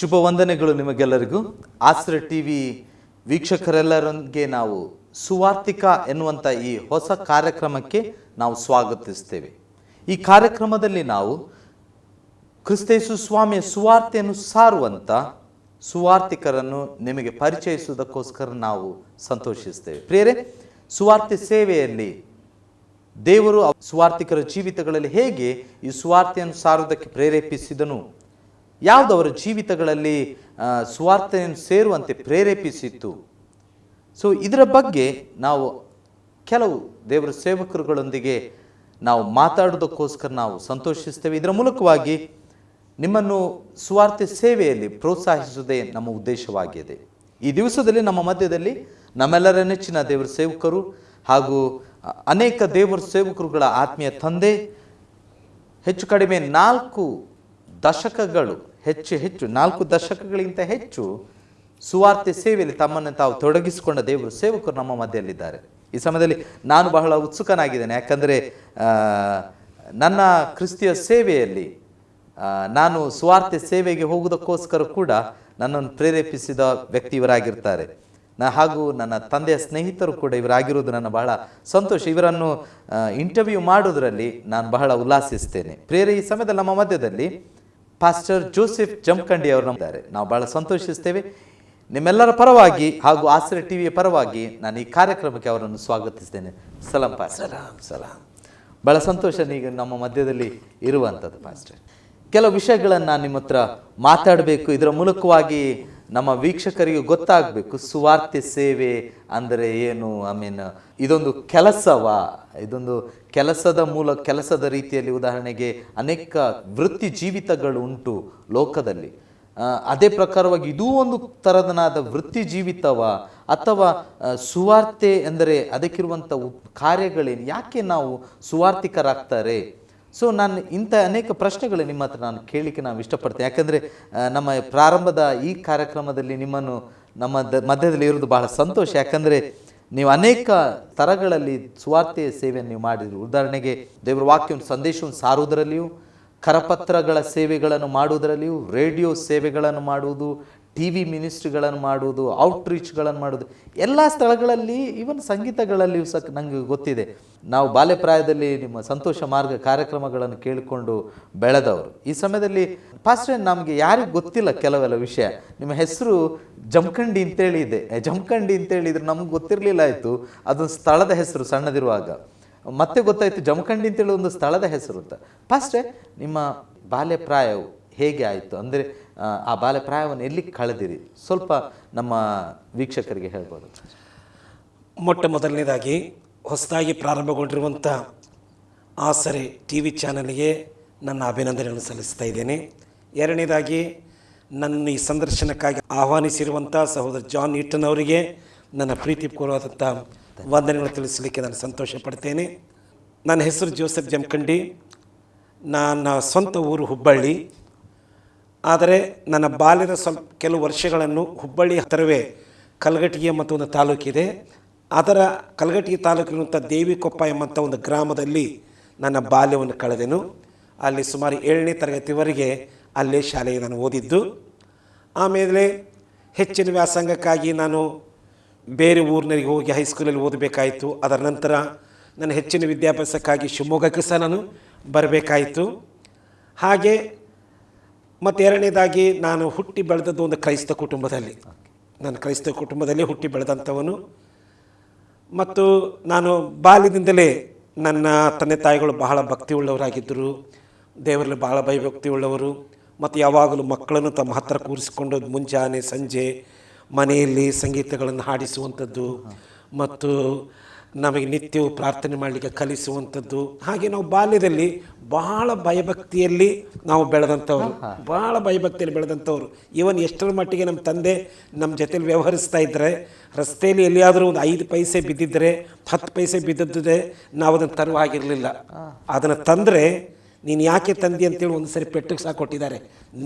ಶುಭ ವಂದನೆಗಳು ನಿಮಗೆಲ್ಲರಿಗೂ. ಆಶ್ರಯ ಟಿವಿ ವೀಕ್ಷಕರೆಲ್ಲರಿಗೆ ನಾವು ಸುವಾರ್ತಿಕ ಎನ್ನುವಂಥ ಈ ಹೊಸ ಕಾರ್ಯಕ್ರಮಕ್ಕೆ ನಾವು ಸ್ವಾಗತಿಸ್ತೇವೆ. ಈ ಕಾರ್ಯಕ್ರಮದಲ್ಲಿ ನಾವು ಕ್ರಿಸ್ತೇಸು ಸ್ವಾಮಿಯ ಸುವಾರ್ತೆಯನ್ನು ಸಾರುವಂಥ ಸುವಾರ್ತಿಕರನ್ನು ನಿಮಗೆ ಪರಿಚಯಿಸುವುದಕ್ಕೋಸ್ಕರ ನಾವು ಸಂತೋಷಿಸ್ತೇವೆ. ಪ್ರಿಯರೇ, ಸುವಾರ್ತೆ ಸೇವೆಯಲ್ಲಿ ದೇವರು ಸುವಾರ್ತಿಕರ ಜೀವಿತಗಳಲ್ಲಿ ಹೇಗೆ ಈ ಸುವಾರ್ತೆಯನ್ನು ಸಾರುವುದಕ್ಕೆ ಪ್ರೇರೇಪಿಸಿದನು, ಯಾವುದವರ ಜೀವಿತಗಳಲ್ಲಿ ಸುವಾರ್ತೆಯನ್ನು ಸೇರುವಂತೆ ಪ್ರೇರೇಪಿಸಿತ್ತು. ಸೊ ಇದರ ಬಗ್ಗೆ ನಾವು ಕೆಲವು ದೇವರ ಸೇವಕರುಗಳೊಂದಿಗೆ ನಾವು ಮಾತಾಡೋದಕ್ಕೋಸ್ಕರ ನಾವು ಸಂತೋಷಿಸ್ತೇವೆ. ಇದರ ಮೂಲಕವಾಗಿ ನಿಮ್ಮನ್ನು ಸುವಾರ್ತೆ ಸೇವೆಯಲ್ಲಿ ಪ್ರೋತ್ಸಾಹಿಸುವುದೇ ನಮ್ಮ ಉದ್ದೇಶವಾಗಿದೆ. ಈ ದಿವಸದಲ್ಲಿ ನಮ್ಮ ಮಧ್ಯದಲ್ಲಿ ನಮ್ಮೆಲ್ಲರ ನೆಚ್ಚಿನ ದೇವರ ಸೇವಕರು ಹಾಗೂ ಅನೇಕ ದೇವರ ಸೇವಕರುಗಳ ಆತ್ಮೀಯ ತಂದೆ, ಹೆಚ್ಚು ಕಡಿಮೆ 4 ದಶಕಗಳು, ಹೆಚ್ಚು 4 ದಶಕಗಳಿಗಿಂತ ಹೆಚ್ಚು ಸುವಾರ್ತೆ ಸೇವೆಯಲ್ಲಿ ತಮ್ಮನ್ನು ತಾವು ತೊಡಗಿಸಿಕೊಂಡ ದೇವರ ಸೇವಕರು ನಮ್ಮ ಮಧ್ಯದಲ್ಲಿದ್ದಾರೆ. ಈ ಸಮಯದಲ್ಲಿ ನಾನು ಬಹಳ ಉತ್ಸುಕನಾಗಿದ್ದೇನೆ. ಯಾಕಂದರೆ ನನ್ನ ಕ್ರಿಸ್ತಿಯ ಸೇವೆಯಲ್ಲಿ ನಾನು ಸುವಾರ್ತೆ ಸೇವೆಗೆ ಹೋಗುವುದಕ್ಕೋಸ್ಕರ ಕೂಡ ನನ್ನನ್ನು ಪ್ರೇರೇಪಿಸಿದ ವ್ಯಕ್ತಿ ಇವರಾಗಿರ್ತಾರೆ. ಹಾಗೂ ನನ್ನ ತಂದೆಯ ಸ್ನೇಹಿತರು ಕೂಡ ಇವರಾಗಿರೋದು ನನ್ನ ಬಹಳ ಸಂತೋಷ. ಇವರನ್ನು ಇಂಟರ್ವ್ಯೂ ಮಾಡೋದರಲ್ಲಿ ನಾನು ಬಹಳ ಉಲ್ಲಾಸಿಸ್ತೇನೆ. ಪ್ರೇರೆ, ಈ ಸಮಯದಲ್ಲಿ ನಮ್ಮ ಮಧ್ಯದಲ್ಲಿ ಪಾಸ್ಟರ್ ಜೋಸೆಫ್ ಜಮಖಂಡಿ ಅವರು ನಮ್ಮಿದ್ದಾರೆ. ನಾವು ಬಹಳ ಸಂತೋಷಿಸ್ತೇವೆ. ನಿಮ್ಮೆಲ್ಲರ ಪರವಾಗಿ ಹಾಗೂ ಆಶ್ರಯ ಟಿವಿಯ ಪರವಾಗಿ ನಾನು ಈ ಕಾರ್ಯಕ್ರಮಕ್ಕೆ ಅವರನ್ನು ಸ್ವಾಗತಿಸ್ತೇನೆ. ಸಲಾಂ ಪಾಸ್ಟರ್. ಸಲಾಂ. ಬಹಳ ಸಂತೋಷ ನೀವು ನಮ್ಮ ಮಧ್ಯದಲ್ಲಿ ಇರುವಂಥದ್ದು ಪಾಸ್ಟರ್. ಕೆಲವು ವಿಷಯಗಳನ್ನು ನಾನು ನಿಮ್ಮ ಹತ್ರ ಮಾತಾಡಬೇಕು. ಇದರ ಮೂಲಕವಾಗಿ ನಮ್ಮ ವೀಕ್ಷಕರಿಗೆ ಗೊತ್ತಾಗಬೇಕು ಸುವಾರ್ತೆ ಸೇವೆ ಅಂದರೆ ಏನು. ಇದೊಂದು ಕೆಲಸವಾ, ಇದೊಂದು ಕೆಲಸದ ರೀತಿಯಲ್ಲಿ ಉದಾಹರಣೆಗೆ ಅನೇಕ ವೃತ್ತಿ ಜೀವಿತಗಳು ಉಂಟು ಲೋಕದಲ್ಲಿ. ಅದೇ ಪ್ರಕಾರವಾಗಿ ಇದೂ ಒಂದು ಥರದನಾದ ವೃತ್ತಿ ಜೀವಿತವಾ, ಅಥವಾ ಸುವಾರ್ತೆ ಎಂದರೆ ಅದಕ್ಕಿರುವಂಥ ಕಾರ್ಯಗಳೇನು, ಯಾಕೆ ನಾವು ಸುವಾರ್ತಿಕರಾಗ್ತಾರೆ? ಸೊ ನಾನು ಇಂಥ ಅನೇಕ ಪ್ರಶ್ನೆಗಳು ನಿಮ್ಮ ಹತ್ರ ನಾನು ಕೇಳಲಿಕ್ಕೆ ನಾವು ಇಷ್ಟಪಡ್ತೇನೆ. ಯಾಕಂದರೆ ನಮ್ಮ ಪ್ರಾರಂಭದ ಈ ಕಾರ್ಯಕ್ರಮದಲ್ಲಿ ನಿಮ್ಮನ್ನು ನಮ್ಮ ಮಧ್ಯದಲ್ಲಿ ಇರೋದು ಬಹಳ ಸಂತೋಷ. ಯಾಕಂದರೆ ನೀವು ಅನೇಕ ಥರಗಳಲ್ಲಿ ಸುವಾರ್ತೆಯ ಸೇವೆಯನ್ನು ನೀವು ಮಾಡಿದ್ರು. ಉದಾಹರಣೆಗೆ ದೇವರ ವಾಕ್ಯವನ್ನು ಸಂದೇಶವನ್ನು ಸಾರುವುದರಲ್ಲಿಯೂ, ಕರಪತ್ರಗಳ ಸೇವೆಗಳನ್ನು ಮಾಡುವುದರಲ್ಲಿಯೂ, ರೇಡಿಯೋ ಸೇವೆಗಳನ್ನು ಮಾಡುವುದು, TV ಮಿನಿಸ್ಟ್ರಿಗಳನ್ನು ಮಾಡುವುದು, ಔಟ್ರೀಚ್ಗಳನ್ನು ಮಾಡುವುದು, ಎಲ್ಲ ಸ್ಥಳಗಳಲ್ಲಿ, ಈವನ್ ಸಂಗೀತಗಳಲ್ಲಿಯೂ ಸಹ ನನಗೆ ಗೊತ್ತಿದೆ. ನಾವು ಬಾಲ್ಯಪ್ರಾಯದಲ್ಲಿ ನಿಮ್ಮ ಸಂತೋಷ ಮಾರ್ಗ ಕಾರ್ಯಕ್ರಮಗಳನ್ನು ಕೇಳಿಕೊಂಡು ಬೆಳೆದವರು. ಈ ಸಮಯದಲ್ಲಿ ಪಾಸ್ಟರ್, ನಮಗೆ ಯಾರಿಗೂ ಗೊತ್ತಿಲ್ಲ ಕೆಲವೆಲ್ಲ ವಿಷಯ. ನಿಮ್ಮ ಹೆಸರು ಜಮಖಂಡಿ ಅಂತೇಳಿ ಇದೆ. ಜಮಖಂಡಿ ಅಂತೇಳಿದ್ರೆ ನಮ್ಗೆ ಗೊತ್ತಿರಲಿಲ್ಲ. ಆಯಿತು, ಅದೊಂದು ಸ್ಥಳದ ಹೆಸರು ಸಣ್ಣದಿರುವಾಗ. ಮತ್ತೆ ಗೊತ್ತಾಯಿತು ಜಮಖಂಡಿ ಅಂತೇಳಿ ಒಂದು ಸ್ಥಳದ ಹೆಸರು ಅಂತ. ಪಾಸ್ಟರ್, ನಿಮ್ಮ ಬಾಲ್ಯಪ್ರಾಯವು ಹೇಗೆ ಆಯಿತು? ಅಂದರೆ ಆ ಬಾಲ್ಯಪ್ರಾಯವನ್ನು ಎಲ್ಲಿ ಕಳೆದಿರಿ? ಸ್ವಲ್ಪ ನಮ್ಮ ವೀಕ್ಷಕರಿಗೆ ಹೇಳ್ಬೋದು. ಮೊಟ್ಟ ಮೊದಲನೇದಾಗಿ ಹೊಸದಾಗಿ ಪ್ರಾರಂಭಗೊಂಡಿರುವಂಥ ಆಸರೆ TV ಚಾನಲ್ಗೆ ನನ್ನ ಅಭಿನಂದನೆಗಳನ್ನು ಸಲ್ಲಿಸ್ತಾ ಇದ್ದೇನೆ. ಎರಡನೇದಾಗಿ ನನ್ನ ಈ ಸಂದರ್ಶನಕ್ಕಾಗಿ ಆಹ್ವಾನಿಸಿರುವಂಥ ಸಹೋದರ ಜಾನ್ ಈಟನ್ ಅವರಿಗೆ ನನ್ನ ಪ್ರೀತಿಪೂರ್ವವಾದಂಥ ವಂದನೆಗಳನ್ನು ತಿಳಿಸಲಿಕ್ಕೆ ನಾನು ಸಂತೋಷ ಪಡ್ತೇನೆ. ನನ್ನ ಹೆಸರು ಜೋಸೆಫ್ ಜಮಖಂಡಿ. ನನ್ನ ಸ್ವಂತ ಊರು ಹುಬ್ಬಳ್ಳಿ. ಆದರೆ ನನ್ನ ಬಾಲ್ಯದ ಕೆಲವು ವರ್ಷಗಳನ್ನು ಹುಬ್ಬಳ್ಳಿ ಹತ್ತಿರವೇ ಕಲ್ಗಟ್ಟಿಗೆ ಮತ್ತು ಒಂದು ತಾಲೂಕಿದೆ. ಅದರ ಕಲ್ಗಟ್ಟಿಗೆ ತಾಲೂಕಿನಂಥ ದೇವಿಕೊಪ್ಪ ಎಂಬಂಥ ಒಂದು ಗ್ರಾಮದಲ್ಲಿ ನನ್ನ ಬಾಲ್ಯವನ್ನು ಕಳೆದೆನು. ಅಲ್ಲಿ ಸುಮಾರು 7ನೇ ತರಗತಿವರೆಗೆ ಅಲ್ಲೇ ಶಾಲೆಗೆ ನಾನು ಓದಿದ್ದು. ಆಮೇಲೆ ಹೆಚ್ಚಿನ ವ್ಯಾಸಂಗಕ್ಕಾಗಿ ನಾನು ಬೇರೆ ಊರಿನರಿಗೆ ಹೋಗಿ ಹೈಸ್ಕೂಲಲ್ಲಿ ಓದಬೇಕಾಯಿತು. ಅದರ ನಂತರ ನನ್ನ ಹೆಚ್ಚಿನ ವಿದ್ಯಾಭ್ಯಾಸಕ್ಕಾಗಿ ಶಿವಮೊಗ್ಗಕ್ಕೆ ಸಹ ನಾನು ಬರಬೇಕಾಯಿತು. ಹಾಗೆ ಮತ್ತು ಎರಡನೇದಾಗಿ ನಾನು ಹುಟ್ಟಿ ಬೆಳೆದದ್ದು ಒಂದು ಕ್ರೈಸ್ತ ಕುಟುಂಬದಲ್ಲಿ. ನಾನು ಕ್ರೈಸ್ತ ಕುಟುಂಬದಲ್ಲಿ ಹುಟ್ಟಿ ಬೆಳೆದಂಥವನು. ಮತ್ತು ನಾನು ಬಾಲ್ಯದಿಂದಲೇ ನನ್ನ ತಂದೆ ತಾಯಿಗಳು ಬಹಳ ಭಕ್ತಿಯುಳ್ಳವರಾಗಿದ್ದರು. ದೇವರಲ್ಲಿ ಬಹಳ ಭಯಭಕ್ತಿಯುಳ್ಳವರು. ಮತ್ತು ಯಾವಾಗಲೂ ಮಕ್ಕಳನ್ನು ತಮ್ಮ ಹತ್ತಿರ ಕೂರಿಸಿಕೊಂಡು ಮುಂಜಾನೆ ಸಂಜೆ ಮನೆಯಲ್ಲಿ ಸಂಗೀತಗಳನ್ನು ಹಾಡಿಸುವಂಥದ್ದು ಮತ್ತು ನಮಗೆ ನಿತ್ಯವೂ ಪ್ರಾರ್ಥನೆ ಮಾಡಲಿಕ್ಕೆ ಕಲಿಸುವಂಥದ್ದು. ಹಾಗೆ ನಾವು ಬಾಲ್ಯದಲ್ಲಿ ಬಹಳ ಭಯಭಕ್ತಿಯಲ್ಲಿ ನಾವು ಬೆಳೆದಂಥವ್ರು. ಈವನ್ ಎಷ್ಟರ ಮಟ್ಟಿಗೆ ನಮ್ಮ ತಂದೆ ನಮ್ಮ ಜೊತೆಲಿ ವ್ಯವಹರಿಸ್ತಾ ಇದ್ದರೆ, ರಸ್ತೆಯಲ್ಲಿ ಎಲ್ಲಿಯಾದರೂ ಒಂದು 5 ಪೈಸೆ ಬಿದ್ದಿದ್ದರೆ 10 ಪೈಸೆ ಬಿದ್ದದ್ದೇ ನಾವು ಅದನ್ನು ತರುವಾಗಿರಲಿಲ್ಲ. ಅದನ್ನು ತಂದರೆ ನೀನು ಯಾಕೆ ತಂದಿ ಅಂತೇಳಿ ಒಂದು ಸರಿ ಪೆಟ್ಟಿಗೆ ಸಹ ಕೊಟ್ಟಿದ್ದಾರೆ.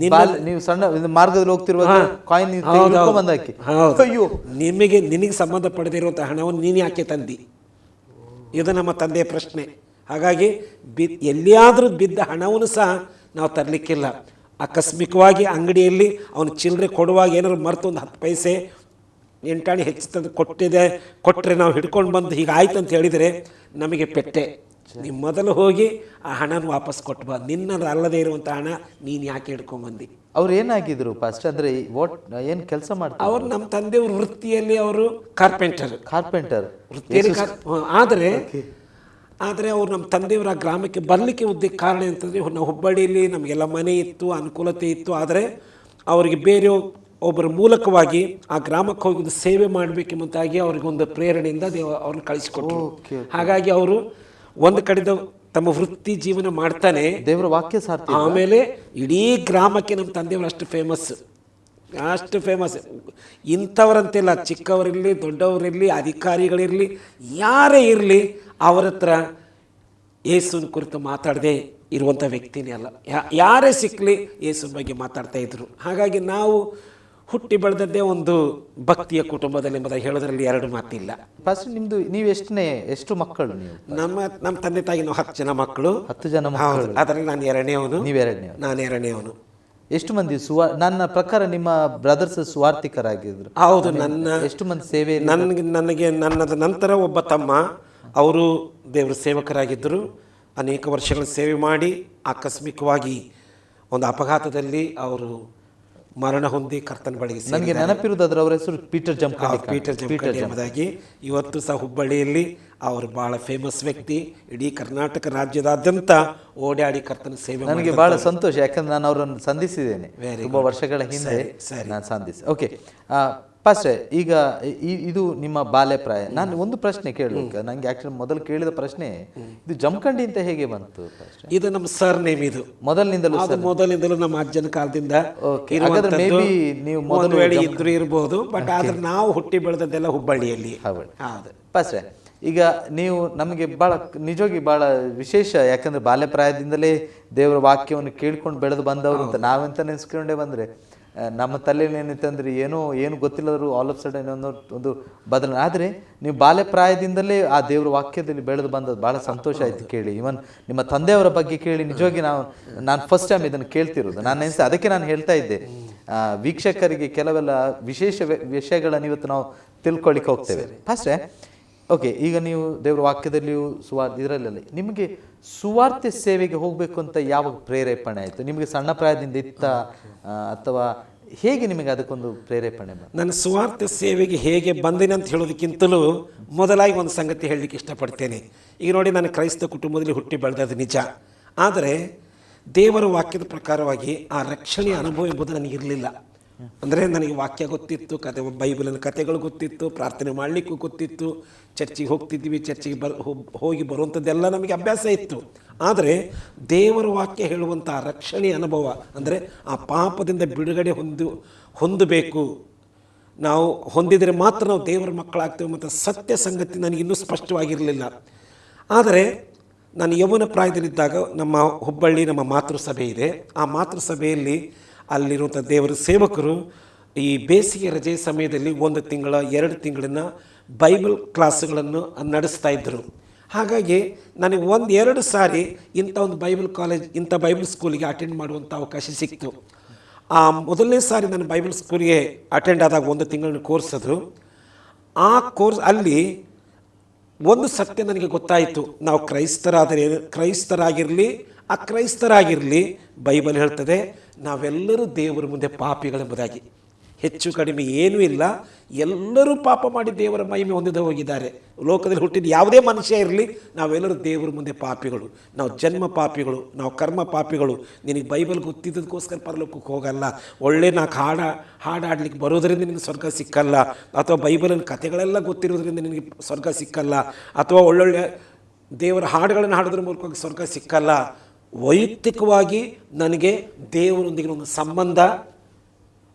ನೀವು ಸಣ್ಣ ಮಾರ್ಗದಲ್ಲಿ ಹೋಗ್ತಿರುವಾಗ ನಿನಗೆ ಸಂಬಂಧ ಪಡೆದಿರುವಂಥ ಹಣವನ್ನು ನೀನು ಯಾಕೆ ತಂದಿ? ಇದು ನಮ್ಮ ತಂದೆಯ ಪ್ರಶ್ನೆ. ಹಾಗಾಗಿ ಎಲ್ಲಿಯಾದರೂ ಬಿದ್ದ ಹಣವನ್ನು ಸಹ ನಾವು ತರಲಿಕ್ಕಿಲ್ಲ. ಆಕಸ್ಮಿಕವಾಗಿ ಅಂಗಡಿಯಲ್ಲಿ ಅವನು ಚಿಲ್ಲರೆ ಕೊಡುವಾಗ ಏನಾದ್ರು ಮರೆತು ಒಂದು 10 ಪೈಸೆ ಎಂಟಾಣಿ ಹೆಚ್ಚು ತಂದು ಕೊಟ್ಟರೆ ನಾವು ಹಿಡ್ಕೊಂಡು ಬಂದು ಹೀಗೆ ಆಯ್ತು ಅಂತ ಹೇಳಿದರೆ ನಮಗೆ ಪೆಟ್ಟೆ. ನೀವು ಮೊದಲು ಹೋಗಿ ಆ ಹಣನ ವಾಪಸ್ ಕೊಟ್ಟು ಬಾ, ನಿನ್ನದು ಅಲ್ಲದೆ ಇರುವಂಥ ಹಣ ನೀನು ಯಾಕೆ ಹಿಡ್ಕೊಂಡ್ಬಂದು. ಅವ್ರು ಏನಾಗಿದ್ರು ಫಸ್ಟ್ ಅಂದ್ರೆ ಏನು ಕೆಲಸ ಮಾಡ್ತಾರೆ? ಅವರು ನಮ್ಮ ತಂದೆಯವ್ರ ವೃತ್ತಿಯಲ್ಲಿ ಅವರು ಕಾರ್ಪೆಂಟರ್ ವೃತ್ತಿಯಲ್ಲಿ ಆದರೆ ಅವರು ನಮ್ಮ ಗ್ರಾಮಕ್ಕೆ ಗ್ರಾಮಕ್ಕೆ ಬರಲಿಕ್ಕೆ ಕಾರಣ ಅಂತಂದರೆ ನಾವು ಹುಬ್ಬಳ್ಳಿಯಲ್ಲಿ ನಮಗೆಲ್ಲ ಮನೆ ಇತ್ತು, ಅನುಕೂಲತೆ ಇತ್ತು. ಆದರೆ ಅವರಿಗೆ ಬೇರೆ ಒಬ್ಬರ ಮೂಲಕವಾಗಿ ಆ ಗ್ರಾಮಕ್ಕೆ ಹೋಗಿ ಒಂದು ಸೇವೆ ಮಾಡಬೇಕೆಂಬುದಾಗಿ ಅವರಿಗೊಂದು ಪ್ರೇರಣೆಯಿಂದ ಅವ್ರನ್ನ ಕಳಿಸಿಕೊಟ್ರು. ಹಾಗಾಗಿ ಅವರು ಒಂದು ಕಡೆದ ತಮ್ಮ ವೃತ್ತಿ ಜೀವನ ಮಾಡ್ತಾನೆ ದೇವರ ವಾಕ್ಯ ಸಾರ್ಥ. ಆಮೇಲೆ ಇಡೀ ಗ್ರಾಮಕ್ಕೆ ನಮ್ಮ ತಂದೆಯವರು ಅಷ್ಟು ಫೇಮಸ್. ಇಂಥವರಂತೆಲ್ಲ, ಚಿಕ್ಕವರಿರಲಿ ದೊಡ್ಡವರಿರಲಿ ಅಧಿಕಾರಿಗಳಿರಲಿ ಯಾರೇ ಇರಲಿ ಅವರ ಹತ್ರ ಯೇಸುವಿನ ಕುರಿತು ಮಾತಾಡದೆ ಇರುವಂಥ ವ್ಯಕ್ತಿನೇ ಅಲ್ಲ. ಯಾರೇ ಸಿಕ್ಕಲಿ ಯೇಸುವಿನ ಬಗ್ಗೆ ಮಾತಾಡ್ತಾ ಇದ್ರು. ಹಾಗಾಗಿ ನಾವು ಹುಟ್ಟಿ ಬೆಳೆದದ್ದೇ ಒಂದು ಭಕ್ತಿಯ ಕುಟುಂಬದಲ್ಲಿ ಎಂಬುದಾಗಿ ಹೇಳೋದ್ರಲ್ಲಿ ಎರಡು ಮಾತಿಲ್ಲ. ಫಸ್ಟ್ ನಿಮ್ದು ನೀವು ಎಷ್ಟು ಮಕ್ಕಳು? ನೀವು ನಮ್ಮ ತಂದೆ ತಾಯಿ ನಾವು 10 ಜನ ಮಕ್ಕಳು. 10 ಜನ ಮಕ್ಕಳು. ಅದರಲ್ಲಿ ನಾನು ಎರಡನೇವನು. ನಾನು ಎರಡನೇವನು. ಎಷ್ಟು ಮಂದಿ ನನ್ನ ಪ್ರಕಾರ ನಿಮ್ಮ ಬ್ರದರ್ಸ್ ಸುವಾರ್ತಿಕರಾಗಿದ್ರು? ಹೌದು. ಎಷ್ಟು ಮಂದಿ ಸೇವೆ? ನನ್ನದ ನಂತರ ಒಬ್ಬ ತಮ್ಮ, ಅವರು ದೇವರ ಸೇವಕರಾಗಿದ್ದರು. ಅನೇಕ ವರ್ಷಗಳ ಸೇವೆ ಮಾಡಿ ಆಕಸ್ಮಿಕವಾಗಿ ಒಂದು ಅಪಘಾತದಲ್ಲಿ ಅವರು ಮರಣ ಹೊಂದಿ ಕರ್ತನ ಬಳಿಗೆ ನನಗೆ ನೆನಪಿರುವುದಾದ್ರೆ ಅವರ ಹೆಸರು ಪೀಟರ್ ಜಂಪಂಡಿ ಎಂಬುದಾಗಿ. ಇವತ್ತು ಸಹ ಹುಬ್ಬಳ್ಳಿಯಲ್ಲಿ ಅವರು ಬಹಳ ಫೇಮಸ್ ವ್ಯಕ್ತಿ. ಇಡೀ ಕರ್ನಾಟಕ ರಾಜ್ಯದಾದ್ಯಂತ ಓಡಾಡಿ ಕರ್ತನ ಸೇವೆ. ನನಗೆ ಬಹಳ ಸಂತೋಷ, ಯಾಕಂದ್ರೆ ನಾನು ಅವರನ್ನು ಸಂಧಿಸಿದ್ದೇನೆ ತುಂಬಾ ವರ್ಷಗಳ ಹಿಂದೆ. ನಾನು ಸಂಧಿಸಿ. ಓಕೆ ಪಾಸ್ಟರ್, ಈಗ ಇದು ನಿಮ್ಮ ಬಾಲ್ಯಪ್ರಾಯ. ನಾನು ಒಂದು ಪ್ರಶ್ನೆ ಕೇಳಬೇಕು. ನನಗೆ ಆಕ್ಚುಲಿ ಮೊದಲು ಕೇಳಿದ ಪ್ರಶ್ನೆ, ಇದು ಜಮಖಂಡಿ ಅಂತ ಹೇಗೆ ಬಂತು? ಇದು ನಮ್ಮ ಸರ್ ನೇಮ್. ಇದು ಮೊದಲಿಂದಲೂ ನಮ್ಮ ಅಜ್ಜನ ಕಾಲದಿಂದ ನೀವು ಮೊದಲು ಇದ್ರು ಇರ್ಬೋದು. ಬಟ್ ಆದ್ರೆ ನಾವು ಹುಟ್ಟಿ ಬೆಳೆದದ್ದೆಲ್ಲ ಹುಬ್ಬಳ್ಳಿಯಲ್ಲಿ. ಹೌದು ಪಾಸ್ಟರ್, ಈಗ ನೀವು ನಮಗೆ ನಿಜವಾಗಿ ಬಹಳ ವಿಶೇಷ, ಯಾಕಂದ್ರೆ ಬಾಲ್ಯಪ್ರಾಯದಿಂದಲೇ ದೇವರ ವಾಕ್ಯವನ್ನು ಕೇಳ್ಕೊಂಡು ಬೆಳೆದು ಬಂದವರು ಅಂತ ನಾವೆಂತ ನೆನೆಸ್ಕೊಂಡೇ ಬಂದ್ರೆ ನಮ್ಮ ತಲೆಯಲ್ಲಿ ಏನಿತ್ತಂದ್ರೆ ಏನು ಗೊತ್ತಿಲ್ಲದ್ರು ಆಲ್ ಆಫ್ ಸಡನ್ ಒಂದು ಬದಲಾವಣೆ. ಆದರೆ ನೀವು ಬಾಲ್ಯಪ್ರಾಯದಿಂದಲೇ ಆ ದೇವರ ವಾಕ್ಯದಲ್ಲಿ ಬೆಳೆದು ಬಂದದ್ದು ಬಹಳ ಸಂತೋಷ ಆಯ್ತು ಕೇಳಿ. ಇವನ್ ನಿಮ್ಮ ತಂದೆಯವರ ಬಗ್ಗೆ ಕೇಳಿ ನಿಜವಾಗಿ ನಾನು ಫಸ್ಟ್ ಟೈಮ್ ಇದನ್ನು ಕೇಳ್ತಿರೋದು. ಅದಕ್ಕೆ ನಾನು ಹೇಳ್ತಾ ಇದ್ದೆ, ವೀಕ್ಷಕರಿಗೆ ಕೆಲವೆಲ್ಲ ವಿಶೇಷ ವಿಷಯಗಳನ್ನು ಇವತ್ತು ನಾವು ತಿಳ್ಕೊಳ್ಳಿಕ್ಕೆ ಹೋಗ್ತೇವೆ. ಫಸ್ಟೇ ಓಕೆ, ಈಗ ನೀವು ದೇವರ ವಾಕ್ಯದಲ್ಲಿಯೂ ಇದರಲ್ಲೇ ನಿಮಗೆ ಸುವಾರ್ತೆ ಸೇವೆಗೆ ಹೋಗಬೇಕು ಅಂತ ಯಾವಾಗ ಪ್ರೇರೇಪಣೆ ಆಯಿತು? ನಿಮಗೆ ಸಣ್ಣ ಪ್ರಾಯದಿಂದ ಇತ್ತ ಅಥವಾ ಹೇಗೆ ನಿಮಗೆ ಅದಕ್ಕೊಂದು ಪ್ರೇರೇಪಣೆ? ನಾನು ಸುವಾರ್ತೆ ಸೇವೆಗೆ ಹೇಗೆ ಬಂದೇನೆ ಅಂತ ಹೇಳೋದಕ್ಕಿಂತಲೂ ಮೊದಲಾಗಿ ಒಂದು ಸಂಗತಿ ಹೇಳಲಿಕ್ಕೆ ಇಷ್ಟಪಡ್ತೇನೆ. ಈಗ ನೋಡಿ, ನಾನು ಕ್ರೈಸ್ತ ಕುಟುಂಬದಲ್ಲಿ ಹುಟ್ಟಿ ಬೆಳೆದದ್ದು ನಿಜ. ಆದರೆ ದೇವರ ವಾಕ್ಯದ ಪ್ರಕಾರವಾಗಿ ಆ ರಕ್ಷಣೆಯ ಅನುಭವ ಎಂಬುದು ನನಗಿರಲಿಲ್ಲ. ಅಂದರೆ ನನಗೆ ವಾಕ್ಯ ಗೊತ್ತಿತ್ತು, ಬೈಬಲಿನ ಕಥೆಗಳು ಗೊತ್ತಿತ್ತು, ಪ್ರಾರ್ಥನೆ ಮಾಡಲಿಕ್ಕೂ ಗೊತ್ತಿತ್ತು, ಚರ್ಚಿಗೆ ಹೋಗ್ತಿದ್ವಿ, ಚರ್ಚಿಗೆ ಹೋಗಿ ಬರುವಂಥದ್ದೆಲ್ಲ ನಮಗೆ ಅಭ್ಯಾಸ ಇತ್ತು. ಆದರೆ ದೇವರ ವಾಕ್ಯ ಹೇಳುವಂಥ ರಕ್ಷಣೆಯ ಅನುಭವ, ಅಂದರೆ ಆ ಪಾಪದಿಂದ ಬಿಡುಗಡೆ ಹೊಂದಬೇಕು, ನಾವು ಹೊಂದಿದರೆ ಮಾತ್ರ ನಾವು ದೇವರ ಮಕ್ಕಳಾಗ್ತೇವೆ ಮತ್ತು ಸತ್ಯ ಸಂಗತಿ ನನಗಿನ್ನೂ ಸ್ಪಷ್ಟವಾಗಿರಲಿಲ್ಲ. ಆದರೆ ನಾನು ಯೌವನ ಪ್ರಾಯದಲ್ಲಿದ್ದಾಗ ನಮ್ಮ ಹುಬ್ಬಳ್ಳಿ ನಮ್ಮ ಮಾತೃಸಭೆ ಇದೆ. ಆ ಮಾತೃಸಭೆಯಲ್ಲಿ ಅಲ್ಲಿರುವಂಥ ದೇವರ ಸೇವಕರು ಈ ಬೇಸಿಗೆ ರಜೆ ಸಮಯದಲ್ಲಿ 1 ತಿಂಗಳ 2 ತಿಂಗಳಿನ ಬೈಬಲ್ ಕ್ಲಾಸ್ಗಳನ್ನು ನಡೆಸ್ತಾ ಇದ್ದರು. ಹಾಗಾಗಿ ನನಗೆ 1-2 ಸಾರಿ ಇಂಥ ಒಂದು ಇಂಥ ಬೈಬಲ್ ಸ್ಕೂಲಿಗೆ ಅಟೆಂಡ್ ಮಾಡುವಂಥ ಅವಕಾಶ ಸಿಕ್ತು. ಆ ಮೊದಲನೇ ಸಾರಿ ನಾನು ಬೈಬಲ್ ಸ್ಕೂಲಿಗೆ ಅಟೆಂಡ್ ಆದಾಗ 1 ತಿಂಗಳ ಕೋರ್ಸ್ ಅದು. ಆ ಕೋರ್ಸ್ ಅಲ್ಲಿ ಒಂದು ಸತ್ಯ ನನಗೆ ಗೊತ್ತಾಯಿತು. ನಾವು ಕ್ರೈಸ್ತರಾಗಿರಲಿ ಅಕ್ರೈಸ್ತರಾಗಿರಲಿ, ಬೈಬಲ್ ಹೇಳ್ತದೆ ನಾವೆಲ್ಲರೂ ದೇವರ ಮುಂದೆ ಪಾಪಿಗಳೆಂಬುದಾಗಿ. ಹೆಚ್ಚು ಕಡಿಮೆ ಏನೂ ಇಲ್ಲ, ಎಲ್ಲರೂ ಪಾಪ ಮಾಡಿ ದೇವರ ಮಹಿಮೆ ಹೊಂದಿದ ಹೋಗಿದ್ದಾರೆ. ಲೋಕದಲ್ಲಿ ಹುಟ್ಟಿದ ಯಾವುದೇ ಮನುಷ್ಯ ಇರಲಿ, ನಾವೆಲ್ಲರೂ ದೇವರ ಮುಂದೆ ಪಾಪಿಗಳು. ನಾವು ಜನ್ಮ ಪಾಪಿಗಳು, ನಾವು ಕರ್ಮ ಪಾಪಿಗಳು. ನಿನಗೆ ಬೈಬಲ್ ಗೊತ್ತಿದ್ದದಕ್ಕೋಸ್ಕರ ಪರಲೋಕಕ್ಕೆ ಹೋಗಲ್ಲ, ಒಳ್ಳೆ 4 ಹಾಡಾಡ್ಲಿಕ್ಕೆ ಬರೋದರಿಂದ ನಿನಗೆ ಸ್ವರ್ಗ ಸಿಕ್ಕಲ್ಲ, ಅಥವಾ ಬೈಬಲಿನ ಕಥೆಗಳೆಲ್ಲ ಗೊತ್ತಿರೋದ್ರಿಂದ ನಿನಗೆ ಸ್ವರ್ಗ ಸಿಕ್ಕಲ್ಲ, ಅಥವಾ ಒಳ್ಳೊಳ್ಳೆ ದೇವರ ಹಾಡುಗಳನ್ನು ಹಾಡೋದ್ರ ಮೂಲಕ ಸ್ವರ್ಗ ಸಿಕ್ಕಲ್ಲ. ವೈಯಕ್ತಿಕವಾಗಿ ನನಗೆ ದೇವರೊಂದಿಗೆ ಒಂದು ಸಂಬಂಧ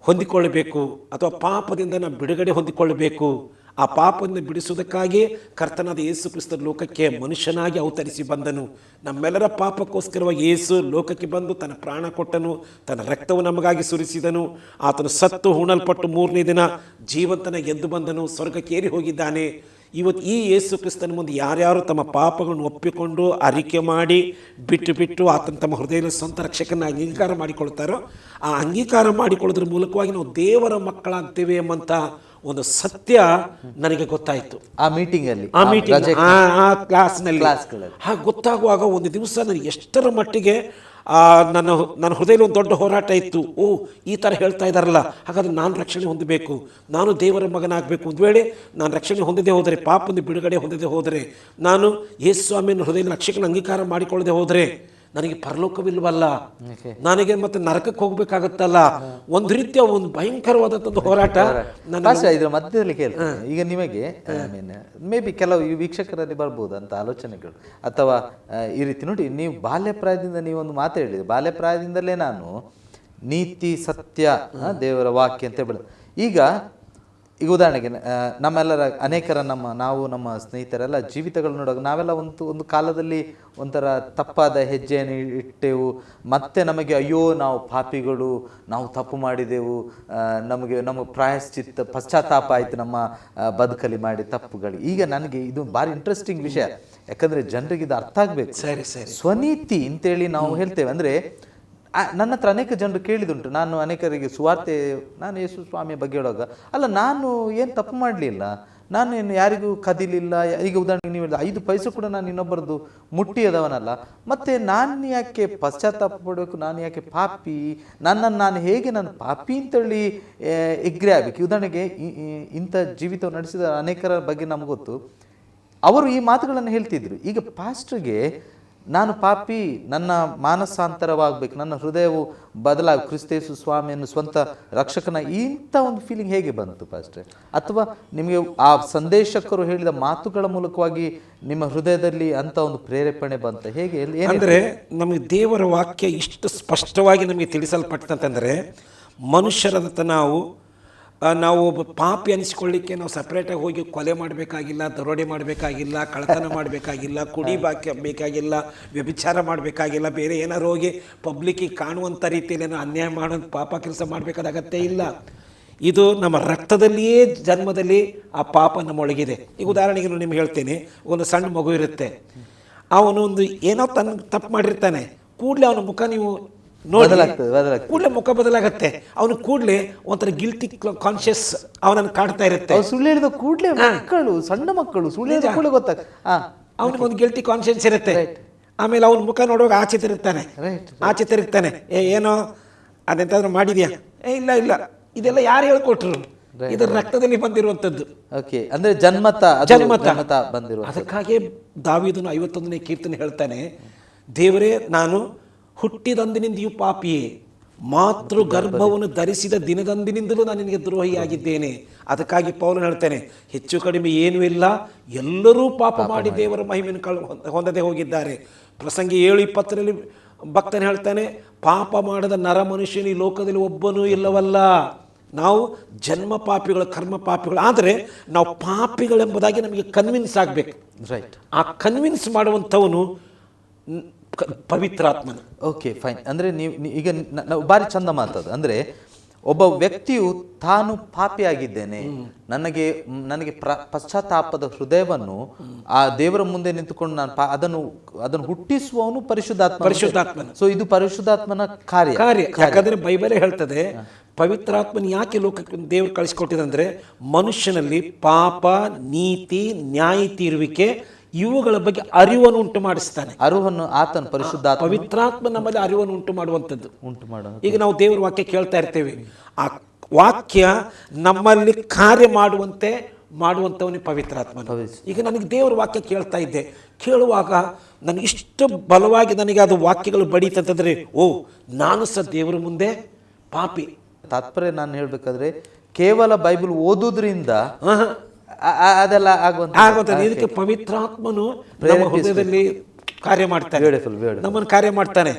ಹೊಂದಿಕೊಳ್ಳಬೇಕು, ಅಥವಾ ಪಾಪದಿಂದ ನಾನು ಬಿಡುಗಡೆ ಹೊಂದಿಕೊಳ್ಳಬೇಕು. ಆ ಪಾಪದಿಂದ ಬಿಡಿಸುವುದಕ್ಕಾಗಿ ಕರ್ತನಾದ ಯೇಸು ಕ್ರಿಸ್ತ ಲೋಕಕ್ಕೆ ಮನುಷ್ಯನಾಗಿ ಅವತರಿಸಿ ಬಂದನು. ನಮ್ಮೆಲ್ಲರ ಪಾಪಕ್ಕೋಸ್ಕರವಾಗಿ ಯೇಸು ಲೋಕಕ್ಕೆ ಬಂದು ತನ್ನ ಪ್ರಾಣ ಕೊಟ್ಟನು, ತನ್ನ ರಕ್ತವು ನಮಗಾಗಿ ಸುರಿಸಿದನು. ಆತನು ಸತ್ತು ಹೂಣಲ್ಪಟ್ಟು 3ನೇ ದಿನ ಜೀವಂತನ ಎದ್ದು ಬಂದನು, ಸ್ವರ್ಗಕ್ಕೆ ಏರಿ ಹೋಗಿದ್ದಾನೆ. ಇವತ್ತು ಈ ಯೇಸು ಕ್ರಿಸ್ತನ ಮುಂದೆ ಯಾರ್ಯಾರು ತಮ್ಮ ಪಾಪಗಳನ್ನು ಒಪ್ಪಿಕೊಂಡು ಅರಿಕೆ ಮಾಡಿ ಬಿಟ್ಟು ಆತನ ತಮ್ಮ ಹೃದಯದಲ್ಲಿ ಸ್ವಂತ ರಕ್ಷಕನ ಅಂಗೀಕಾರ ಮಾಡಿಕೊಳ್ತಾರೋ, ಆ ಅಂಗೀಕಾರ ಮಾಡಿಕೊಳ್ಳೋದ್ರ ಮೂಲಕವಾಗಿ ನಾವು ದೇವರ ಮಕ್ಕಳಾಗ್ತೇವೆ ಎಂಬಂತ ಒಂದು ಸತ್ಯ ನನಗೆ ಗೊತ್ತಾಯಿತು ಆ ಮೀಟಿಂಗ್ ಆ ಕ್ಲಾಸ್ನಲ್ಲಿ. ಹಾಗೆ ಗೊತ್ತಾಗುವಾಗ ಒಂದು ದಿವಸ ನನಗೆ ಎಷ್ಟರ ಮಟ್ಟಿಗೆ ನನ್ನ ಹೃದಯದಲ್ಲಿ ಒಂದು ದೊಡ್ಡ ಹೋರಾಟ ಇತ್ತು. ಈ ಥರ ಹೇಳ್ತಾ ಇದ್ದಾರಲ್ಲ, ಹಾಗಾದ್ರೆ ನಾನು ರಕ್ಷಣೆ ಹೊಂದಬೇಕು, ನಾನು ದೇವರ ಮಗನಾಗಬೇಕು. ಒಂದು ವೇಳೆ ನಾನು ರಕ್ಷಣೆ ಹೊಂದದೆ ಹೋದರೆ, ಪಾಪದಿಂದ ಬಿಡುಗಡೆ ಹೊಂದದೆ ಹೋದರೆ, ನಾನು ಯೇಸು ಸ್ವಾಮಿಯನ್ನು ಹೃದಯದಲ್ಲಿ ರಕ್ಷಕನ ಅಂಗೀಕಾರ ಮಾಡಿಕೊಳ್ಳದೆ ಹೋದರೆ ನನಗೆ ಪರಲೋಕವಿಲ್ವಲ್ಲ, ನನಗೆ ಮತ್ತೆ ನರಕಕ್ಕೆ ಹೋಗ್ಬೇಕಾಗತ್ತಲ್ಲ. ಒಂದು ರೀತಿಯ ಒಂದು ಭಯಂಕರವಾದಂಥ ಹೋರಾಟ ಇದರ ಮಧ್ಯದಲ್ಲಿ ಕೇಳ್ತೇನೆ. ಈಗ ನಿಮಗೆ ಮೇ ಬಿ ಕೆಲವು ವೀಕ್ಷಕರಲ್ಲಿ ಬರ್ಬೋದು ಅಂತ ಆಲೋಚನೆಗಳು, ಅಥವಾ ಈ ರೀತಿ ನೋಡಿ, ನೀವು ಬಾಲ್ಯ ಪ್ರಾಯದಿಂದ ನೀವೊಂದು ಮಾತು ಹೇಳಿದ್ರಿ, ಬಾಲ್ಯ ಪ್ರಾಯದಿಂದಲೇ ನಾನು ನೀತಿ ಸತ್ಯ ದೇವರ ವಾಕ್ಯ ಅಂತ ಹೇಳಿ. ಈಗ ಉದಾಹರಣೆಗೆ ನಮ್ಮೆಲ್ಲರ ಅನೇಕರ ನಮ್ಮ ಸ್ನೇಹಿತರೆಲ್ಲ ಜೀವಿತಗಳು ನೋಡುವಾಗ ನಾವೆಲ್ಲ ಒಂದು ಕಾಲದಲ್ಲಿ ಒಂಥರ ತಪ್ಪಾದ ಹೆಜ್ಜೆಯನ್ನು ಇಟ್ಟೆವು. ಮತ್ತೆ ನಮಗೆ ಅಯ್ಯೋ ನಾವು ಪಾಪಿಗಳು, ನಾವು ತಪ್ಪು ಮಾಡಿದೆವು, ನಮಗೆ ಪಶ್ಚಾತ್ತಾಪ ಆಯಿತು ನಮ್ಮ ಬದುಕಲ್ಲಿ ಮಾಡಿ ತಪ್ಪುಗಳು. ಈಗ ನನಗೆ ಇದು ಭಾರಿ ಇಂಟ್ರೆಸ್ಟಿಂಗ್ ವಿಷಯ, ಯಾಕಂದರೆ ಜನರಿಗೆ ಇದು ಅರ್ಥ ಆಗಬೇಕು. ಸರಿ ಸ್ವನೀತಿ ಅಂತೇಳಿ ನಾವು ಹೇಳ್ತೇವೆ. ಅಂದರೆ ನನ್ನ ಹತ್ರ ಅನೇಕ ಜನರು ಕೇಳಿದುಂಟು, ನಾನು ಅನೇಕರಿಗೆ ಸುವಾರ್ತೆ, ನಾನು ಯೇಸು ಸ್ವಾಮಿಯ ಬಗ್ಗೆ ಹೇಳುವಾಗ, ಅಲ್ಲ ನಾನು ಏನು ತಪ್ಪು ಮಾಡಲಿಲ್ಲ, ನಾನೇನು ಯಾರಿಗೂ ಕದಿಲಿಲ್ಲ. ಈಗ ಉದಾಹರಣೆಗೆ ನೀವು ಹೇಳಿದ 5 ಪೈಸೆ ಕೂಡ ನಾನು ಇನ್ನೊಬ್ಬರದು ಮುಟ್ಟಿಯದವನಲ್ಲ, ಮತ್ತು ನಾನು ಯಾಕೆ ಪಶ್ಚಾತ್ತಾಪ ಪಡಬೇಕು, ನಾನು ಯಾಕೆ ಪಾಪಿ, ನನ್ನನ್ನು ನಾನು ಹೇಗೆ ನಾನು ಪಾಪಿ ಅಂತೇಳಿ ಎಗ್ರೆ ಆಗಬೇಕು. ಉದಾಹರಣೆಗೆ ಇಂಥ ಜೀವಿತವನ್ನು ನಡೆಸಿದ ಅನೇಕರ ಬಗ್ಗೆ ನಮ್ಗೆ ಗೊತ್ತು, ಅವರು ಈ ಮಾತುಗಳನ್ನು ಹೇಳ್ತಿದ್ರು. ಈಗ ಪಾಸ್ಟರ್ಗೆ ನಾನು ಪಾಪಿ, ನನ್ನ ಮಾನಸಾಂತರವಾಗಬೇಕು, ನನ್ನ ಹೃದಯವು ಬದಲಾಗಿ ಕ್ರಿಸ್ತೇಸು ಸ್ವಾಮಿಯನ್ನು ಸ್ವಂತ ರಕ್ಷಕನ, ಇಂಥ ಒಂದು ಫೀಲಿಂಗ್ ಹೇಗೆ ಬಂತು ಪಾಸ್ಟ್ರೆ? ಅಥವಾ ನಿಮಗೆ ಆ ಸಂದೇಶಕರು ಹೇಳಿದ ಮಾತುಗಳ ಮೂಲಕವಾಗಿ ನಿಮ್ಮ ಹೃದಯದಲ್ಲಿ ಅಂತ ಒಂದು ಪ್ರೇರೇಪಣೆ ಬಂತ? ಹೇಗೆ? ಅಂದರೆ ನಮಗೆ ದೇವರ ವಾಕ್ಯ ಇಷ್ಟು ಸ್ಪಷ್ಟವಾಗಿ ನಮಗೆ ತಿಳಿಸಲ್ಪಟ್ಟಂತಂದರೆ, ಮನುಷ್ಯರಾದಂಥ ನಾವು ಒಬ್ಬ ಪಾಪಿ ಅನಿಸಿಕೊಳ್ಳಿಕ್ಕೆ ನಾವು ಸಪ್ರೇಟಾಗಿ ಹೋಗಿ ಕೊಲೆ ಮಾಡಬೇಕಾಗಿಲ್ಲ, ದರೋಡೆ ಮಾಡಬೇಕಾಗಿಲ್ಲ, ಕಳ್ಳತನ ಮಾಡಬೇಕಾಗಿಲ್ಲ, ಬೇಕಾಗಿಲ್ಲ, ವ್ಯಭಿಚಾರ ಮಾಡಬೇಕಾಗಿಲ್ಲ, ಬೇರೆ ಏನಾರು ಹೋಗಿ ಪಬ್ಲಿಕ್ಕಿಗೆ ಕಾಣುವಂಥ ರೀತಿಯಲ್ಲಿ ಏನೋ ಅನ್ಯಾಯ ಮಾಡೋ ಪಾಪ ಕೆಲಸ ಮಾಡಬೇಕಾದ ಅಗತ್ಯ ಇಲ್ಲ. ಇದು ನಮ್ಮ ರಕ್ತದಲ್ಲಿಯೇ ಜನ್ಮದಲ್ಲಿ ಆ ಪಾಪ ನಮ್ಮೊಳಗಿದೆ. ಈಗ ಉದಾಹರಣೆಗೆ ನಾನು ನಿಮ್ಗೆ ಹೇಳ್ತೇನೆ, ಒಂದು ಸಣ್ಣ ಮಗು ಇರುತ್ತೆ, ಅವನು ಒಂದು ಏನೋ ತಪ್ಪು ಮಾಡಿರ್ತಾನೆ, ಕೂಡಲೇ ಅವನ ಮುಖ ನೀವು ಕೂಡಲೇ ಮುಖ ಬದಲಾಗತ್ತೆ. ಅವನು ಕೂಡಲೇ ಒಂಥರ ಗಿಲ್ಟಿ ಕಾನ್ಶಿಯಸ್ ಅವನನ್ನು ಕಾಡ್ತಾ ಇರುತ್ತೆ. ಸುಳ್ಳು ಹೇಳಿದ ಕೂಡಲೇ ಸಣ್ಣ ಮಕ್ಕಳು ಸುಳ್ಳು ಹೇಳಿದ ಕೂಡಲೇ ಗೊತ್ತಾಗ ಅವನಿಗೊಂದು ಗಿಲ್ಟಿ ಕಾನ್ಶಿಯನ್ಸ್ ಇರುತ್ತೆ. ಆಮೇಲೆ ಅವನ ಮುಖ ನೋಡುವಾಗ ಆಚೆ ತಿರುಗ್ತಾನೆ, ಏನೋ ಅದೆಂತಾದ್ರೂ ಮಾಡಿದ್ಯಾ? ಇಲ್ಲ, ಇದೆಲ್ಲ ಯಾರು ಹೇಳ್ಕೊಟ್ರು? ಇದರ ರಕ್ತದಲ್ಲಿ ಬಂದಿರುವಂಥದ್ದು. ಅಂದ್ರೆ ಜನ್ಮತ ಬಂದಿರುವ. ಅದಕ್ಕಾಗಿ ದಾವೀದನು 51ನೇ ಕೀರ್ತನೆ ಹೇಳ್ತಾನೆ, ದೇವರೇ ನಾನು ಹುಟ್ಟಿದಂದಿನಿಂದಲೂ ಪಾಪಿಯೇ, ಮಾತೃ ಗರ್ಭವನ್ನು ಧರಿಸಿದ ದಿನದಂದಿನಿಂದಲೂ ನಾನು ನಿನಗೆ ದ್ರೋಹಿಯಾಗಿದ್ದೇನೆ. ಅದಕ್ಕಾಗಿ ಪೌಲನು ಹೇಳ್ತಾನೆ, ಹೆಚ್ಚು ಕಡಿಮೆ ಏನೂ ಇಲ್ಲ, ಎಲ್ಲರೂ ಪಾಪ ಮಾಡಿ ದೇವರ ಮಹಿಮೆಯನ್ನು ಹೊಂದದೆ ಹೋಗಿದ್ದಾರೆ. ಪ್ರಸಂಗಿ 7:20 ಭಕ್ತನು ಹೇಳ್ತಾನೆ, ಪಾಪ ಮಾಡದ ನರ ಮನುಷ್ಯನು ಈ ಲೋಕದಲ್ಲಿ ಒಬ್ಬನೂ ಇಲ್ಲವಲ್ಲ. ನಾವು ಜನ್ಮ ಪಾಪಿಗಳು, ಕರ್ಮ ಪಾಪಿಗಳು. ಆದರೆ ನಾವು ಪಾಪಿಗಳೆಂಬುದಾಗಿ ನಮಗೆ ಕನ್ವಿನ್ಸ್ ಆಗಬೇಕು. ಆ ಕನ್ವಿನ್ಸ್ ಮಾಡುವಂಥವನು ಪವಿತ್ರಾತ್ಮನ. Okay, fine. ಅಂದರೆ ನೀವು ಈಗ ಭಾರಿ ಚಂದ ಮಾತದು. ಅಂದರೆ ಒಬ್ಬ ವ್ಯಕ್ತಿಯು ತಾನು ಪಾಪಿಯಾಗಿದ್ದೇನೆ, ನನಗೆ ಪಶ್ಚಾತ್ತಾಪದ ಹೃದಯವನ್ನು ಆ ದೇವರ ಮುಂದೆ ನಿಂತುಕೊಂಡು ನಾನು ಅದನ್ನು ಹುಟ್ಟಿಸುವವನು ಪರಿಶುದ್ಧಾತ್ಮ. ಸೊ ಇದು ಪರಿಶುದ್ಧಾತ್ಮನ ಕಾರ್ಯ. ಯಾಕಂದ್ರೆ ಬೈಬಲೇ ಹೇಳ್ತದೆ, ಪವಿತ್ರಾತ್ಮನ ಯಾಕೆ ಲೋಕಕ್ಕೆ ದೇವರು ಕಳಿಸಿಕೊಟ್ಟಿದಂದ್ರೆ, ಮನುಷ್ಯನಲ್ಲಿ ಪಾಪ, ನೀತಿ, ನ್ಯಾಯ ತೀರುವಿಕೆ ಇವುಗಳ ಬಗ್ಗೆ ಅರಿವನ್ನು ಉಂಟು ಮಾಡಿಸ್ತಾನೆ. ಆತನ ಪರಿಶುದ್ಧಾತ್ಮ, ಪವಿತ್ರಾತ್ಮ ನಮ್ಮಲ್ಲಿ ಅರಿವನ್ನು ಉಂಟು ಮಾಡುವಂಥದ್ದು. ಈಗ ನಾವು ದೇವರ ವಾಕ್ಯ ಕೇಳ್ತಾ ಇರ್ತೇವೆ, ಆ ವಾಕ್ಯ ನಮ್ಮಲ್ಲಿ ಕಾರ್ಯ ಮಾಡುವಂಥವನೇ ಪವಿತ್ರಾತ್ಮ. ಈಗ ನನಗೆ ದೇವರ ವಾಕ್ಯ ಕೇಳ್ತಾ ಇದ್ದೆ, ಕೇಳುವಾಗ ನನಗೆ ಇಷ್ಟು ಬಲವಾಗಿ ನನಗೆ ಅದು ವಾಕ್ಯಗಳು ಬಡೀತಂತಂದ್ರೆ, ನಾನು ಸಹ ದೇವರ ಮುಂದೆ ಪಾಪಿ. ತಾತ್ಪರ್ಯ ನಾನು ಹೇಳ್ಬೇಕಾದ್ರೆ, ಕೇವಲ ಬೈಬಲ್ ಓದುವುದರಿಂದ ಅದೆಲ್ಲ ಆಗುವಂಥದ್ದು. ಇದಕ್ಕೆ ಪವಿತ್ರಾತ್ಮನು ನಮ್ಮ ಹೃದಯದಲ್ಲಿ ಕಾರ್ಯ ಮಾಡ್ತಾನೆ, ನಮ್ಮನ್ನು ಕಾರ್ಯ ಮಾಡ್ತಾನೆ.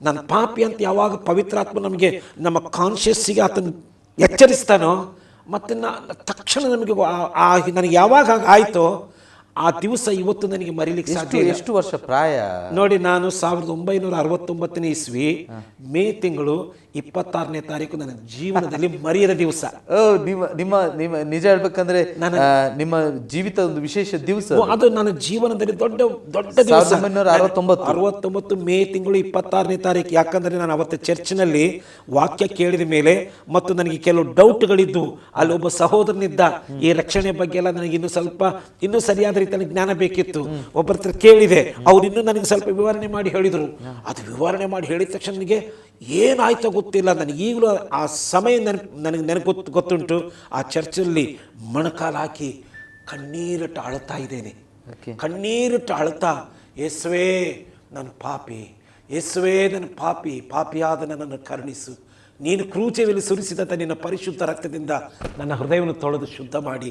ನನ್ನ ಪಾಪಿ ಅಂತ ಯಾವಾಗ ಪವಿತ್ರಾತ್ಮ ನಮಗೆ ನಮ್ಮ ಕಾನ್ಶಿಯಸ್ಸಿಗೆ ಆತನ ಎಚ್ಚರಿಸ್ತಾನೋ, ಮತ್ತೆ ತಕ್ಷಣ ನನಗೆ ಯಾವಾಗ ಆಯ್ತೋ ಆ ದಿವಸ ಇವತ್ತು ನನಗೆ ಮರಿಲಿಕ್ಕೆ ಸಾಧ್ಯ. ಎಷ್ಟು ವರ್ಷ ಪ್ರಾಯ ನೋಡಿ, ನಾನು 1969 ಇಸ್ವಿ ಮೇ ತಿಂಗಳು 26ನೇ ತಾರೀಕು ನನ್ನ ಜೀವನದಲ್ಲಿ ಮರೆಯದ ದಿವಸ. ನಿಮ್ಮ ನಿಮ್ಮ ನಿಮ್ಮ ನಿಜ ಹೇಳ್ಬೇಕಂದ್ರೆ ನಿಮ್ಮ ಜೀವಿತ ಒಂದು ವಿಶೇಷ ದಿವಸ ಅದು ನನ್ನ ಜೀವನದಲ್ಲಿ ದೊಡ್ಡ ದೊಡ್ಡ ದಿವಸ. 1969 ಮೇ ತಿಂಗಳು 26ನೇ ತಾರೀಕು. ಯಾಕಂದ್ರೆ ನಾನು ಅವತ್ತು ಚರ್ಚ್ನಲ್ಲಿ ವಾಕ್ಯ ಕೇಳಿದ ಮೇಲೆ ಮತ್ತು ನನಗೆ ಕೆಲವು ಡೌಟ್ಗಳಿದ್ದು, ಅಲ್ಲಿ ಒಬ್ಬ ಸಹೋದರನಿದ್ದ, ಈ ರಕ್ಷಣೆ ಬಗ್ಗೆ ಎಲ್ಲ ನನಗೆ ಇನ್ನೂ ಸರಿಯಾದ ರೀತಿಯಲ್ಲಿ ಜ್ಞಾನ ಬೇಕಿತ್ತು. ಒಬ್ಬರ ಹತ್ರ ಕೇಳಿದೆ, ಅವ್ರು ಇನ್ನೂ ನನಗೆ ಸ್ವಲ್ಪ ವಿವರಣೆ ಮಾಡಿ ಹೇಳಿದರು. ಅದು ವಿವರಣೆ ಮಾಡಿ ಹೇಳಿದ ತಕ್ಷಣ ನನಗೆ ಏನಾಯ್ತೋ ಗೊತ್ತಿಲ್ಲ. ನನಗೆ ಈಗಲೂ ಆ ಸಮಯ ನನಗೆ ಗೊತ್ತುಂಟು. ಆ ಚರ್ಚಲ್ಲಿ ಮೊಣಕಾಲು ಹಾಕಿ ಕಣ್ಣೀರಿಟ್ಟು ಅಳ್ತಾ ಇದ್ದೇನೆ. ಕಣ್ಣೀರಿಟ್ಟು ಅಳ್ತಾ, ಯೇಸುವೇ ನನ್ನ ಪಾಪಿ, ಯೇಸುವೇ ನನ್ನ ಪಾಪಿಯಾದ ನನ್ನನ್ನು ಕರುಣಿಸು. ನೀನು ಕ್ರೂಚೆಯಲ್ಲಿ ಸುರಿಸಿದಂಥ ನಿನ್ನ ಪರಿಶುದ್ಧ ರಕ್ತದಿಂದ ನನ್ನ ಹೃದಯವನ್ನು ತೊಳೆದು ಶುದ್ಧ ಮಾಡಿ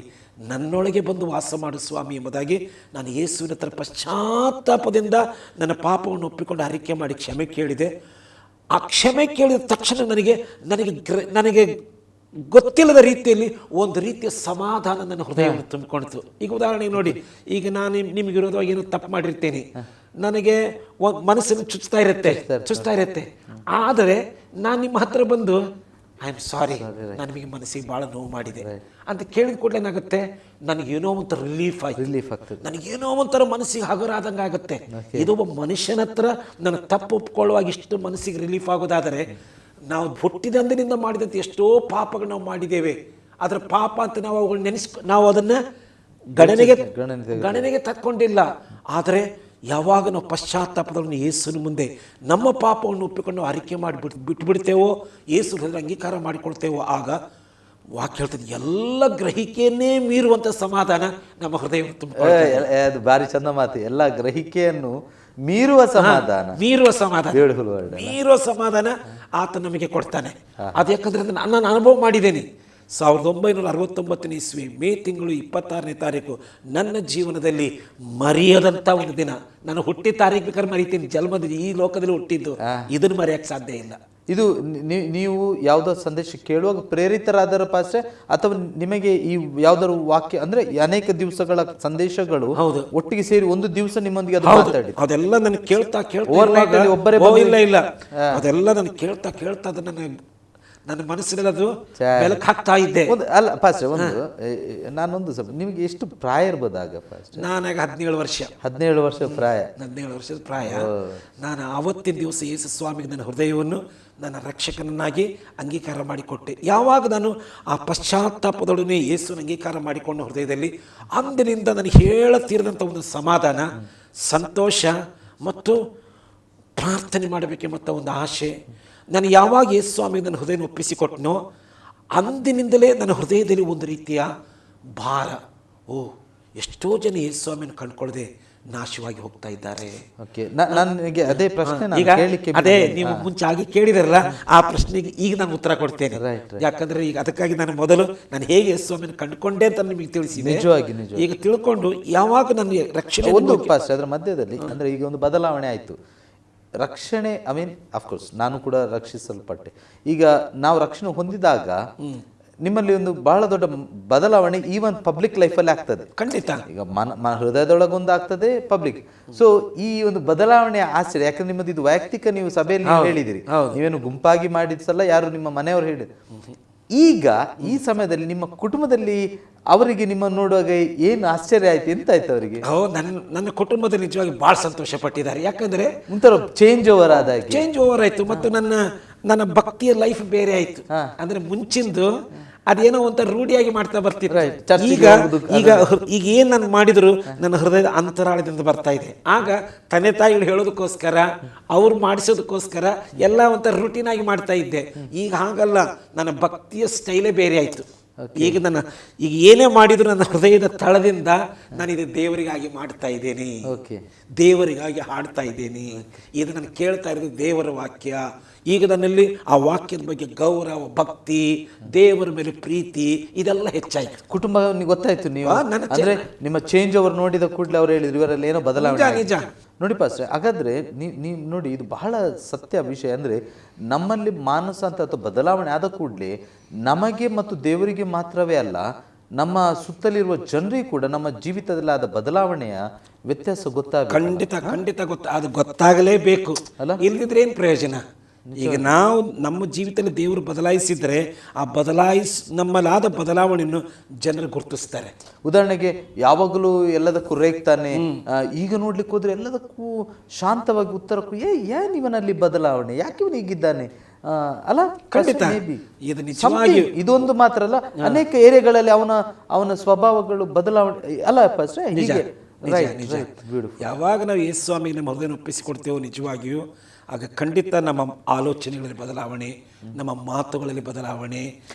ನನ್ನೊಳಗೆ ಬಂದು ವಾಸ ಮಾಡು ಸ್ವಾಮಿ ಎಂಬುದಾಗಿ ನಾನು ಯೇಸುವಿನ ಹತ್ರ ಪಶ್ಚಾತ್ತಾಪದಿಂದ ನನ್ನ ಪಾಪವನ್ನು ಒಪ್ಪಿಕೊಂಡು ಅರಿಕೆ ಮಾಡಿ ಕ್ಷಮೆ ಕೇಳಿದೆ. ಆ ಕ್ಷಮೆ ಕೇಳಿದ ತಕ್ಷಣ ನನಗೆ ಗೊತ್ತಿಲ್ಲದ ರೀತಿಯಲ್ಲಿ ಒಂದು ರೀತಿಯ ಸಮಾಧಾನ ನನ್ನ ಹೃದಯವನ್ನು ತುಂಬಿಕೊಂಡಿತು. ಈಗ ಉದಾಹರಣೆಗೆ ನೋಡಿ, ಈಗ ನಾನು ನಿಮಗೆ ವಿರೋಧವಾಗಿ ಏನೋ ತಪ್ಪು ಮಾಡಿರ್ತೇನೆ, ನನಗೆ ಮನಸ್ಸನ್ನು ಚುಚ್ತಾ ಇರುತ್ತೆ. ಆದರೆ ನಾನು ನಿಮ್ಮ ಹತ್ರ ಬಂದು ಐ ಆಮ್ ಸಾರಿ, ನಾನು ನಿಮಗೆ ಮನಸ್ಸಿಗೆ ಭಾಳ ನೋವು ಮಾಡಿದೆ ಅಂತ ಕೇಳಿದ ಕೂಡಲೇ ಏನಾಗುತ್ತೆ, ನನಗೇನೋ ಒಂಥರ ರಿಲೀಫ್ ಆಗ್ತದೆ. ನನಗೇನೋ ಒಂಥರ ಮನಸ್ಸಿಗೆ ಹಗುರಾದಂಗೆ ಆಗುತ್ತೆ. ಇದು ಒಬ್ಬ ಮನುಷ್ಯನ ಹತ್ರ ನನ್ನ ತಪ್ಪು ಒಪ್ಕೊಳ್ಳುವಾಗ ಇಷ್ಟು ಮನಸ್ಸಿಗೆ ರಿಲೀಫ್ ಆಗೋದಾದರೆ, ನಾವು ಹುಟ್ಟಿದಂದಿನಿಂದ ಮಾಡಿದಂತೆ ಎಷ್ಟೋ ಪಾಪಗಳು ನಾವು ಮಾಡಿದ್ದೇವೆ. ಅದರ ಪಾಪ ಅಂತ ನಾವು ಅದನ್ನು ಗಣನೆಗೆ ತಕ್ಕೊಂಡಿಲ್ಲ. ಆದರೆ ಯಾವಾಗ ನಾವು ಪಶ್ಚಾತ್ತಾಪದವನ್ನು ಯೇಸುವಿನ ಮುಂದೆ ನಮ್ಮ ಪಾಪವನ್ನು ಒಪ್ಪಿಕೊಂಡು ನಾವು ಅರಿಕೆ ಮಾಡಿ ಬಿಟ್ಬಿಡ್ತೇವೋ, ಯೇಸು ಹೃದಯ ಅಂಗೀಕಾರ ಮಾಡಿಕೊಳ್ತೇವೋ, ಆಗ ವಾಕ್ಯ ಹೇಳ್ತದೆ ಎಲ್ಲ ಗ್ರಹಿಕೆಯನ್ನೇ ಮೀರುವಂಥ ಸಮಾಧಾನ ನಮ್ಮ ಹೃದಯವನ್ನು ತುಂಬಿಕೊಳ್ಳುತ್ತೆ. ಅದು ಭಾರಿ ಚಂದ ಮಾತು. ಎಲ್ಲ ಗ್ರಹಿಕೆಯನ್ನು ಮೀರುವ ಸಮಾಧಾನ ಆತ ನಮಗೆ ಕೊಡ್ತಾನೆ. ಅದು ಯಾಕಂದ್ರೆ ನಾನು ಅನುಭವ ಮಾಡಿದ್ದೇನೆ. 1969 ಇಸ್ವಿ ಮೇ ತಿಂಗಳು 26ನೇ ತಾರೀಕು ನನ್ನ ಜೀವನದಲ್ಲಿ ಮರೆಯದಂಥ ಒಂದು ದಿನ. ನಾನು ಹುಟ್ಟಿದ ತಾರೀಕು ಬೇಕಾದ್ರೆ ಮರಿತೀನಿ, ಜನ್ಮದಲ್ಲಿ ಈ ಲೋಕದಲ್ಲಿ ಹುಟ್ಟಿದ್ದು ಇದನ್ನು ಮರೆಯಕ್ಕೆ ಸಾಧ್ಯ ಇಲ್ಲ. ಇದು ನೀವು ಯಾವುದೋ ಸಂದೇಶ ಕೇಳುವಾಗ ಪ್ರೇರಿತರಾದರ ಪಾಸ್ಟ್ರೆ, ಅಥವಾ ನಿಮಗೆ ಈ ಯಾವ್ದಾದ್ರು ವಾಕ್ಯ ಅಂದ್ರೆ ಅನೇಕ ದಿವಸಗಳ ಸಂದೇಶಗಳು ಒಟ್ಟಿಗೆ ಸೇರಿ ಒಂದು ದಿವಸ ನಿಮ್ಮೊಂದಿಗೆ ಅದೆಲ್ಲ ನಾನು ಕೇಳ್ತಾ ಇಲ್ಲ ಅದೆಲ್ಲ ನಾನು ಕೇಳ್ತಾ ಅದನ್ನ ನನ್ನ ಮನಸ್ಸಿನಲ್ಲಿ ಅದು ಬೆಳಕು ಹಾಕ್ತಾ ಇದ್ದೆ. ಅಲ್ಲ ಪಾಸ್ಟ್ರೆ, ನಾನೊಂದು ಸ್ವಲ್ಪ, ನಿಮಗೆ ಎಷ್ಟು ಪ್ರಾಯ ಇರ್ಬೋದಾಗ? ನಾನಾಗ 17 ವರ್ಷ ಪ್ರಾಯ. 17 ವರ್ಷದ ಪ್ರಾಯ. ನಾನು ಆವತ್ತಿನ ದಿವಸ ಯೇಸು ಸ್ವಾಮಿಗೆ ನನ್ನ ಹೃದಯವನ್ನು ನನ್ನ ರಕ್ಷಕನನ್ನಾಗಿ ಅಂಗೀಕಾರ ಮಾಡಿಕೊಟ್ಟೆ. ಯಾವಾಗ ನಾನು ಆ ಪಶ್ಚಾತ್ತಾಪದೊಡನೆ ಯೇಸುನ ಅಂಗೀಕಾರ ಮಾಡಿಕೊಂಡ ಹೃದಯದಲ್ಲಿ, ಅಂದಿನಿಂದ ನನಗೆ ಹೇಳತೀರದಂಥ ಒಂದು ಸಮಾಧಾನ, ಸಂತೋಷ ಮತ್ತು ಪ್ರಾರ್ಥನೆ ಮಾಡಬೇಕೆಂಬ ಒಂದು ಆಸೆ. ನಾನು ಯಾವಾಗ ಯೇಸು ಸ್ವಾಮಿಗೆ ನನ್ನ ಹೃದಯನ ಒಪ್ಪಿಸಿಕೊಟ್ಟನೋ ಅಂದಿನಿಂದಲೇ ನನ್ನ ಹೃದಯದಲ್ಲಿ ಒಂದು ರೀತಿಯ ಭಾರ. ಎಷ್ಟೋ ಜನ ಯೇಸು ಸ್ವಾಮಿಯನ್ನು ಕಂಡುಕೊಳ್ಳದೆ ನಾಶವಾಗಿ ಹೋಗ್ತಾ ಇದ್ದಾರೆ. ನನಗೆ ಅದೇ ಪ್ರಶ್ನೆ, ಅದೇ ನೀವು ಮುಂಚೆ ಆಗಿ ಕೇಳಿದಾರಲ್ಲ, ಆ ಪ್ರಶ್ನೆಗೆ ಈಗ ನಾನು ಉತ್ತರ ಕೊಡ್ತೇನೆ. ಯಾಕಂದ್ರೆ ಈಗ ಅದಕ್ಕಾಗಿ ನಾನು ಹೇಗೆ ಯೇಸು ಸ್ವಾಮಿಯನ್ನು ಕಂಡುಕೊಂಡೆ ಅಂತ ನಿಮಗೆ ತಿಳಿಸಿದೆ. ಈಗ ತಿಳ್ಕೊಂಡು ಯಾವಾಗ ನನಗೆ ರಕ್ಷಣೆ ಒಂದು ಅದರ ಮಧ್ಯದಲ್ಲಿ ಅಂದ್ರೆ ಈಗ ಒಂದು ಬದಲಾವಣೆ ಆಯ್ತು. ರಕ್ಷಣೆ, ಐ ಮೀನ್ ಅಫ್ಕೋರ್ಸ್ ನಾನು ಕೂಡ ರಕ್ಷಿಸಲ್ಪಟ್ಟೆ. ಈಗ ನಾವು ರಕ್ಷಣೆ ಹೊಂದಿದಾಗ ನಿಮ್ಮಲ್ಲಿ ಒಂದು ಬಹಳ ದೊಡ್ಡ ಬದಲಾವಣೆ ಈವನ್ ಪಬ್ಲಿಕ್ ಲೈಫಲ್ಲಿ ಆಗ್ತದೆ. ಖಂಡಿತ. ಈಗ ಹೃದಯದೊಳಗೊಂದು ಆಗ್ತದೆ, ಪಬ್ಲಿಕ್. ಸೊ ಈ ಒಂದು ಬದಲಾವಣೆ ಆಶ್ಚರ್ಯ. ಯಾಕಂದ್ರೆ ನಿಮ್ಮದು ಇದು ವೈಯಕ್ತಿಕ, ನೀವು ಸಭೆಯಲ್ಲಿ ಹೇಳಿದಿರಿ, ನೀವೇನು ಗುಂಪಾಗಿ ಮಾಡಿದ್ಸಲ್ಲ, ಯಾರು ನಿಮ್ಮ ಮನೆಯವರು ಹೇಳಿದ್ರು. ಈಗ ಈ ಸಮಯದಲ್ಲಿ ನಿಮ್ಮ ಕುಟುಂಬದಲ್ಲಿ ಅವರಿಗೆ ನಿಮ್ಮ ನೋಡುವಾಗ ಏನು ಆಶ್ಚರ್ಯ ಆಯ್ತು, ಎಂತ ಆಯ್ತು ಅವರಿಗೆ? ನನ್ನ ಕುಟುಂಬದಲ್ಲಿ ನಿಜವಾಗಿ ಬಹಳ ಸಂತೋಷ ಪಟ್ಟಿದ್ದಾರೆ. ಯಾಕಂದ್ರೆ ಒಂಥರ ಚೇಂಜ್ ಓವರ್ ಆಯ್ತು. ಮತ್ತು ನನ್ನ ಭಕ್ತಿಯ ಲೈಫ್ ಬೇರೆ ಆಯ್ತು. ಅಂದ್ರೆ ಮುಂಚಿಂದು ಅದೇನೋ ಒಂಥರ ರೂಢಿಯಾಗಿ ಮಾಡ್ತಾ ಬರ್ತಿದ್ರು. ಈಗ ಏನ್ ನಾನು ಮಾಡಿದ್ರು ನನ್ನ ಹೃದಯದ ಅಂತರಾಳದಿಂದ ಬರ್ತಾ ಇದೆ. ಆಗ ತಂದೆ ತಾಯಿಗಳು ಹೇಳೋದಕ್ಕೋಸ್ಕರ, ಅವ್ರು ಮಾಡಿಸೋದಕ್ಕೋಸ್ಕರ ಎಲ್ಲ ಒಂಥರ ರೂಟೀನ್ ಆಗಿ ಮಾಡ್ತಾ ಇದ್ದೆ. ಈಗ ಹಾಗಲ್ಲ, ನನ್ನ ಭಕ್ತಿಯ ಸ್ಟೈಲೇ ಬೇರೆ ಆಯ್ತು. ಈಗ ಏನೇ ಮಾಡಿದ್ರು ನನ್ನ ಹೃದಯದ ತಳದಿಂದ ನಾನು ಇದು ದೇವರಿಗಾಗಿ ಮಾಡ್ತಾ ಇದ್ದೇನೆ, ದೇವರಿಗಾಗಿ ಹಾಡ್ತಾ ಇದ್ದೇನೆ. ಇದು ನಾನು ಕೇಳ್ತಾ ಇರೋದು ದೇವರ ವಾಕ್ಯ. ಈಗ ನನ್ನಲ್ಲಿ ಆ ವಾಕ್ಯದ ಬಗ್ಗೆ ಗೌರವ, ಭಕ್ತಿ, ದೇವರ ಮೇಲೆ ಪ್ರೀತಿ ಇದೆಲ್ಲ ಹೆಚ್ಚಾಯ್ತು. ಕುಟುಂಬ ಗೊತ್ತಾಯ್ತು. ನೀವು ಅಂದ್ರೆ ನಿಮ್ಮ ಚೇಂಜ್ ಓವರ್ ನೋಡಿದ ಕೂಡಲೇ ಅವ್ರು ಹೇಳಿದ್ರು ಇವರಲ್ಲಿ ಏನೋ ಬದಲಾವಣೆ. ನಿಜ ನೋಡಿ ಪಾಸ್ಟ್ರೆ, ಹಾಗಾದ್ರೆ ನೀವು ನೋಡಿ, ಇದು ಬಹಳ ಸತ್ಯ ವಿಷಯ. ಅಂದ್ರೆ ನಮ್ಮಲ್ಲಿ ಮಾನಸ ಅಂತ ಬದಲಾವಣೆ ಆದ ಕೂಡಲೇ ನಮಗೆ ಮತ್ತು ದೇವರಿಗೆ ಮಾತ್ರವೇ ಅಲ್ಲ, ನಮ್ಮ ಸುತ್ತಲಿರುವ ಜನರಿಗೆ ಕೂಡ ನಮ್ಮ ಜೀವಿತದಲ್ಲಿ ಆದ ಬದಲಾವಣೆಯ ವ್ಯತ್ಯಾಸ ಗೊತ್ತಾಗ ಖಂಡಿತ ಅದು ಗೊತ್ತಾಗಲೇಬೇಕು. ಇಲ್ಲದಿದ್ರೆ ಏನು ಪ್ರಯೋಜನ? ಈಗ ನಾವು ನಮ್ಮ ಜೀವಿತದಲ್ಲಿ ದೇವರು ಬದಲಾಯಿಸಿದರೆ ಆ ನಮ್ಮಲ್ಲಾದ ಬದಲಾವಣೆಯನ್ನು ಜನರು ಗುರುತಿಸ್ತಾರೆ. ಉದಾಹರಣೆಗೆ ಯಾವಾಗಲೂ ಎಲ್ಲದಕ್ಕೂ ರೇಗ್ತಾನೆ, ಈಗ ನೋಡ್ಲಿಕ್ಕೆ ಹೋದ್ರೆ ಎಲ್ಲದಕ್ಕೂ ಶಾಂತವಾಗಿ ಉತ್ತರಕ್ಕೂ ಏನ್ ಇವನಲ್ಲಿ ಬದಲಾವಣೆ, ಯಾಕೆ ಇವನು ಹೀಗಿದ್ದಾನೆ ಅಲ್ಲ. ಖಂಡಿತ ಇದು ನಿಜವಾಗಿ ಇದೊಂದು ಮಾತ್ರ ಅಲ್ಲ, ಅನೇಕ ಏರಿಯಾಗಳಲ್ಲಿ ಅವನ ಸ್ವಭಾವಗಳು ಬದಲಾವಣೆ ಅಲ್ಲ. ಯಾವಾಗ ನಾವು ಯೇಸು ಸ್ವಾಮಿ ನಮ್ಮ ಹೃದಯ ಒಪ್ಪಿಸಿಕೊಡ್ತೇವೋ ನಿಜವಾಗಿಯೂ ಆಗ ಖಂಡಿತ ನಮ್ಮ ಆಲೋಚನೆಗಳಲ್ಲಿ ಬದಲಾವಣೆ, ನಮ್ಮ ಮಾತುಗಳಲ್ಲಿ ಬದಲಾವಣೆ.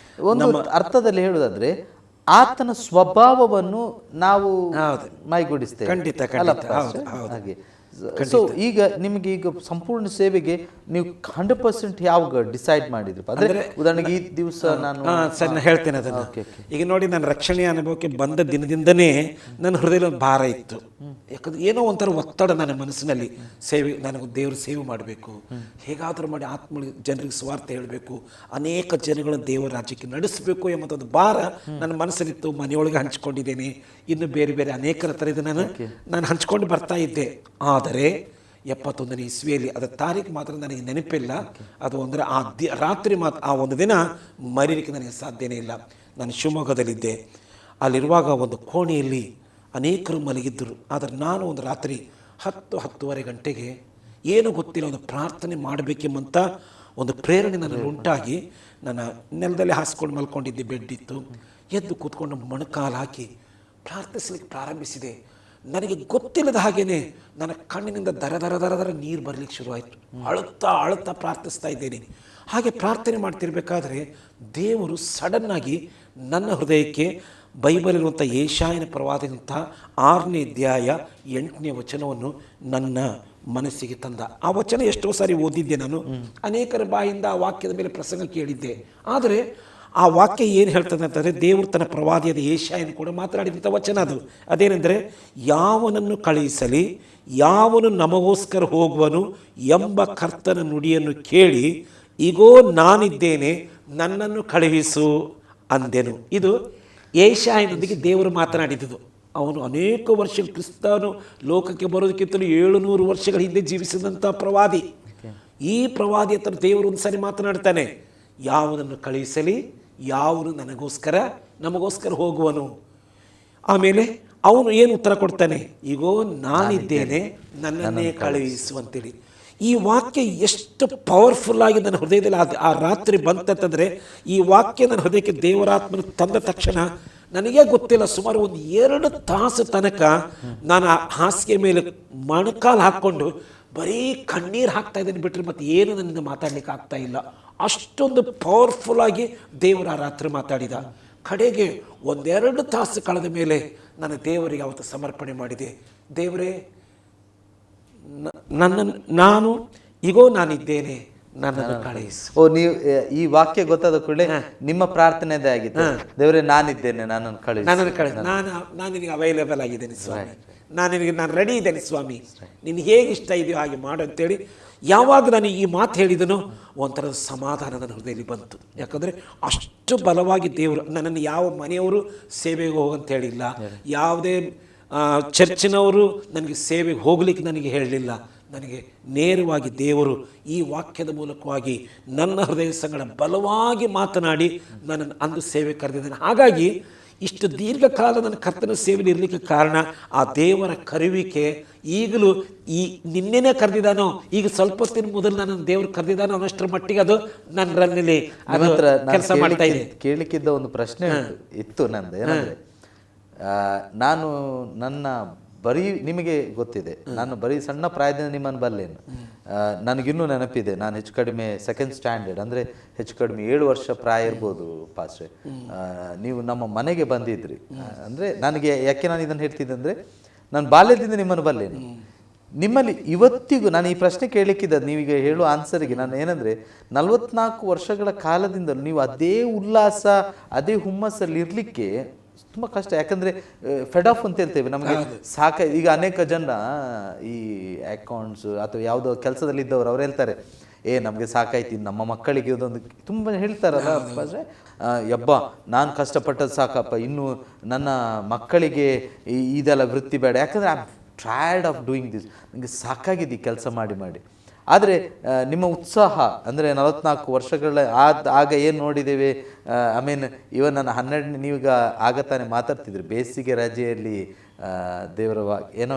ಒಂದು ಅರ್ಥದಲ್ಲಿ ಹೇಳುವುದಾದ್ರೆ ಆತನ ಸ್ವಭಾವವನ್ನು ನಾವು ಮೈಗೂಡಿಸ್ತೇವೆ. ಖಂಡಿತ ಹಾಗೆ. ಸೊ ಈಗ ನಿಮಗೆ ಈಗ ಸಂಪೂರ್ಣ ಸೇವೆಗೆ ನೀವು 100% ಯಾವಾಗ ಡಿಸೈಡ್ ಮಾಡಿದ್ರಿ? ಅಂದ್ರೆ ಉದಾಹರಣೆಗೆ ಈ ದಿವಸ ನಾನು ಹೇಳ್ತೇನೆ ಅದನ್ನು. ಈಗ ನೋಡಿ, ನನ್ನ ರಕ್ಷಣೆಯ ಅನುಭವಕ್ಕೆ ಬಂದ ದಿನದಿಂದನೇ ನನ್ನ ಹೃದಯದಲ್ಲಿ ಒಂದು ಭಾರ ಇತ್ತು. ಯಾಕಂದ್ರೆ ಏನೋ ಒಂಥರ ಒತ್ತಡ ನನ್ನ ಮನಸ್ಸಿನಲ್ಲಿ, ನನಗೆ ದೇವ್ರ ಸೇವೆ ಮಾಡಬೇಕು, ಹೇಗಾದರೂ ಮಾಡಿ ಜನರಿಗೆ ಸ್ವಾರ್ಥ ಹೇಳಬೇಕು, ಅನೇಕ ಜನಗಳನ್ನು ದೇವರ ರಾಜ್ಯಕ್ಕೆ ನಡೆಸಬೇಕು ಎಂಬುದೊಂದು ಭಾರ ನನ್ನ ಮನಸ್ಸಲ್ಲಿತ್ತು. ಮನೆಯೊಳಗೆ ಹಂಚ್ಕೊಂಡಿದ್ದೇನೆ, ಇನ್ನು ಬೇರೆ ಬೇರೆ ಅನೇಕರ ಥರ ಇದು ನಾನು ಹಂಚ್ಕೊಂಡು ಬರ್ತಾ ಇದ್ದೆ. ಆದರೆ 71ನೇ ಇಸ್ವಿಯಲ್ಲಿ ಅದರ ತಾರೀಕು ಮಾತ್ರ ನನಗೆ ನೆನಪಿಲ್ಲ. ಅದು ಅಂದರೆ ರಾತ್ರಿ ಮಾತ್ರ, ಆ ಒಂದು ದಿನ ಮರೀಲಿಕ್ಕೆ ನನಗೆ ಸಾಧ್ಯನೇ ಇಲ್ಲ. ನಾನು ಶಿವಮೊಗ್ಗದಲ್ಲಿದ್ದೆ. ಅಲ್ಲಿರುವಾಗ ಒಂದು ಕೋಣೆಯಲ್ಲಿ ಅನೇಕರು ಮಲಗಿದ್ದರು. ಆದರೆ ನಾನು ಒಂದು ರಾತ್ರಿ 10-10:30 ಗಂಟೆಗೆ ಏನೂ ಗೊತ್ತಿಲ್ಲ, ಒಂದು ಪ್ರಾರ್ಥನೆ ಮಾಡಬೇಕೆಂಬಂತ ಒಂದು ಪ್ರೇರಣೆ ನನ್ನಲ್ಲಿ ಉಂಟಾಗಿ ನನ್ನ ನೆಲದಲ್ಲಿ ಹಾಸ್ಕೊಂಡು ಮಲ್ಕೊಂಡಿದ್ದೆ. ಬೆಡ್ ಇತ್ತು. ಎದ್ದು ಕೂತ್ಕೊಂಡು ಮೊಣಕಾಲು ಹಾಕಿ ಪ್ರಾರ್ಥಿಸಲಿಕ್ಕೆ ಪ್ರಾರಂಭಿಸಿದೆ. ನನಗೆ ಗೊತ್ತಿಲ್ಲದ ಹಾಗೇನೆ ನನ್ನ ಕಣ್ಣಿನಿಂದ ದರ ದರ ದರ ದರ ನೀರು ಬರಲಿಕ್ಕೆ ಶುರುವಾಯಿತು. ಅಳುತ್ತಾ ಪ್ರಾರ್ಥಿಸ್ತಾ ಇದ್ದೇನೆ. ಹಾಗೆ ಪ್ರಾರ್ಥನೆ ಮಾಡ್ತಿರ್ಬೇಕಾದ್ರೆ ದೇವರು ಸಡನ್ನಾಗಿ ನನ್ನ ಹೃದಯಕ್ಕೆ ಬೈಬಲ್ ಇರುವಂಥ ಯೆಶಾಯನ ಪ್ರವಾದಿಯಂಥ 6ನೇ ಅಧ್ಯಾಯ 8ನೇ ವಚನವನ್ನು ನನ್ನ ಮನಸ್ಸಿಗೆ ತಂದ. ಆ ವಚನ ಎಷ್ಟೋ ಸಾರಿ ಓದಿದ್ದೆ ನಾನು, ಅನೇಕರ ಬಾಯಿಂದ ಆ ವಾಕ್ಯದ ಮೇಲೆ ಪ್ರಸಂಗ ಕೇಳಿದ್ದೆ. ಆದರೆ ಆ ವಾಕ್ಯ ಏನು ಹೇಳ್ತದೆ ಅಂತಂದರೆ, ದೇವರು ತನ್ನ ಪ್ರವಾದಿಯಾದ ಯೆಶಾಯನ ಕೂಡ ಮಾತನಾಡಿದಂಥ ವಚನ ಅದು. ಅದೇನೆಂದರೆ, ಯಾವನನ್ನು ಕಳುಹಿಸಲಿ, ಯಾವನು ನಮಗೋಸ್ಕರ ಹೋಗುವನು ಎಂಬ ಕರ್ತನ ನುಡಿಯನ್ನು ಕೇಳಿ, ಇಗೋ ನಾನಿದ್ದೇನೆ, ನನ್ನನ್ನು ಕಳುಹಿಸು ಅಂದೆನು. ಇದು ಯೆಶಾಯನೊಂದಿಗೆ ದೇವರು ಮಾತನಾಡಿದ್ದು. ಅವನು ಅನೇಕ ವರ್ಷಗಳು, ಕ್ರಿಸ್ತನು ಲೋಕಕ್ಕೆ ಬರೋದಕ್ಕಿಂತಲೂ 700 ವರ್ಷಗಳ ಹಿಂದೆ ಜೀವಿಸಿದಂಥ ಪ್ರವಾದಿ. ಈ ಪ್ರವಾದಿ ಹತ್ರ ದೇವರು ಒಂದು ಸಾರಿ ಮಾತನಾಡ್ತಾನೆ, ಯಾವನನ್ನು ಕಳುಹಿಸಲಿ, ಯಾವನು ನಮಗೋಸ್ಕರ ಹೋಗುವನು. ಆಮೇಲೆ ಅವನು ಏನು ಉತ್ತರ ಕೊಡ್ತಾನೆ, ಈಗೋ ನಾನಿದ್ದೇನೆ, ನನ್ನನ್ನೇ ಕಳುಹಿಸು ಅಂತೇಳಿ. ಈ ವಾಕ್ಯ ಎಷ್ಟು ಪವರ್ಫುಲ್ ಆಗಿ ನನ್ನ ಹೃದಯದಲ್ಲಿ ಆ ರಾತ್ರಿ ಬಂತಂತಂದರೆ, ಈ ವಾಕ್ಯ ನನ್ನ ಹೃದಯಕ್ಕೆ ದೇವರಾತ್ಮನ ತಂದ ತಕ್ಷಣ ನನಗೇ ಗೊತ್ತಿಲ್ಲ, ಸುಮಾರು ಒಂದು 2 ತಾಸು ತನಕ ನಾನು ಆ ಹಾಸಿಗೆ ಮೇಲೆ ಮೊಣಕಾಲು ಹಾಕ್ಕೊಂಡು ಬರೀ ಕಣ್ಣೀರು ಹಾಕ್ತಾ ಇದ್ದೇನೆ ಬಿಟ್ಟರೆ ಮತ್ತೆ ಏನು ನನ್ನಿಂದ ಮಾತಾಡ್ಲಿಕ್ಕೆ ಆಗ್ತಾ ಇಲ್ಲ. ಅಷ್ಟೊಂದು ಪವರ್ಫುಲ್ ಆಗಿ ದೇವರು ಆ ರಾತ್ರಿ ಮಾತಾಡಿದ. ಕಡೆಗೆ 1-2 ತಾಸು ಕಳೆದ ಮೇಲೆ ನಾನು ದೇವರಿಗೆ ಅವತ್ತು ಸಮರ್ಪಣೆ ಮಾಡಿದೆ. ದೇವರೇ, ನಾನು ಈಗೋ ನಾನಿದ್ದೇನೆ, ನನ್ನನ್ನು ಕಳುಹಿಸು. ನೀವು ಈ ವಾಕ್ಯ ಗೊತ್ತಾದ ಕೂಡಲೇ ನಿಮ್ಮ ಪ್ರಾರ್ಥನೆದೇ ಆಗಿತ್ತು, ದೇವರೇ ನಾನಿದ್ದೇನೆ, ನನ್ನನ್ನು ಕಳುಹಿಸು. ನಾನು ನಿನಗೆ ಅವೈಲೇಬಲ್ ಆಗಿದ್ದೇನೆ ಸ್ವಾಮಿ, ನಾನು ರೆಡಿ ಇದ್ದೇನೆ ಸ್ವಾಮಿ, ನಿನಗೆ ಹೇಗೆ ಇಷ್ಟ ಇದೆಯೋ ಹಾಗೆ ಮಾಡು ಅಂತೇಳಿ ಯಾವಾಗ ನಾನು ಈ ಮಾತು ಹೇಳಿದನೋ ಒಂಥರದ ಸಮಾಧಾನ ನನ್ನ ಹೃದಯದಲ್ಲಿ ಬಂತು. ಯಾಕಂದರೆ ಅಷ್ಟು ಬಲವಾಗಿ ದೇವರು ನನ್ನನ್ನು ಯಾವ ಮನೆಯವರು ಸೇವೆಗೆ ಹೋಗಂತ ಹೇಳಿಲ್ಲ, ಯಾವುದೇ ಚರ್ಚಿನವರು ನನಗೆ ಸೇವೆಗೆ ಹೋಗ್ಲಿಕ್ಕೆ ನನಗೆ ಹೇಳಲಿಲ್ಲ. ನನಗೆ ನೇರವಾಗಿ ದೇವರು ಈ ವಾಕ್ಯದ ಮೂಲಕವಾಗಿ ನನ್ನ ಹೃದಯ ಸಂಗಡ ಬಲವಾಗಿ ಮಾತನಾಡಿ ನನ್ನನ್ನು ಅಂದು ಸೇವೆ ಕರೆದಿದ್ದಾನೆ. ಹಾಗಾಗಿ ಇಷ್ಟು ದೀರ್ಘಕಾಲ ನನ್ನ ಕರ್ತನ ಸೇವೆಯಲ್ಲಿ ಇರಲಿಕ್ಕೆ ಕಾರಣ ಆ ದೇವರ ಕರೆಯುವಿಕೆ. ಈಗಲೂ ನಿನ್ನೆನೇ ಕರೆದಿದ್ದಾನೋ, ಈಗ ಸ್ವಲ್ಪ ಹೊತ್ತಿನ ಮೊದಲು ನನ್ನ ದೇವರು ಕರೆದಿದ್ದಾನೋ ಅನ್ನೋಷ್ಟರ ಮಟ್ಟಿಗೆ ಅದು ನನ್ನಲ್ಲಿ ಕೆಲಸ ಮಾಡ್ತಾ ಇದೆ. ಕೇಳಲಿಕ್ಕಿದ್ದ ಒಂದು ಪ್ರಶ್ನೆ ಇತ್ತು ನಂದು, ಏನಂದ್ರೆ ನಾನು ನಿಮಗೆ ಗೊತ್ತಿದೆ, ನಾನು ಬರೀ ಸಣ್ಣ ಪ್ರಾಯದಿಂದ ನಿಮ್ಮನ್ನು ಬಲ್ಲೇನು. ನನಗಿನ್ನೂ ನೆನಪಿದೆ, ನಾನು ಹೆಚ್ಚು ಕಡಿಮೆ 2nd ಸ್ಟ್ಯಾಂಡರ್ಡ್, ಅಂದರೆ ಹೆಚ್ಚು ಕಡಿಮೆ 7 ವರ್ಷ ಪ್ರಾಯ ಇರ್ಬೋದು ಪಾಸ್ಟ್ರೆ. ನೀವು ನಮ್ಮ ಮನೆಗೆ ಬಂದಿದ್ರಿ. ಅಂದರೆ ನನಗೆ ಯಾಕೆ ನಾನು ಇದನ್ನು ಹೇಳ್ತಿದ್ದೆ ಅಂದರೆ, ನಾನು ಬಾಲ್ಯದಿಂದ ನಿಮ್ಮನ್ನು ಬಲ್ಲೇನು. ನಿಮ್ಮಲ್ಲಿ ಇವತ್ತಿಗೂ ನಾನು ಈ ಪ್ರಶ್ನೆ ಕೇಳಲಿಕ್ಕಿದ್ದ, ನೀವೀಗ ಹೇಳುವ ಆನ್ಸರಿಗೆ ನಾನು ಏನಂದರೆ, 44 ವರ್ಷಗಳ ಕಾಲದಿಂದ ನೀವು ಅದೇ ಉಲ್ಲಾಸ, ಅದೇ ಹುಮ್ಮಸ್ಸಲ್ಲಿ ಇರಲಿಕ್ಕೆ ತುಂಬ ಕಷ್ಟ. ಯಾಕಂದರೆ ಫೆಡ್ ಆಫ್ ಅಂತ ಹೇಳ್ತೇವೆ, ನಮಗೆ ಈಗ ಅನೇಕ ಜನ ಈ ಅಕೌಂಟ್ಸ್ ಅಥವಾ ಯಾವುದೋ ಕೆಲಸದಲ್ಲಿ ಇದ್ದವರು ಅವ್ರು ಹೇಳ್ತಾರೆ, ನಮಗೆ ಸಾಕಾಯ್ತು, ನಮ್ಮ ಮಕ್ಕಳಿಗೆ ಇದೊಂದು ತುಂಬ ಹೇಳ್ತಾರಲ್ಲ, ಯಬ್ಬ ನಾನು ಕಷ್ಟಪಟ್ಟದ್ದು ಸಾಕಪ್ಪ, ಇನ್ನು ನನ್ನ ಮಕ್ಕಳಿಗೆ ಇದೆಲ್ಲ ವೃತ್ತಿ ಬೇಡ, ಯಾಕಂದರೆ I am tired of doing this, ನನಗೆ ಸಾಕಾಗಿದೆ ಈ ಕೆಲಸ ಮಾಡಿ. ಆದರೆ ನಿಮ್ಮ ಉತ್ಸಾಹ ಅಂದರೆ 44 ವರ್ಷಗಳ ಆಗ ಏನು ನೋಡಿದ್ದೇವೆ, ಐ ಮೀನ್ ಇವನ್ ನನ್ನ 12 ನೀವೀಗ ಆಗತಾನೆ ಮಾತಾಡ್ತಿದ್ರಿ ಬೇಸಿಗೆ ರಜೆಯಲ್ಲಿ ದೇವರ ಏನೋ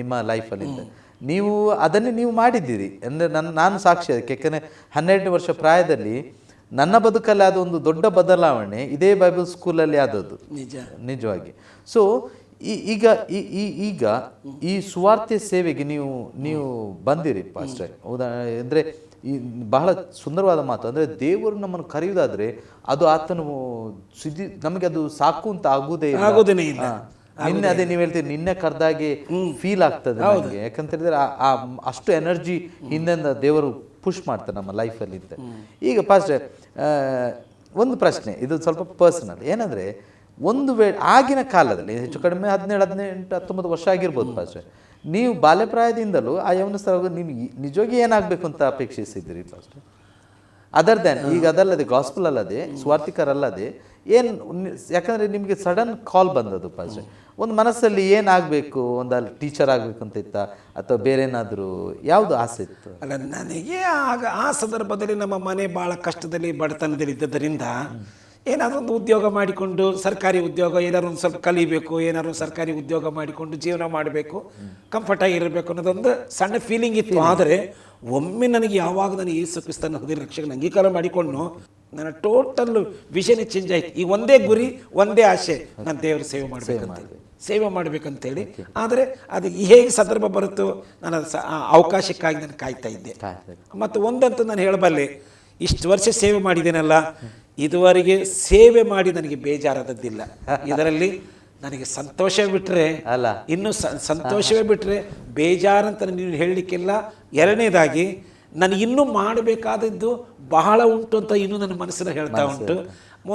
ನಿಮ್ಮ ಲೈಫಲ್ಲಿದ್ದ ನೀವು ಅದನ್ನೇ ನೀವು ಮಾಡಿದ್ದೀರಿ ಅಂದರೆ ನಾನು ಸಾಕ್ಷಿ ಅದಕ್ಕೆ. ಯಾಕೆಂದರೆ 12 ವರ್ಷ ಪ್ರಾಯದಲ್ಲಿ ನನ್ನ ಬದುಕಲ್ಲಿ ಅದೊಂದು ದೊಡ್ಡ ಬದಲಾವಣೆ ಇದೇ ಬೈಬಲ್ ಸ್ಕೂಲಲ್ಲಿ ಆದದ್ದು ನಿಜವಾಗಿ. ಸೊ ಈಗ ಈ ಸುವಾರ್ತೆ ಸೇವೆಗೆ ನೀವು ಬಂದಿರಿ ಪಾಸ್ಟರ್. ಅಂದರೆ ಈ ಬಹಳ ಸುಂದರವಾದ ಮಾತು. ಅಂದರೆ ದೇವರು ನಮ್ಮನ್ನು ಕರೆಯುವುದಾದ್ರೆ ಅದು ಆತನು ನಮಗೆ ಅದು ಸಾಕು ಅಂತ ಆಗುವುದೇ ಇಲ್ಲ. ನಿನ್ನೆ ಅದೇ ನೀವು ಹೇಳ್ತೀರಿ, ನಿನ್ನೆ ಕರೆದಾಗೆ ಫೀಲ್ ಆಗ್ತದೆ ನನಗೆ. ಯಾಕಂತ ಹೇಳಿದ್ರೆ ಅಷ್ಟು ಎನರ್ಜಿ ಹಿಂದಿಂದ ದೇವರು ಪುಷ್ ಮಾಡ್ತಾರೆ ನಮ್ಮ ಲೈಫಲ್ಲಿ ಅಂತ. ಈಗ ಪಾಸ್ಟರ್ ಒಂದು ಪ್ರಶ್ನೆ, ಇದು ಸ್ವಲ್ಪ ಪರ್ಸನಲ್. ಏನಂದರೆ ಒಂದು ವೇಳೆ ಆಗಿನ ಕಾಲದಲ್ಲಿ ಹೆಚ್ಚು ಕಡಿಮೆ 17, 18, 19 ವರ್ಷ ಆಗಿರ್ಬೋದು ಪಾಸ್ಟರ್, ನೀವು ಬಾಲ್ಯಪ್ರಾಯದಿಂದಲೂ ಆ ಯೌವನಸ್ಥರಾಗ ನೀವು ನಿಜವಾಗಿ ಏನಾಗಬೇಕು ಅಂತ ಅಪೇಕ್ಷಿಸಿದ್ದೀರಿ ಪಾಸ್ಟರ್? ಅದರ್ ದೆನ್ ಈಗ ಅದಲ್ಲದೆ ಗಾಸ್ಪಲ್ ಅಲ್ಲದೆ ಸ್ವಾರ್ಥಿಕರಲ್ಲದೆ ಏನು, ಯಾಕಂದರೆ ನಿಮಗೆ ಸಡನ್ ಕಾಲ್ ಬಂದದ್ದು ಪಾಸ್ಟರ್, ಒಂದು ಮನಸ್ಸಲ್ಲಿ ಏನಾಗಬೇಕು, ಒಂದು ಅಲ್ಲಿ ಟೀಚರ್ ಆಗಬೇಕು ಅಂತ ಇತ್ತ ಅಥವಾ ಬೇರೆ ಏನಾದರೂ ಯಾವುದು ಆಸೆ ಇತ್ತು? ಅಲ್ಲ, ನನಗೆ ಆಗ ಆ ಸಂದರ್ಭದಲ್ಲಿ ನಮ್ಮ ಮನೆ ಭಾಳ ಕಷ್ಟದಲ್ಲಿ ಬಡತನದಲ್ಲಿ ಇದ್ದದರಿಂದ ಏನಾದರೂ ಒಂದು ಉದ್ಯೋಗ ಮಾಡಿಕೊಂಡು, ಸರ್ಕಾರಿ ಉದ್ಯೋಗ ಏನಾದ್ರು ಒಂದು ಸ್ವಲ್ಪ ಕಲಿಬೇಕು, ಏನಾದ್ರು ಸರ್ಕಾರಿ ಉದ್ಯೋಗ ಮಾಡಿಕೊಂಡು ಜೀವನ ಮಾಡಬೇಕು, ಕಂಫರ್ಟಾಗಿರಬೇಕು ಅನ್ನೋದೊಂದು ಸಣ್ಣ ಫೀಲಿಂಗ್ ಇತ್ತು. ಆದರೆ ಒಮ್ಮೆ ನನಗೆ ಯಾವಾಗ ನಾನು ಯೇಸು ಕ್ರಿಸ್ತನ ಹೃದಯ ರಕ್ಷಕನ ಅಂಗೀಕಾರ ಮಾಡಿಕೊಂಡು ನನ್ನ ಟೋಟಲ್ ವಿಷನೇ ಚೇಂಜ್ ಆಯ್ತು. ಈ ಒಂದೇ ಗುರಿ, ಒಂದೇ ಆಸೆ, ನಾನು ದೇವರ ಸೇವೆ ಮಾಡಬೇಕಂತೇಳಿ. ಆದರೆ ಅದು ಹೇಗೆ ಸಂದರ್ಭ ಬರುತ್ತೋ ನಾನು ಅವಕಾಶಕ್ಕಾಗಿ ನಾನು ಕಾಯ್ತಾ ಇದ್ದೆ. ಮತ್ತು ಒಂದಂತೂ ನಾನು ಹೇಳಬಲ್ಲೆ, ಇಷ್ಟು ವರ್ಷ ಸೇವೆ ಮಾಡಿದ್ದೇನಲ್ಲ, ಇದುವರೆಗೆ ಸೇವೆ ಮಾಡಿ ನನಗೆ ಬೇಜಾರಾದದ್ದಿಲ್ಲ. ಇದರಲ್ಲಿ ನನಗೆ ಸಂತೋಷ ಬಿಟ್ಟರೆ ಅಲ್ಲ, ಇನ್ನು ಸಂತೋಷವೇ ಬಿಟ್ಟರೆ ಬೇಜಾರಂತ ನೀವು ಹೇಳಲಿಕ್ಕಿಲ್ಲ. ಎರಡನೇದಾಗಿ ನನಗೆ ಇನ್ನೂ ಮಾಡಬೇಕಾದದ್ದು ಬಹಳ ಉಂಟು ಅಂತ ಇನ್ನೂ ನನ್ನ ಮನಸ್ಸನ್ನು ಹೇಳ್ತಾ ಉಂಟು.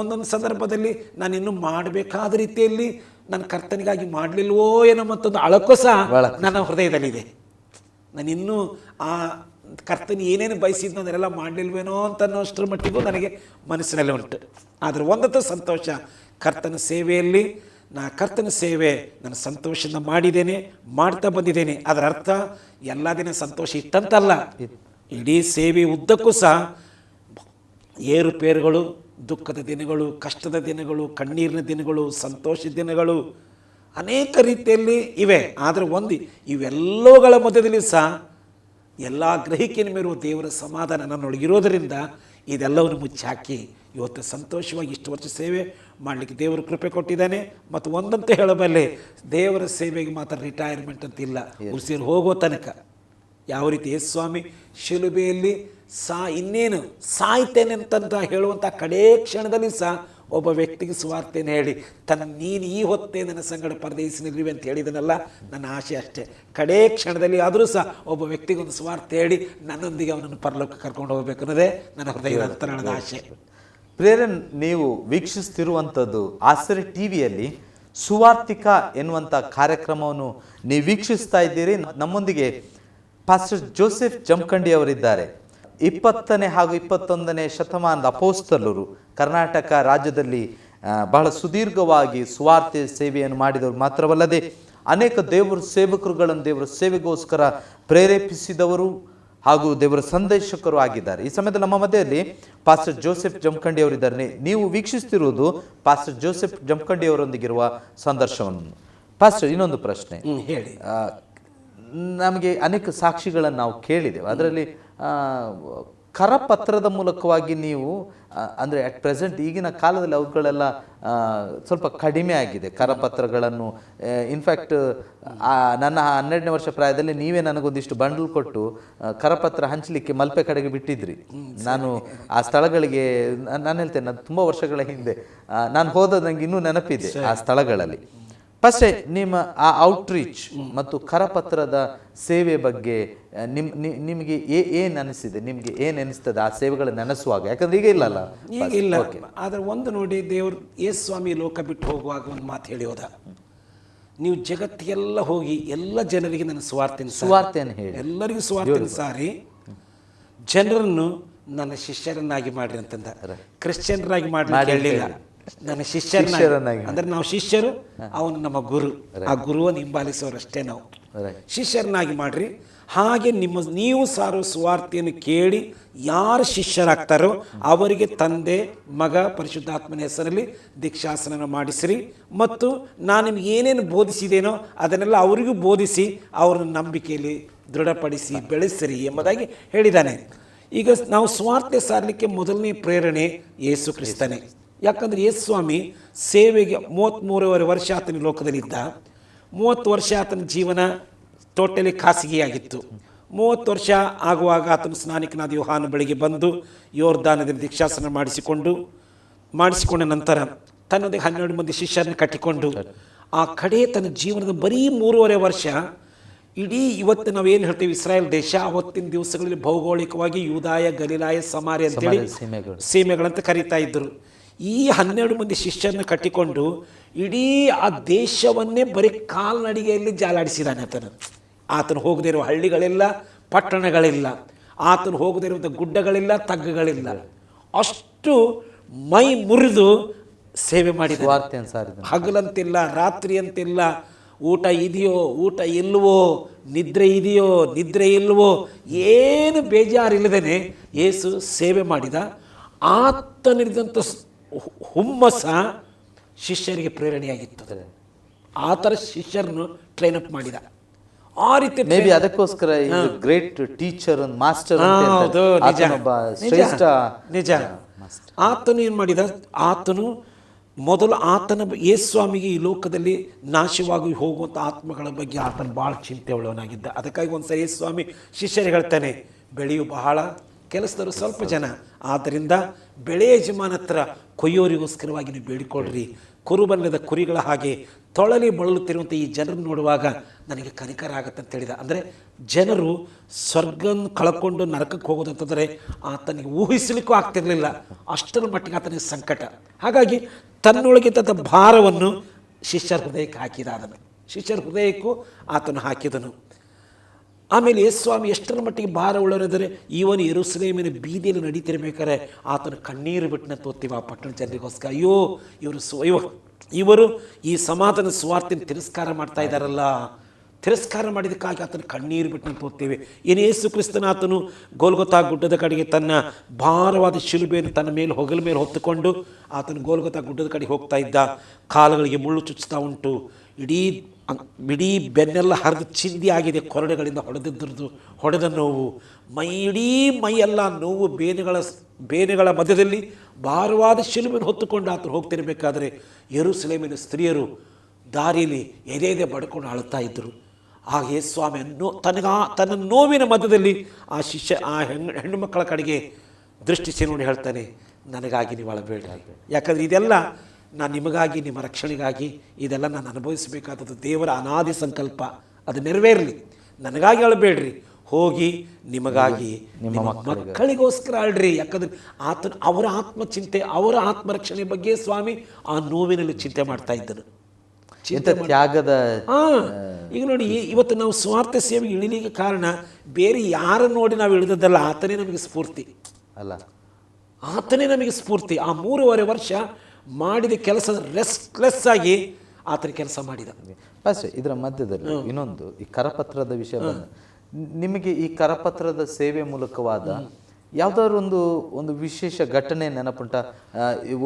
ಒಂದೊಂದು ಸಂದರ್ಭದಲ್ಲಿ ನಾನು ಇನ್ನೂ ಮಾಡಬೇಕಾದ ರೀತಿಯಲ್ಲಿ ನನ್ನ ಕರ್ತನಿಗಾಗಿ ಮಾಡಲಿಲ್ವೋ ಏನೋ ಮತ್ತೊಂದು ಅಳಕೋ ಸಹ ನನ್ನ ಹೃದಯದಲ್ಲಿದೆ. ನಾನು ಇನ್ನೂ ಆ ಕರ್ತನ ಏನೇನು ಬಯಸಿದ್ದು ಅದನ್ನೆಲ್ಲ ಮಾಡಲಿಲ್ವೇನೋ ಅಂತ ಅನ್ನೋಷ್ಟರ ಮಟ್ಟಿಗೂ ನನಗೆ ಮನಸ್ಸಿನಲ್ಲಿ ಉಂಟು. ಆದರೆ ಒಂದಂತೂ ಸಂತೋಷ, ಕರ್ತನ ಸೇವೆಯಲ್ಲಿ ಕರ್ತನ ಸೇವೆ ನಾನು ಸಂತೋಷದಿಂದ ಮಾಡಿದ್ದೇನೆ, ಮಾಡ್ತಾ ಬಂದಿದ್ದೇನೆ. ಅದರ ಅರ್ಥ ಎಲ್ಲ ದಿನ ಸಂತೋಷ ಇತ್ತಂತಲ್ಲ. ಇಡೀ ಸೇವೆ ಉದ್ದಕ್ಕೂ ಸಹ ಏರುಪೇರುಗಳು, ದುಃಖದ ದಿನಗಳು, ಕಷ್ಟದ ದಿನಗಳು, ಕಣ್ಣೀರಿನ ದಿನಗಳು, ಸಂತೋಷದ ದಿನಗಳು ಅನೇಕ ರೀತಿಯಲ್ಲಿ ಇವೆ. ಆದರೆ ಇವೆಲ್ಲವುಗಳ ಮಧ್ಯದಲ್ಲಿ ಸಹ ಎಲ್ಲ ಗ್ರಹಿಕೆಯ ಮೇರುವ ದೇವರ ಸಮಾಧಾನ ನನ್ನೊಳಗಿರೋದರಿಂದ ಇದೆಲ್ಲವನ್ನು ಮುಚ್ಚಾಕಿ ಇವತ್ತು ಸಂತೋಷವಾಗಿ ಇಷ್ಟು ವರ್ಷ ಸೇವೆ ಮಾಡಲಿಕ್ಕೆ ದೇವರು ಕೃಪೆ ಕೊಟ್ಟಿದ್ದಾನೆ. ಮತ್ತು ಒಂದಂತ ಹೇಳಬಲ್ಲೆ, ದೇವರ ಸೇವೆಗೆ ಮಾತ್ರ ರಿಟೈರ್ಮೆಂಟ್ ಅಂತ ಇಲ್ಲ. ಉಸಿರು ಹೋಗೋ ತನಕ ಯಾವ ರೀತಿ ಯೇಸು ಸ್ವಾಮಿ ಶಿಲುಬೆಯಲ್ಲಿ ಇನ್ನೇನು ಸಾಯ್ತೇನೆ ಅಂತ ಹೇಳುವಂಥ ಕಡೇ ಕ್ಷಣದಲ್ಲಿ ಸಹ ಒಬ್ಬ ವ್ಯಕ್ತಿಗೆ ಸುವಾರ್ತೆಯನ್ನು ಹೇಳಿ ನೀನು ಈ ಹೊತ್ತೇ ನನ್ನ ಸಂಗಡ ಪರದೇಶಿನಿರುವೆ ಅಂತ ಹೇಳಿದನಲ್ಲ, ನನ್ನ ಆಸೆ ಅಷ್ಟೇ. ಕಡೇ ಕ್ಷಣದಲ್ಲಿ ಆದರೂ ಸಹ ಒಬ್ಬ ವ್ಯಕ್ತಿಗೆ ಒಂದು ಸುವಾರ್ತೆ ಹೇಳಿ ನನ್ನೊಂದಿಗೆ ಅವನನ್ನು ಪರಲೋಕ ಕರ್ಕೊಂಡು ಹೋಗಬೇಕು ಅನ್ನೋದೇ ನನ್ನ ಹೃದಯದ ಅಂತರಾಳದ ಆಸೆ. ಪ್ರೇರನ್, ನೀವು ವೀಕ್ಷಿಸ್ತಿರುವಂಥದ್ದು ಆಸರೆ ಟಿವಿಯಲ್ಲಿ ಸುವಾರ್ತಿಕ ಎನ್ನುವಂಥ ಕಾರ್ಯಕ್ರಮವನ್ನು ನೀವು ವೀಕ್ಷಿಸ್ತಾ ಇದ್ದೀರಿ. ನಮ್ಮೊಂದಿಗೆ ಪಾಸ್ಟರ್ ಜೋಸೆಫ್ ಜಮಖಂಡಿ ಅವರಿದ್ದಾರೆ. 20ನೇ ಹಾಗೂ 21ನೇ ಶತಮಾನದ ಅಪೋಸ್ತಲರು, ಕರ್ನಾಟಕ ರಾಜ್ಯದಲ್ಲಿ ಬಹಳ ಸುದೀರ್ಘವಾಗಿ ಸುವಾರ್ತೆ ಸೇವೆಯನ್ನು ಮಾಡಿದವರು ಮಾತ್ರವಲ್ಲದೆ ಅನೇಕ ದೇವರ ಸೇವಕರುಗಳನ್ನು ದೇವರ ಸೇವೆಗೋಸ್ಕರ ಪ್ರೇರೇಪಿಸಿದವರು ಹಾಗೂ ದೇವರ ಸಂದೇಶಕರು ಆಗಿದ್ದಾರೆ. ಈ ಸಮಯದಲ್ಲಿ ನಮ್ಮ ಮಧ್ಯೆಯಲ್ಲಿ ಪಾಸ್ಟರ್ ಜೋಸೆಫ್ ಜಮಖಂಡಿ ಅವರಿದ್ದಾರೆ. ನೀವು ವೀಕ್ಷಿಸ್ತಿರುವುದು ಪಾಸ್ಟರ್ ಜೋಸೆಫ್ ಜಮಖಂಡಿ ಅವರೊಂದಿಗಿರುವ ಸಂದರ್ಶನವನ್ನು. ಪಾಸ್ಟರ್, ಇನ್ನೊಂದು ಪ್ರಶ್ನೆ ಹೇಳಿ. ನಮಗೆ ಅನೇಕ ಸಾಕ್ಷಿಗಳನ್ನು ನಾವು ಕೇಳಿದೆವು. ಅದರಲ್ಲಿ ಕರಪತ್ರದ ಮೂಲಕವಾಗಿ ನೀವು ಅಂದರೆ ಅಟ್ ಪ್ರೆಸೆಂಟ್ ಈಗಿನ ಕಾಲದಲ್ಲಿ ಅವುಗಳೆಲ್ಲ ಸ್ವಲ್ಪ ಕಡಿಮೆ ಆಗಿದೆ ಕರಪತ್ರಗಳನ್ನು. ಇನ್ಫ್ಯಾಕ್ಟ್ ನನ್ನ 12ನೇ ವರ್ಷ ಪ್ರಾಯದಲ್ಲಿ ನೀವೇ ನನಗೊಂದಿಷ್ಟು ಬಂಡಲ್ ಕೊಟ್ಟು ಕರಪತ್ರ ಹಂಚಲಿಕ್ಕೆ ಮಲ್ಪೆ ಕಡೆಗೆ ಬಿಟ್ಟಿದ್ರಿ. ನಾನು ಆ ಸ್ಥಳಗಳಿಗೆ ನಾನು ಹೇಳ್ತೇನೆ, ನಾನು ತುಂಬ ವರ್ಷಗಳ ಹಿಂದೆ ನಾನು ಹೋದ ನನಗೆ ಇನ್ನೂ ನೆನಪಿದೆ ಆ ಸ್ಥಳಗಳಲ್ಲಿ. ಫಸ್ಟೇ ನಿಮ್ಮ ಆ ಔಟ್ರೀಚ್ ಮತ್ತು ಕರಪತ್ರದ ಸೇವೆ ಬಗ್ಗೆ ನಿಮಗೆ ಏನು ಅನಿಸಿದೆ? ನಿಮಗೆ ಏನು ಅನಿಸ್ತದೆ ಆ ಸೇವೆಗಳು ನೆನೆಸುವಾಗ? ಯಾಕಂದ್ರೆ ಈಗ ಇಲ್ಲಲ್ಲ, ಈಗ ಇಲ್ಲ. ಆದರೆ ಒಂದು ನೋಡಿ, ದೇವರು ಯೇಸು ಸ್ವಾಮಿ ಲೋಕ ಬಿಟ್ಟು ಹೋಗುವಾಗ ಒಂದು ಮಾತು ಹೇಳಿ ಹೋದ, ನೀವು ಜಗತ್ತಿಗೆಲ್ಲ ಹೋಗಿ ಎಲ್ಲ ಜನರಿಗೆ ನನ್ನ ಸುವಾರ್ತೆಯನ್ನು ಹೇಳಿ, ಎಲ್ಲರಿಗೂ ಸುವಾರ್ತೆಯನ್ನು ಸಾರಿ ಜನರನ್ನು ನನ್ನ ಶಿಷ್ಯರನ್ನಾಗಿ ಮಾಡ್ರಿ ಅಂತಂದ. ಕ್ರಿಶ್ಚಿಯನ್ರಾಗಿ ಮಾಡಿ ಹೇಳಿಲ್ಲ, ನನ್ನ ಶಿಷ್ಯರನ್ನಾಗಿ. ಅಂದ್ರೆ ನಾವು ಶಿಷ್ಯರು, ಅವನು ನಮ್ಮ ಗುರು. ಆ ಗುರುವನ್ನು ಹಿಂಬಾಲಿಸೋರಷ್ಟೇ ನಾವು. ಶಿಷ್ಯರನ್ನಾಗಿ ಮಾಡ್ರಿ. ಹಾಗೆ ನೀವು ಸಾರುವ ಸುವಾರ್ತೆಯನ್ನು ಕೇಳಿ ಯಾರು ಶಿಷ್ಯರಾಗ್ತಾರೋ ಅವರಿಗೆ ತಂದೆ ಮಗ ಪರಿಶುದ್ಧಾತ್ಮನ ಹೆಸರಲ್ಲಿ ದೀಕ್ಷಾಸನ ಮಾಡಿಸಿರಿ. ಮತ್ತು ನಾನು ನಿಮ್ಗೆ ಏನೇನು ಬೋಧಿಸಿದೇನೋ ಅದನ್ನೆಲ್ಲ ಅವರಿಗೂ ಬೋಧಿಸಿ ಅವರನ್ನು ನಂಬಿಕೆಯಲ್ಲಿ ದೃಢಪಡಿಸಿ ಬೆಳೆಸಿರಿ ಎಂಬುದಾಗಿ ಹೇಳಿದ್ದಾನೆ. ಈಗ ನಾವು ಸುವಾರ್ತೆ ಸಾರಲಿಕ್ಕೆ ಮೊದಲನೇ ಪ್ರೇರಣೆ ಯೇಸು ಕ್ರಿಸ್ತನೇ. ಯಾಕಂದರೆ ಯೇಸು ಸ್ವಾಮಿ ಸೇವೆಗೆ 33.5 ವರ್ಷ ಆತನ ಲೋಕದಲ್ಲಿದ್ದ. 30 ವರ್ಷ ಆತನ ಜೀವನ ಟೋಟಲಿ ಖಾಸಗಿಯಾಗಿತ್ತು. 30 ವರ್ಷ ಆಗುವಾಗ ಆತನು ಸ್ನಾನಿಕನಾದ ಯೋಹಾನ ಬಳಿಗೆ ಬಂದು ಯೋರ್ದಾನದಲ್ಲಿ ದೀಕ್ಷಾಸನ ಮಾಡಿಸಿಕೊಂಡ ನಂತರ ತನ್ನದೇ 12 ಮಂದಿ ಶಿಷ್ಯರನ್ನು ಕಟ್ಟಿಕೊಂಡು ಆ ಕಡೆ ತನ್ನ ಜೀವನದ ಬರೀ 3.5 ವರ್ಷ ಇಡೀ ಇವತ್ತು ನಾವೇನು ಹೇಳ್ತೀವಿ ಇಸ್ರಾಯೇಲ್ ದೇಶ, ಅವತ್ತಿನ ದಿವಸಗಳಲ್ಲಿ ಭೌಗೋಳಿಕವಾಗಿ ಯೂದಾಯ, ಗಲಿಲಾಯ, ಸಮಾರ್ಯ ಅಂತೇಳಿ ಸೀಮೆಗಳಂತ ಕರೀತಾ ಇದ್ದರು. ಈ 12 ಮಂದಿ ಶಿಷ್ಯರನ್ನು ಕಟ್ಟಿಕೊಂಡು ಇಡೀ ಆ ದೇಶವನ್ನೇ ಬರೀ ಕಾಲ್ನಡಿಗೆಯಲ್ಲಿ ಜಾಲಾಡಿಸಿದಾನೆ ಆತನು ಹೋಗದೇ ಇರುವ ಹಳ್ಳಿಗಳಿಲ್ಲ, ಪಟ್ಟಣಗಳಿಲ್ಲ, ಆತನು ಹೋಗದೇ ಇರುವಂಥ ಗುಡ್ಡಗಳಿಲ್ಲ, ತಗ್ಗುಗಳಿಲ್ಲ. ಅಷ್ಟು ಮೈ ಮುರಿದು ಸೇವೆ ಮಾಡಿದ. ಹಗಲಂತಿಲ್ಲ, ರಾತ್ರಿ ಅಂತಿಲ್ಲ, ಊಟ ಇದೆಯೋ ಊಟ ಇಲ್ವೋ, ನಿದ್ರೆ ಇದೆಯೋ ನಿದ್ರೆ ಇಲ್ವೋ, ಏನು ಬೇಜಾರಿಲ್ಲದೇನೆ ಯೇಸು ಸೇವೆ ಮಾಡಿದ. ಆತನಿರಿದಂಥ ಹುಮ್ಮಸ ಶಿಷ್ಯರಿಗೆ ಪ್ರೇರಣೆಯಾಗಿತ್ತು. ಆ ಥರ ಶಿಷ್ಯರನ್ನು ಟ್ರೈನ್ ಅಪ್ ಮಾಡಿದ. ಆ ರೀತಿ ಅದಕ್ಕೋಸ್ಕರ ಗ್ರೇಟ್ ಟೀಚರ್ ಮಾಸ್ಟರ್. ನಿಜ. ಆತನು ಏನು ಮಾಡಿದ, ಆತನು ಮೊದಲು ಯೇಸು ಸ್ವಾಮಿಗೆ ಈ ಲೋಕದಲ್ಲಿ ನಾಶವಾಗಿ ಹೋಗುವಂಥ ಆತ್ಮಗಳ ಬಗ್ಗೆ ಆತನು ಭಾಳ ಚಿಂತೆ ಉಳ್ಳವನಾಗಿದ್ದ. ಅದಕ್ಕಾಗಿ ಒಂದ್ಸರಿ ಯೇಸು ಸ್ವಾಮಿ ಶಿಷ್ಯರಿಗೆ ಹೇಳ್ತಾನೆ, ಬೆಳೆಯು ಬಹಳ, ಕೆಲಸದವರು ಸ್ವಲ್ಪ ಜನ, ಆದ್ದರಿಂದ ಬೆಳೆ ಯಜಮಾನ ಹತ್ರ ಕೊಯ್ಯೋರಿಗೋಸ್ಕರವಾಗಿ ನೀವು ಬೇಡಿಕೊಳ್ಳ್ರಿ. ಕುರುಬಲ್ಲದ ಕುರಿಗಳ ಹಾಗೆ ತೊಳಲಿ ಬಳಲುತ್ತಿರುವಂಥ ಈ ಜನರನ್ನು ನೋಡುವಾಗ ನನಗೆ ಕನಿಕರ ಆಗತ್ತೆ ಅಂತ ಹೇಳಿದ. ಅಂದರೆ ಜನರು ಸ್ವರ್ಗವನ್ನು ಕಳ್ಕೊಂಡು ನರಕಕ್ಕೆ ಹೋಗೋದಂತಂದರೆ ಆತನಿಗೆ ಊಹಿಸಲಿಕ್ಕೂ ಆಗ್ತಿರಲಿಲ್ಲ. ಅಷ್ಟರ ಮಟ್ಟಿಗೆ ಆತನಿಗೆ ಸಂಕಟ. ಹಾಗಾಗಿ ತನ್ನೊಳಗಿದ್ದ ಭಾರವನ್ನು ಶಿಷ್ಯರ ಹೃದಯಕ್ಕೆ ಹಾಕಿದ. ಅದನ್ನು ಶಿಷ್ಯರ ಹೃದಯಕ್ಕೂ ಆತನು ಹಾಕಿದನು. ಆಮೇಲೆ ಯೇಸು ಸ್ವಾಮಿ ಎಷ್ಟರ ಮಟ್ಟಿಗೆ ಭಾರ ಉಳ್ಳವರೆಂದರೆ ಇವನು ಯೆರೂಸಲೇಮಿನ ಬೀದಿಯಲ್ಲಿ ನಡೀತಿರ್ಬೇಕಾದ್ರೆ ಆತನು ಕಣ್ಣೀರು ಬಿಟ್ಟನ ತೋರ್ತೀವಿ ಆ ಪಟ್ಟಣ ಜನರಿಗೋಸ್ಕರ. ಅಯ್ಯೋ ಇವರು ಈ ಸಮಾಧಾನ ಸುವಾರ್ತೆಯನ್ನು ತಿರಸ್ಕಾರ ಮಾಡ್ತಾ ಇದ್ದಾರಲ್ಲ, ತಿರಸ್ಕಾರ ಮಾಡಿದಕ್ಕಾಗಿ ಆತನು ಕಣ್ಣೀರು ಬಿಟ್ಟನ ತೋರ್ತೀವಿ. ಏನು ಯೇಸು ಕ್ರಿಸ್ತನ ಆತನು ಗೋಲ್ಗೊತಾ ಗುಡ್ಡದ ಕಡೆಗೆ ತನ್ನ ಭಾರವಾದ ಶಿಲುಬೆಯನ್ನು ತನ್ನ ಮೇಲೆ ಹೊಗಲ ಮೇಲೆ ಹೊತ್ತುಕೊಂಡು ಆತನು ಗೋಲ್ಗೊತಾ ಗುಡ್ಡದ ಕಡೆಗೆ ಹೋಗ್ತಾ ಇದ್ದ. ಕಾಲುಗಳಿಗೆ ಮುಳ್ಳು ಚುಚ್ಚುತ್ತಾ ಉಂಟು, ಇಡೀ ಬೆನ್ನೆಲ್ಲ ಹರಿದು ಚಿಂದಿ ಆಗಿದೆ, ಕೊರಡೆಗಳಿಂದ ಹೊಡೆದ ನೋವು, ಇಡೀ ಮೈಯೆಲ್ಲ ನೋವು, ಬೇನೆಗಳ ಮಧ್ಯದಲ್ಲಿ ಭಾರವಾದ ಶಿಲುಬೆಯನ್ನು ಹೊತ್ತುಕೊಂಡು ಆತನು ಹೋಗ್ತಿರಬೇಕಾದ್ರೆ ಯೆರೂಸಲೇಮಿನ ಸ್ತ್ರೀಯರು ದಾರಿಯಲ್ಲಿ ಎದೆ ಬಡ್ಕೊಂಡು ಅಳ್ತಾ ಇದ್ದರು. ಆ ಯೇಸು ಸ್ವಾಮಿ ತನ್ನ ನೋವಿನ ಮಧ್ಯದಲ್ಲಿ ಆ ಹೆಣ್ಣು ಮಕ್ಕಳ ಕಡೆಗೆ ದೃಷ್ಟಿಸಿ ನೋಡಿ ಹೇಳ್ತಾನೆ, ನನಗಾಗಿ ನೀವು ಅಳಬೇಡಿ. ಯಾಕಂದರೆ ಇದೆಲ್ಲ ನಾನು ನಿಮಗಾಗಿ, ನಿಮ್ಮ ರಕ್ಷಣೆಗಾಗಿ ಇದೆಲ್ಲ ನಾನು ಅನುಭವಿಸಬೇಕಾದದ್ದು ದೇವರ ಅನಾದಿ ಸಂಕಲ್ಪ. ಅದು ನೆರವೇರಲಿ. ನನಗಾಗಿ ಅಳಬೇಡ್ರಿ, ಹೋಗಿ ನಿಮಗಾಗಿ ನಿಮ್ಮ ಮಕ್ಕಳಿಗೋಸ್ಕರ ಅಳ್ರಿ. ಯಾಕಂದರೆ ಅವರ ಆತ್ಮಚಿಂತೆ, ಅವರ ಆತ್ಮರಕ್ಷಣೆ ಬಗ್ಗೆ ಸ್ವಾಮಿ ಆ ನೋವಿನಲ್ಲಿ ಚಿಂತೆ ಮಾಡ್ತಾ ಇದ್ದನು. ತ್ಯಾಗದ ಈಗ ನೋಡಿ, ಇವತ್ತು ನಾವು ಸ್ವಾರ್ಥ ಸೇವೆಗೆ ಇಳಿಲಿಕ್ಕೆ ಕಾರಣ ಬೇರೆ ಯಾರ ನೋಡಿ ನಾವು ಇಳಿದದ್ದಲ್ಲ, ಆತನೇ ನಮಗೆ ಸ್ಫೂರ್ತಿ ಅಲ್ಲ, ಆತನೇ ನಮಗೆ ಸ್ಫೂರ್ತಿ. ಆ 3.5 ವರ್ಷ ಮಾಡಿದ ಕೆಲಸ ರೆಸ್ಟ್ಲೆಸ್ ಆಗಿ ಆತನ ಕೆಲಸ ಮಾಡಿದ. ಅಷ್ಟೇ. ಇದರ ಮಧ್ಯದಲ್ಲಿ ಇನ್ನೊಂದು ಈ ಕರಪತ್ರದ ವಿಷಯ ಬಂದ, ನಿಮಗೆ ಈ ಕರಪತ್ರದ ಸೇವೆ ಮೂಲಕವಾದ ಯಾವುದಾದ್ರು ಒಂದು ವಿಶೇಷ ಘಟನೆ ನೆನಪುಂಟ?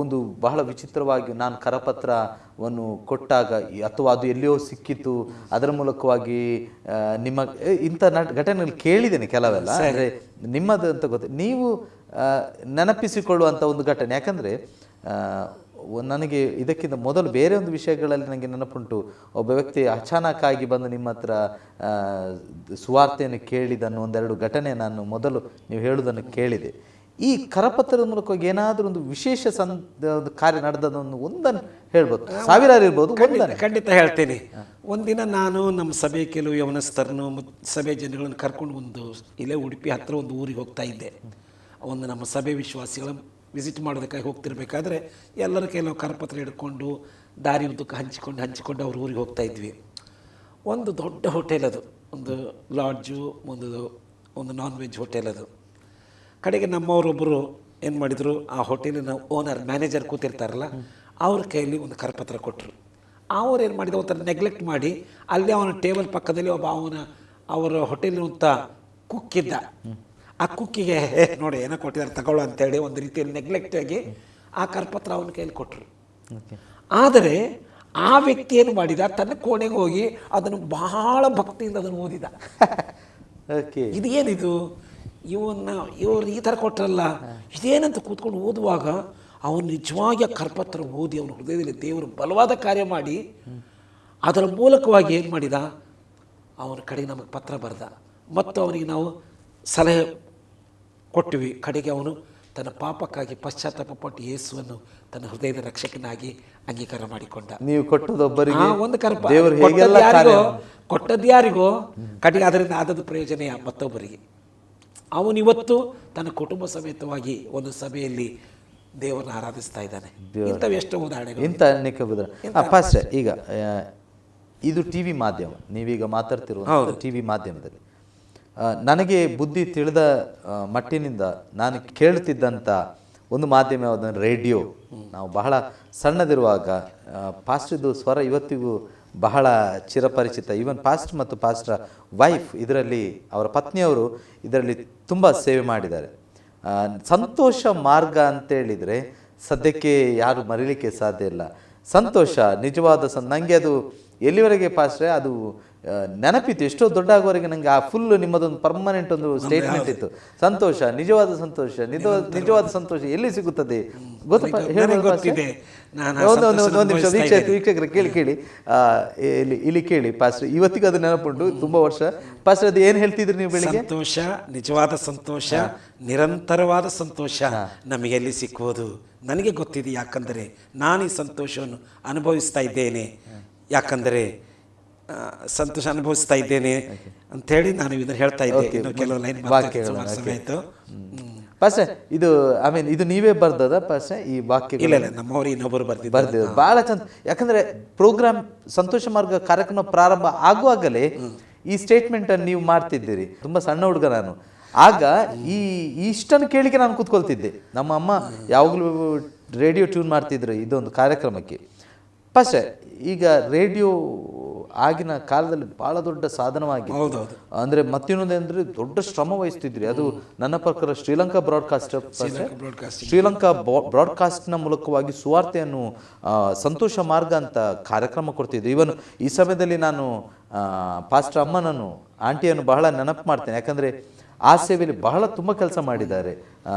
ಒಂದು ಬಹಳ ವಿಚಿತ್ರವಾಗಿ ನಾನು ಕರಪತ್ರವನ್ನು ಕೊಟ್ಟಾಗ ಅಥವಾ ಅದು ಎಲ್ಲಿಯೋ ಸಿಕ್ಕಿತು, ಅದರ ಮೂಲಕವಾಗಿ ನಿಮ್ಮ ಇಂಥ ಘಟನೆಗಳು ಕೇಳಿದ್ದೇನೆ ಕೆಲವೆಲ್ಲ. ಅಂದರೆ ನಿಮ್ಮದು ಅಂತ ಗೊತ್ತು, ನೀವು ನೆನಪಿಸಿಕೊಳ್ಳುವಂಥ ಒಂದು ಘಟನೆ. ಯಾಕಂದರೆ ನನಗೆ ಇದಕ್ಕಿಂತ ಮೊದಲು ಬೇರೆ ಒಂದು ವಿಷಯಗಳಲ್ಲಿ ನನಗೆ ನೆನಪುಂಟು. ಒಬ್ಬ ವ್ಯಕ್ತಿ ಅಚಾನಕ್ಕಾಗಿ ಬಂದು ನಿಮ್ಮ ಹತ್ರ ಸುವಾರ್ತೆಯನ್ನು ಕೇಳಿದನ್ನು ಒಂದೆರಡು ಘಟನೆ ನಾನು ಮೊದಲು ನೀವು ಹೇಳುವುದನ್ನು ಕೇಳಿದೆ. ಈ ಕರಪತ್ರದ ಮೂಲಕವಾಗಿ ಏನಾದರೂ ಒಂದು ವಿಶೇಷ ಒಂದು ಕಾರ್ಯ ನಡೆದದನ್ನು ಒಂದನ್ನು ಹೇಳ್ಬೋದು, ಸಾವಿರಾರು ಇರ್ಬೋದು. ಖಂಡಿತ ಹೇಳ್ತೇನೆ. ಒಂದಿನ ನಾನು ನಮ್ಮ ಸಭೆ ಕೆಲವು ಯವನಸ್ಥರನ್ನು ಸಭೆ ಜನಗಳನ್ನು ಕರ್ಕೊಂಡು ಇಲ್ಲೇ ಉಡುಪಿ ಹತ್ತಿರ ಒಂದು ಊರಿಗೆ ಹೋಗ್ತಾ ಇದ್ದೆ. ನಮ್ಮ ಸಭೆ ವಿಶ್ವಾಸಿಗಳ ವಿಸಿಟ್ ಮಾಡೋದಕ್ಕಾಗಿ ಹೋಗ್ತಿರ್ಬೇಕಾದ್ರೆ ಎಲ್ಲರ ಕೆಲವು ಕರಪತ್ರ ಹಿಡ್ಕೊಂಡು ದಾರಿ ಉದ್ದಕ್ಕೆ ಹಂಚಿಕೊಂಡು ಅವ್ರ ಊರಿಗೆ ಹೋಗ್ತಾ ಇದ್ವಿ. ಒಂದು ದೊಡ್ಡ ಹೋಟೆಲ್ ಅದು, ಒಂದು ಲಾಡ್ಜು, ಒಂದು ನಾನ್ ವೆಜ್ ಹೋಟೆಲ್ ಅದು. ಕಡೆಗೆ ನಮ್ಮವರೊಬ್ಬರು ಏನು ಮಾಡಿದರು, ಆ ಹೋಟೆಲಿನ ಮ್ಯಾನೇಜರ್ ಕೂತಿರ್ತಾರಲ್ಲ, ಅವ್ರ ಕೈಯಲ್ಲಿ ಒಂದು ಕರಪತ್ರ ಕೊಟ್ಟರು. ಅವ್ರೇನು ಮಾಡಿದ ಒಂಥರ ನೆಗ್ಲೆಕ್ಟ್ ಮಾಡಿ ಅಲ್ಲಿ ಅವನ ಟೇಬಲ್ ಪಕ್ಕದಲ್ಲಿ ಒಬ್ಬ ಅವರ ಹೋಟೆಲಿರುವಂಥ ಕುಕ್ಕಿದ್ದ. ಆ ಕುಕ್ಕಿಗೆ ನೋಡಿ ಏನೋ ಕೊಟ್ಟಿದ್ದಾರೆ ತಗೊಳ್ಳೋ ಅಂತೇಳಿ ಒಂದು ರೀತಿಯಲ್ಲಿ ನೆಗ್ಲೆಕ್ಟ್ ಆಗಿ ಆ ಕರಪತ್ರ ಅವನ ಕೈಯಲ್ಲಿ ಕೊಟ್ಟರು. ಆದರೆ ಆ ವ್ಯಕ್ತಿ ಏನು ಮಾಡಿದ, ತನ್ನ ಕೋಣೆಗೆ ಹೋಗಿ ಅದನ್ನು ಬಹಳ ಭಕ್ತಿಯಿಂದ ಅದನ್ನು ಓದಿದ. ಇದು ಏನಿದು, ಇವರು ಈ ಥರ ಕೊಟ್ಟರಲ್ಲ, ಇದೇನಂತ ಕೂತ್ಕೊಂಡು ಓದುವಾಗ ಅವನು ನಿಜವಾಗಿ ಆ ಕರಪತ್ರ ಓದಿ ಅವನ ಹೃದಯದಲ್ಲಿ ದೇವರು ಬಲವಾದ ಕಾರ್ಯ ಮಾಡಿ ಅದರ ಮೂಲಕವಾಗಿ ಏನು ಮಾಡಿದ, ಅವನ ಕಡೆಗೆ ನಮಗೆ ಪತ್ರ ಬರೆದ ಮತ್ತು ಅವನಿಗೆ ನಾವು ಸಲಹೆ ಕೊಟ್ಟಿವಿ. ಕಡೆಗೆ ಅವನು ತನ್ನ ಪಾಪಕ್ಕಾಗಿ ಪಶ್ಚಾತ್ತಾಪ ಪಟ್ಟು ಯೇಸುವನ್ನು ತನ್ನ ಹೃದಯದ ರಕ್ಷಕನಾಗಿ ಅಂಗೀಕಾರ ಮಾಡಿಕೊಂಡ. ನೀವು ಕೊಟ್ಟದೊಬ್ಬರಿಗೆ ಒಂದು ಕೊಟ್ಟದ್ದು ಯಾರಿಗೋ ಕಡೆಗೆ ಅದರಿಂದ ಆದದ್ದು ಪ್ರಯೋಜನ ಮತ್ತೊಬ್ಬರಿಗೆ. ಅವನಿವತ್ತು ತನ್ನ ಕುಟುಂಬ ಸಮೇತವಾಗಿ ಒಂದು ಸಭೆಯಲ್ಲಿ ದೇವರನ್ನ ಆರಾಧಿಸ್ತಾ ಇದ್ದಾನೆ. ಇಂಥವು ಎಷ್ಟೋ ಉದಾಹರಣೆಗಳು. ಇಂಥ ಅನೇಕ ಉದಾಹರಣೆ. ಈಗ ಇದು ಟಿವಿ ಮಾಧ್ಯಮ, ನೀವೀಗ ಮಾತಾಡ್ತಿರುವ ಟಿವಿ ಮಾಧ್ಯಮದಲ್ಲಿ ನನಗೆ ಬುದ್ಧಿ ತಿಳಿದ ಮಟ್ಟಿನಿಂದ ನಾನು ಕೇಳ್ತಿದ್ದಂಥ ಒಂದು ಮಾಧ್ಯಮ ಯಾವುದಂದ್ರೆ ರೇಡಿಯೋ. ನಾವು ಬಹಳ ಸಣ್ಣದಿರುವಾಗ ಪಾಸ್ಟ್ರದು ಸ್ವರ ಇವತ್ತಿಗೂ ಬಹಳ ಚಿರಪರಿಚಿತ. ಈವನ್ ಪಾಸ್ಟ್ ಮತ್ತು ಪಾಸ್ಟ್ರ ವೈಫ್ ಇದರಲ್ಲಿ, ಅವರ ಪತ್ನಿಯವರು ಇದರಲ್ಲಿ ತುಂಬ ಸೇವೆ ಮಾಡಿದ್ದಾರೆ. ಸಂತೋಷ ಮಾರ್ಗ ಅಂತೇಳಿದರೆ ಸದ್ಯಕ್ಕೆ ಯಾರು ಮರೀಲಿಕ್ಕೆ ಸಾಧ್ಯ ಇಲ್ಲ. ಸಂತೋಷ ನಿಜವಾದ ನನಗೆ ಅದು ಎಲ್ಲಿವರೆಗೆ ಪಾಸ್ಟ್ರೆ ಅದು ನೆನಪಿತ್ತು, ಎಷ್ಟೋ ದೊಡ್ಡ ಆಗುವವರೆಗೆ ನನಗೆ ಆ ಫುಲ್ ನಿಮ್ಮದೊಂದು ಪರ್ಮನೆಂಟ್ ಒಂದು ಸ್ಟೇಟ್ಮೆಂಟ್ ಇತ್ತು. ಸಂತೋಷ, ನಿಜವಾದ ಸಂತೋಷ, ನಿಜವಾದ ಸಂತೋಷ ಎಲ್ಲಿ ಸಿಗುತ್ತದೆ ಗೊತ್ತಿದೆ. ಒಂದು ನಿಮಿಷ ವೀಕ್ಷಕರು ಕೇಳಿ ಇಲ್ಲಿ ಕೇಳಿ ಪಾಸ್ಟರ್, ಇವತ್ತಿಗೂ ಅದು ನೆನಪುಂಟು, ತುಂಬಾ ವರ್ಷ. ಪಾಸ್ಟರ್ ಅದು ಏನು ಹೇಳ್ತಿದ್ರಿ ನೀವು ಬೆಳಿಗ್ಗೆ? ಸಂತೋಷ, ನಿಜವಾದ ಸಂತೋಷ, ನಿರಂತರವಾದ ಸಂತೋಷ ನಮಗೆ ಎಲ್ಲಿ ಸಿಕ್ಕುವುದು ನನಗೆ ಗೊತ್ತಿದೆ. ಯಾಕಂದರೆ ನಾನು ಈ ಸಂತೋಷವನ್ನು ಅನುಭವಿಸ್ತಾ ಇದ್ದೇನೆ, ಯಾಕಂದರೆ ಸಂತೋಷ ಅನುಭವಿಸ್ತಾ ಇದ್ದೇನೆ ಅಂಥೇಳಿ ನಾನು ಇದನ್ನು ಹೇಳ್ತಾ ಇದ್ದೆ. ಕೆಲವು ಲೈನ್ ಆಯಿತು. ಪಾಸ್ಟರ್ ಇದು ಇದು ನೀವೇ ಬರ್ದದ ಪಾಸ್ಟರ್ ಈ ವಾಕ್ಯ? ಇಲ್ಲ, ನಮ್ಮವರು ಇನ್ನೊಬ್ಬರು ಬರ್ದಿದ್ರು. ಬಹಳ ಚಂದ. ಯಾಕಂದ್ರೆ ಪ್ರೋಗ್ರಾಮ್ ಸಂತೋಷ ಮಾರ್ಗ ಕಾರ್ಯಕ್ರಮ ಪ್ರಾರಂಭ ಆಗುವಾಗಲೇ ಈ ಸ್ಟೇಟ್ಮೆಂಟ್ ಅನ್ನು ನೀವು ಮಾಡ್ತಿದ್ದೀರಿ. ತುಂಬಾ ಸಣ್ಣ ಹುಡುಗ ನಾನು. ಆಗ ಇಷ್ಟನ್ನು ಕೇಳಿಕೆ ನಾನು ಕೂತ್ಕೊಳ್ತಿದ್ದೆ. ನಮ್ಮ ಅಮ್ಮ ಯಾವಾಗಲೂ ರೇಡಿಯೋ ಟ್ಯೂನ್ ಮಾಡ್ತಿದ್ರು ಇದೊಂದು ಕಾರ್ಯಕ್ರಮಕ್ಕೆ. ಪಾಸ್ಟರ್, ಈಗ ರೇಡಿಯೋ ಆಗಿನ ಕಾಲದಲ್ಲಿ ಬಹಳ ದೊಡ್ಡ ಸಾಧನವಾಗಿ, ಅಂದ್ರೆ ಮತ್ತಿನ್ನೊಂದು ಅಂದ್ರೆ ದೊಡ್ಡ ಶ್ರಮ ವಹಿಸ್ತಿದ್ರಿ. ಅದು ನನ್ನ ಪ್ರಕಾರ ಶ್ರೀಲಂಕಾ ಬ್ರಾಡ್ಕಾಸ್ಟ್ ನ ಮೂಲಕವಾಗಿ ಸುವಾರ್ತೆಯನ್ನು ಸಂತೋಷ ಮಾರ್ಗ ಅಂತ ಕಾರ್ಯಕ್ರಮ ಕೊಡ್ತಿದ್ದೆ. ಇವನ್ ಈ ಸಮಯದಲ್ಲಿ ನಾನು ಪಾಸ್ಟರ್ ಅಮ್ಮನನ್ನು, ಆಂಟಿಯನ್ನು ಬಹಳ ನೆನಪು ಮಾಡ್ತೇನೆ. ಯಾಕಂದ್ರೆ ಆ ಸೇವೆಯಲ್ಲಿ ಬಹಳ ತುಂಬ ಕೆಲಸ ಮಾಡಿದ್ದಾರೆ.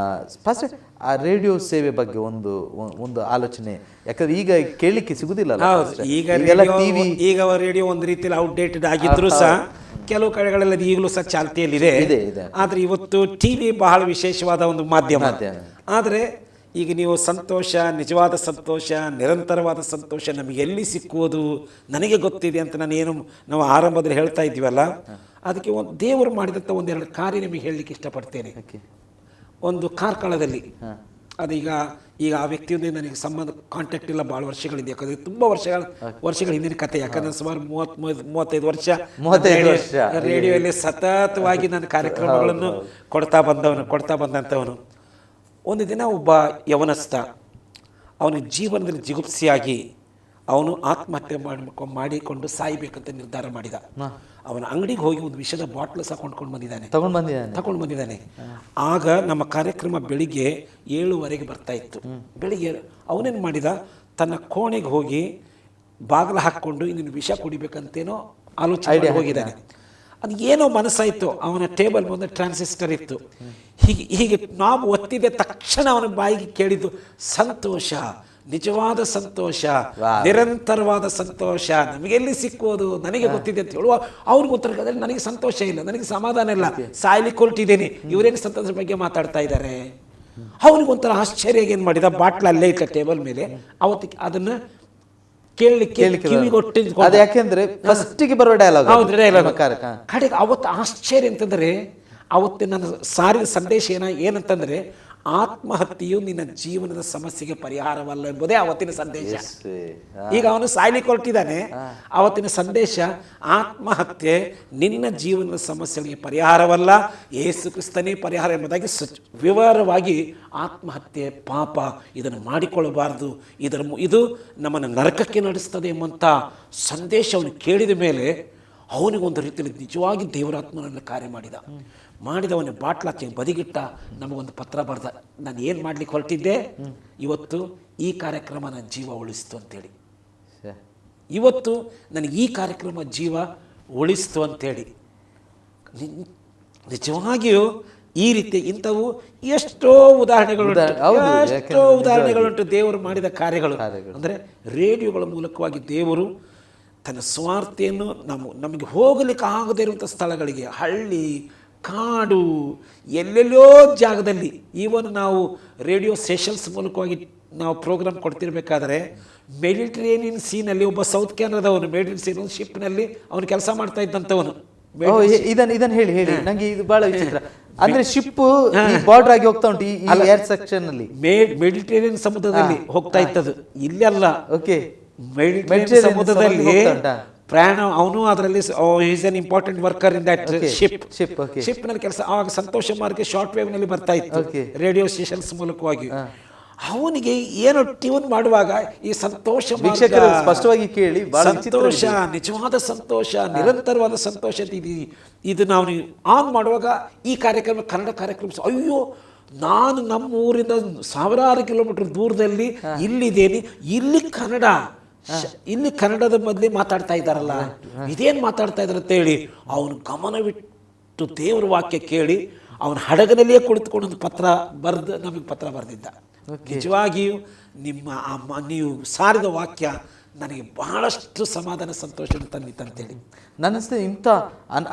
ಫಸ್ಟ್ ಆ ರೇಡಿಯೋ ಸೇವೆ ಬಗ್ಗೆ ಒಂದು ಆಲೋಚನೆ, ಯಾಕಂದ್ರೆ ಈಗ ಕೇಳಲಿಕ್ಕೆ ಸಿಗುದಿಲ್ಲ. ಈಗ ರೇಡಿಯೋ ಒಂದು ರೀತಿಯಲ್ಲಿ ಔಟ್ಡೇಟೆಡ್ ಆಗಿದ್ರು ಸಹ ಕೆಲವು ಕಡೆಗಳಲ್ಲಿ ಈಗಲೂ ಸಹ ಚಾಲ್ತಿಯಲ್ಲಿದೆ. ಆದರೆ ಇವತ್ತು ಟಿವಿ ಬಹಳ ವಿಶೇಷವಾದ ಒಂದು ಮಾಧ್ಯಮ. ಆದರೆ ಈಗ ನೀವು ಸಂತೋಷ, ನಿಜವಾದ ಸಂತೋಷ, ನಿರಂತರವಾದ ಸಂತೋಷ ನಮಗೆ ಎಲ್ಲಿ ಸಿಕ್ಕುವುದು ನನಗೆ ಗೊತ್ತಿದೆ ಅಂತ ನಾವು ಆರಂಭದಲ್ಲಿ ಹೇಳ್ತಾ ಇದ್ದೀವಲ್ಲ, ಅದಕ್ಕೆ ಒಂದು ದೇವರು ಮಾಡಿದಂಥ ಒಂದೆರಡು ಕಾರ್ಯ ನಿಮಗೆ ಹೇಳಲಿಕ್ಕೆ ಇಷ್ಟಪಡ್ತೇನೆ. ಒಂದು ಕಾರ್ಕಳದಲ್ಲಿ ಅದೀಗ ಆ ವ್ಯಕ್ತಿಯೊಂದಿಗೆ ನನಗೆ ಸಂಬಂಧ ಕಾಂಟ್ಯಾಕ್ಟ್ ಇಲ್ಲ, ಭಾಳ ವರ್ಷಗಳಿದೆ. ಯಾಕಂದರೆ ತುಂಬ ವರ್ಷಗಳ ಹಿಂದಿನ ಕತೆ. ಯಾಕಂದರೆ ಸುಮಾರು 35 ವರ್ಷ ರೇಡಿಯೋಯಲ್ಲಿ ಸತತವಾಗಿ ನನ್ನ ಕಾರ್ಯಕ್ರಮಗಳನ್ನು ಕೊಡ್ತಾ ಬಂದಂಥವನು. ಒಂದು ದಿನ ಒಬ್ಬ ಯವನಸ್ಥ ಅವನ ಜೀವನದಲ್ಲಿ ಜಿಗುಪ್ಸಿಯಾಗಿ ಅವನು ಆತ್ಮಹತ್ಯೆ ಮಾಡಿಕೊಂಡು ಸಾಯಬೇಕಂತ ನಿರ್ಧಾರ ಮಾಡಿದ. ಅವನ ಅಂಗಡಿಗೆ ಹೋಗಿ ಒಂದು ವಿಷದ ಬಾಟ್ಲು ಸಹ ತಗೊಂಡು ಬಂದಿದ್ದಾನೆ. ಆಗ ನಮ್ಮ ಕಾರ್ಯಕ್ರಮ ಬೆಳಿಗ್ಗೆ 7:15 ಬರ್ತಾ ಇತ್ತು. ಬೆಳಿಗ್ಗೆ ಅವನೇನು ಮಾಡಿದ, ತನ್ನ ಕೋಣೆಗೆ ಹೋಗಿ ಬಾಗಿಲು ಹಾಕ್ಕೊಂಡು ಇನ್ನೇನು ವಿಷ ಕುಡಿಬೇಕಂತೇನೋ ಆಲೋಚನೆ ಹೋಗಿದ್ದಾನೆ. ಅದು ಏನೋ ಮನಸ್ಸಾಯಿತು. ಅವನ ಟೇಬಲ್ ಮುಂದೆ ಟ್ರಾನ್ಸಿಸ್ಟರ್ ಇತ್ತು. ಹೀಗೆ ನಾವು ಒತ್ತಿದ ತಕ್ಷಣ ಅವನ ಬಾಯಿಗೆ ಕೇಳಿದ್ದು ಸಂತೋಷ, ನಿಜವಾದ ಸಂತೋಷ, ನಿರಂತರವಾದ ಸಂತೋಷ ನಮಗೆಲ್ಲಿ ಸಿಕ್ಕುವುದು ನನಗೆ ಗೊತ್ತಿದೆ ಅಂತ ಹೇಳುವ ಅವ್ರಿಗೆ ಉತ್ತರ, ನನಗೆ ಸಂತೋಷ ಇಲ್ಲ, ನನಗೆ ಸಮಾಧಾನ ಇಲ್ಲ, ಸಾಯ್ಲಿಕ್ಕೆ ಹೊರಟಿದ್ದೇನೆ, ಇವರೇನು ಸಂತೋಷದ ಬಗ್ಗೆ ಮಾತಾಡ್ತಾ ಇದ್ದಾರೆ. ಅವನಿಗೊಂಥರ ಆಶ್ಚರ್ಯ. ಏನು ಮಾಡಿದ, ಬಾಟ್ಲ ಅಲ್ಲೇ ಇತ್ತ ಟೇಬಲ್ ಮೇಲೆ. ಅವತ್ತಿಗೆ ಅದನ್ನ ಕೇಳಲಿಕ್ಕೆ ಯಾಕೆಂದ್ರೆ ಕಡೆಗೆ ಅವತ್ತು ಆಶ್ಚರ್ಯ ಅಂತಂದ್ರೆ, ಅವತ್ತು ನನ್ನ ಸಾರಿದ ಸಂದೇಶ ಏನಂತಂದ್ರೆ, ಆತ್ಮಹತ್ಯೆಯು ನಿನ್ನ ಜೀವನದ ಸಮಸ್ಯೆಗೆ ಪರಿಹಾರವಲ್ಲ ಎಂಬುದೇ ಅವತ್ತಿನ ಸಂದೇಶ. ಯೇಸುವೆ. ಈಗ ಅವನು ಸಾಯ್ಲಿಕ್ಕೆ ಹೊರಟಿದ್ದಾನೆ. ಅವತ್ತಿನ ಸಂದೇಶ ಆತ್ಮಹತ್ಯೆ ನಿನ್ನ ಜೀವನದ ಸಮಸ್ಯೆಗಳಿಗೆ ಪರಿಹಾರವಲ್ಲ, ಯೇಸು ಕ್ರಿಸ್ತನೇ ಪರಿಹಾರ ಎಂಬುದಾಗಿ ವಿವರವಾಗಿ ಆತ್ಮಹತ್ಯೆ ಪಾಪ, ಇದನ್ನು ಮಾಡಿಕೊಳ್ಳಬಾರದು, ಇದು ನಮ್ಮನ್ನು ನರಕಕ್ಕೆ ನಡೆಸ್ತದೆ ಎಂಬಂಥ ಸಂದೇಶ ಅವನು ಕೇಳಿದ ಮೇಲೆ ಅವನಿಗೊಂದು ರೀತಿಯಲ್ಲಿ ನಿಜವಾಗಿ ದೇವರಾತ್ಮನನ್ನು ಕಾರ್ಯ ಮಾಡಿದವನ ಬಾಟ್ಲಾಚೆ ಬದಿಗಿಟ್ಟ ನಮಗೊಂದು ಪತ್ರ ಬರೆದ. ನಾನು ಏನು ಮಾಡ್ಲಿಕ್ಕೆ ಹೊರಟಿದ್ದೆ, ಇವತ್ತು ಈ ಕಾರ್ಯಕ್ರಮ ನನ್ನ ಜೀವ ಉಳಿಸ್ತು ಅಂತೇಳಿ. ಇವತ್ತು ನನಗೆ ಈ ಕಾರ್ಯಕ್ರಮ ಜೀವ ಉಳಿಸ್ತು ಅಂತೇಳಿ. ನಿಜವಾಗಿಯೂ ಈ ರೀತಿ ಇಂಥವು ಎಷ್ಟೋ ಉದಾಹರಣೆಗಳುಂಟು ದೇವರು ಮಾಡಿದ ಕಾರ್ಯಗಳು. ಅಂದರೆ ರೇಡಿಯೋಗಳ ಮೂಲಕವಾಗಿ ದೇವರು ತನ್ನ ಸ್ವಾರ್ಥೆಯನ್ನು ನಮಗೆ ಹೋಗಲಿಕ್ಕೆ ಆಗದೇ ಇರುವಂಥ ಸ್ಥಳಗಳಿಗೆ, ಹಳ್ಳಿ ಕಾಡು, ಎಲ್ಲೆಲ್ಲೋ ಜಾಗದಲ್ಲಿ, ಈವನ್ ನಾವು ರೇಡಿಯೋ ಸೆಷನ್ಸ್ ಮೂಲಕವಾಗಿ ನಾವು ಪ್ರೋಗ್ರಾಮ್ ಕೊಡ್ತಿರ್ಬೇಕಾದ್ರೆ ಮೆಡಿಟರೇನಿಯನ್ ಸೀನಲ್ಲಿ ಒಬ್ಬ ಸೌತ್ ಕೆನಡಾದವನು ಮೆಡಿಟರೇನಿಯನ್ ಶಿಪ್ನಲ್ಲಿ ಅವನು ಕೆಲಸ ಮಾಡ್ತಾ ಇದ್ದಂಥವನು. ಇದನ್ನ ಹೇಳಿ ನಂಗೆ ಇದು ಬಹಳ ವಿಚಿತ್ರ. ಅಂದ್ರೆ ಶಿಪ್ ಬಾರ್ಡರ್ ಆಗಿ ಹೋಗ್ತಾ ಉಂಟು ಈ ಏರ್ ಸೆಕ್ಷನ್ ಅಲ್ಲಿ, ಮೆಡಿಟರೇನಿಯನ್ ಸಮುದ್ರದಲ್ಲಿ ಹೋಗ್ತಾ ಇತ್ತದು, ಇಲ್ಲೆಲ್ಲ. ಓಕೆ, ಮೆಡಿಟರೇನಿಯನ್ ಸಮುದ್ರದಲ್ಲಿ ಪ್ರಯಾಣ. ಅವನು ಅದರಲ್ಲಿ is an important worker in that ship ನಲ್ಲಿ ಕೆಲಸ. ಆವಾಗ ಸಂತೋಷ ಮಾರ್ಗ ಶಾರ್ಟ್ ವೇವ್ ನಲ್ಲಿ ಬರ್ತಾ ಇತ್ತು ರೇಡಿಯೋ ಸ್ಟೇಷನ್ಸ್ ಮೂಲಕವಾಗಿ. ಅವನಿಗೆ ಏನು ಟ್ಯೂನ್ ಮಾಡುವಾಗ ಈ ಸಂತೋಷ ಸ್ಪಷ್ಟವಾಗಿ ಕೇಳಿ, ಸಂತೋಷ, ನಿಜವಾದ ಸಂತೋಷ, ನಿರಂತರವಾದ ಸಂತೋಷ, ಇದು ನಾವು ಆನ್ ಮಾಡುವಾಗ ಈ ಕಾರ್ಯಕ್ರಮ, ಕನ್ನಡ ಕಾರ್ಯಕ್ರಮ, ಅಯ್ಯೋ ನಾನು ನಮ್ಮ ಊರಿಂದ ಸಾವಿರಾರು ಕಿಲೋಮೀಟರ್ ದೂರದಲ್ಲಿ ಇಲ್ಲಿದ್ದೇನೆ, ಇಲ್ಲಿ ಕನ್ನಡದ ಮೊದಲೇ ಮಾತಾಡ್ತಾ ಇದ್ದಾರಲ್ಲ, ಇದೇನು ಮಾತಾಡ್ತಾ ಇದ್ದಾರೆ ಅಂತೇಳಿ ಅವನು ಗಮನವಿಟ್ಟು ದೇವರ ವಾಕ್ಯ ಕೇಳಿ ಅವನ ಹಡಗನಲ್ಲಿಯೇ ಕುಳಿತುಕೊಂಡು ಒಂದು ಪತ್ರ ಬರೆದು ನಮಗೆ ಪತ್ರ ಬರೆದಿದ್ದ. ನಿಜವಾಗಿಯೂ ನೀವು ಸಾರಿದ ವಾಕ್ಯ ನನಗೆ ಬಹಳಷ್ಟು ಸಮಾಧಾನ ಸಂತೋಷ ತಂದಿತ್ತಂತೇಳಿ. ನನ್ನ ಇಂಥ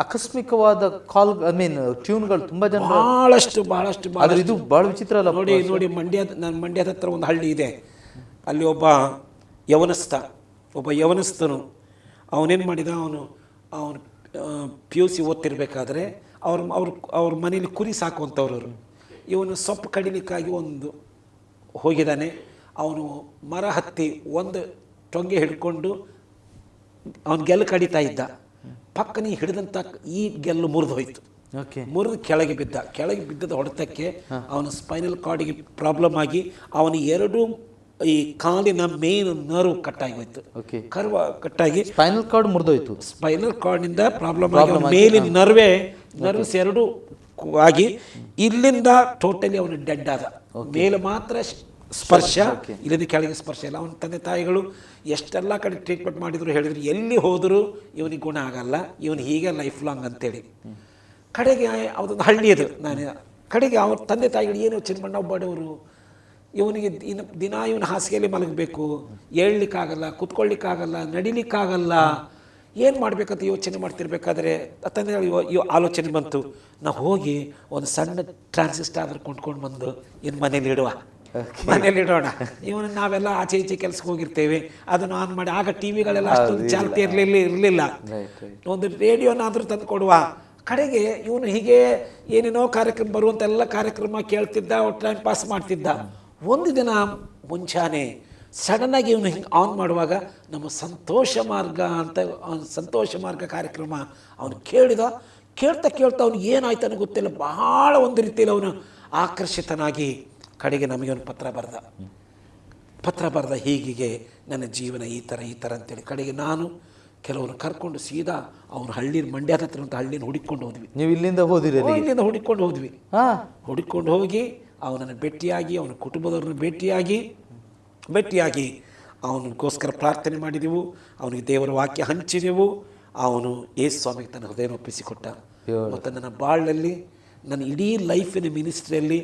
ಆಕಸ್ಮಿಕವಾದ ಕಾಲ್, ಐ ಮೀನ್ ಟ್ಯೂನ್ಗಳು ತುಂಬಾ ಜನ ಬಹಳಷ್ಟು ಇದು ಬಹಳ ವಿಚಿತ್ರ ಅಲ್ಲ. ನೋಡಿ ಮಂಡ್ಯದ ಹತ್ರ ಒಂದು ಹಳ್ಳಿ ಇದೆ. ಅಲ್ಲಿ ಒಬ್ಬ ಯವನಸ್ಥನು ಅವನೇನು ಮಾಡಿದ, ಅವನು PUC ಓದ್ತಿರ್ಬೇಕಾದ್ರೆ ಅವ್ರ ಮನೇಲಿ ಕುರಿ ಸಾಕುವಂಥವ್ರು. ಇವನು ಸೊಪ್ಪು ಕಡಿಲಿಕ್ಕಾಗಿ ಒಂದು ಹೋಗಿದ್ದಾನೆ. ಅವನು ಮರ ಹತ್ತಿ ಒಂದು ಟೊಂಗೆ ಹಿಡ್ಕೊಂಡು ಅವನ ಗೆಲ್ಲು ಕಡಿತಾ ಇದ್ದ. ಪಕ್ಕನೆ ಹಿಡಿದಂಥ ಈ ಗೆಲ್ಲು ಮುರಿದು ಹೋಯ್ತು. ಮುರಿದು ಕೆಳಗೆ ಬಿದ್ದದ ಹೊಡೆತಕ್ಕೆ ಅವನ ಸ್ಪೈನಲ್ ಕಾರ್ಡಿಗೆ ಪ್ರಾಬ್ಲಮ್ ಆಗಿ ಅವನ ಎರಡು ಈ ಕಾಲಿನ ಮೇನ್ ನರ್ವ್ ಕಟ್ಟಾಗಿ ಹೋಯ್ತು. ಕಟ್ಟಾಗಿ ಸ್ಪೈನಲ್ ಕಾರ್ಡ್ ಮುರಿದೋಯ್ತು. ಸ್ಪೈನಲ್ ಕಾರ್ಡ್ನಿಂದ ಪ್ರಾಬ್ಲಮ್ ಆಗಿ ಮೇಲಿನ ನರ್ವ್ಸ್ ಎರಡು ಆಗಿ ಇಲ್ಲಿಂದ ಟೋಟಲಿ ಅವನು ಡೆಡ್ ಆದ. ಮೇಲೆ ಮಾತ್ರ ಸ್ಪರ್ಶ, ಇಲ್ಲದ ಕೆಳಗೆ ಸ್ಪರ್ಶ ಇಲ್ಲ. ಅವನ ತಂದೆ ತಾಯಿಗಳು ಎಷ್ಟೆಲ್ಲ ಕಡೆ ಟ್ರೀಟ್ಮೆಂಟ್ ಮಾಡಿದ್ರು, ಹೇಳಿದ್ರು ಎಲ್ಲಿ ಹೋದರೂ ಇವನಿಗೆ ಗುಣ ಆಗಲ್ಲ, ಇವನು ಹೀಗೆ ಲೈಫ್ ಲಾಂಗ್ ಅಂತೇಳಿ. ಕಡೆಗೆ ಅದೊಂದು ಹಳ್ಳಿ ಅದು. ಕಡೆಗೆ ಅವ್ರ ತಂದೆ ತಾಯಿಗಳು ಏನು ಯೋಚನೆ ಮಾಡಿ, ನಾವು ಬಡವರು, ಇವನಿಗೆ ದಿನ ಇವನ ಹಾಸಿಗೆಯಲ್ಲಿ ಮಲಗಬೇಕು, ಏಳ್ಲಿಕ್ಕಾಗಲ್ಲ, ಕುತ್ಕೊಳ್ಳಿಕ್ಕಾಗಲ್ಲ, ನಡಿಲಿಕ್ಕಾಗಲ್ಲ, ಏನು ಮಾಡಬೇಕಂತ ಯೋಚನೆ ಮಾಡ್ತಿರ್ಬೇಕಾದ್ರೆ ತಂದೆಗಳು ಆಲೋಚನೆ ಬಂತು, ನಾವು ಹೋಗಿ ಒಂದು ಸಣ್ಣ ಟ್ರಾನ್ಸಿಸ್ಟರ್ ಕೊಂಡ್ಕೊಂಡು ಬಂದು ಮನೇಲಿ ಇಡೋಣ. ಇವನು ನಾವೆಲ್ಲ ಆಚೆ ಈಚೆ ಕೆಲ್ಸಕ್ಕೆ ಹೋಗಿರ್ತೇವೆ, ಅದನ್ನು ಆನ್ ಮಾಡಿ. ಆಗ ಟಿವಿಗಳೆಲ್ಲ ಅಷ್ಟೊಂದು ಚಾಲ್ತಿ ಇರಲಿಲ್ಲ. ಒಂದು ರೇಡಿಯೋನಾದರೂ ತಂದು ಕೊಡುವ. ಕಡೆಗೆ ಇವನು ಹೀಗೆ ಏನೇನೋ ಕಾರ್ಯಕ್ರಮ ಬರುವಂಥ ಎಲ್ಲ ಕಾರ್ಯಕ್ರಮ ಕೇಳ್ತಿದ್ದ, ಟೈಮ್ ಪಾಸ್ ಮಾಡ್ತಿದ್ದ. ಒಂದು ದಿನ ಮುಂಚಾನೆ ಸಡನ್ನಾಗಿ ಇವನು ಹಿಂಗೆ ಆನ್ ಮಾಡುವಾಗ ನಮ್ಮ ಸಂತೋಷ ಮಾರ್ಗ ಕಾರ್ಯಕ್ರಮ ಅವನು ಕೇಳ್ತಾ ಅವನಿಗೆ ಏನಾಯ್ತು ಅನ್ನೋ ಗೊತ್ತಿಲ್ಲ. ಬಹಳ ಒಂದು ರೀತಿಯಲ್ಲಿ ಅವನು ಆಕರ್ಷಿತನಾಗಿ ಕಡೆಗೆ ನಮಗೆ ಒಂದು ಪತ್ರ ಬರೆದ ಹೀಗೆ ನನ್ನ ಜೀವನ ಈ ಥರ ಅಂತೇಳಿ. ಕಡೆಗೆ ನಾನು ಕೆಲವರು ಕರ್ಕೊಂಡು ಸೀದಾ ಅವನ ಮಂಡ್ಯದ ಹತ್ರ ಅಂತ ಹಳ್ಳಿನ ಹುಡುಕೊಂಡು ಹೋದ್ವಿ. ನೀವು ಇಲ್ಲಿಂದ ಹುಡುಕೊಂಡು ಹೋಗಿ ಅವನನ್ನು ಭೇಟಿಯಾಗಿ, ಅವನ ಕುಟುಂಬದವ್ರನ್ನ ಭೇಟಿಯಾಗಿ ಅವನಿಗೋಸ್ಕರ ಪ್ರಾರ್ಥನೆ ಮಾಡಿದೆವು. ಅವನಿಗೆ ದೇವರ ವಾಕ್ಯ ಹಂಚಿದೆವು. ಅವನು ಯೇಸು ಸ್ವಾಮಿಗೆ ತನ್ನ ಹೃದಯ ಒಪ್ಪಿಸಿಕೊಟ್ಟ. ಮತ್ತು ನನ್ನ ಬಾಳಲ್ಲಿ, ನನ್ನ ಇಡೀ ಲೈಫಿನ ಮಿನಿಸ್ಟ್ರಿಯಲ್ಲಿ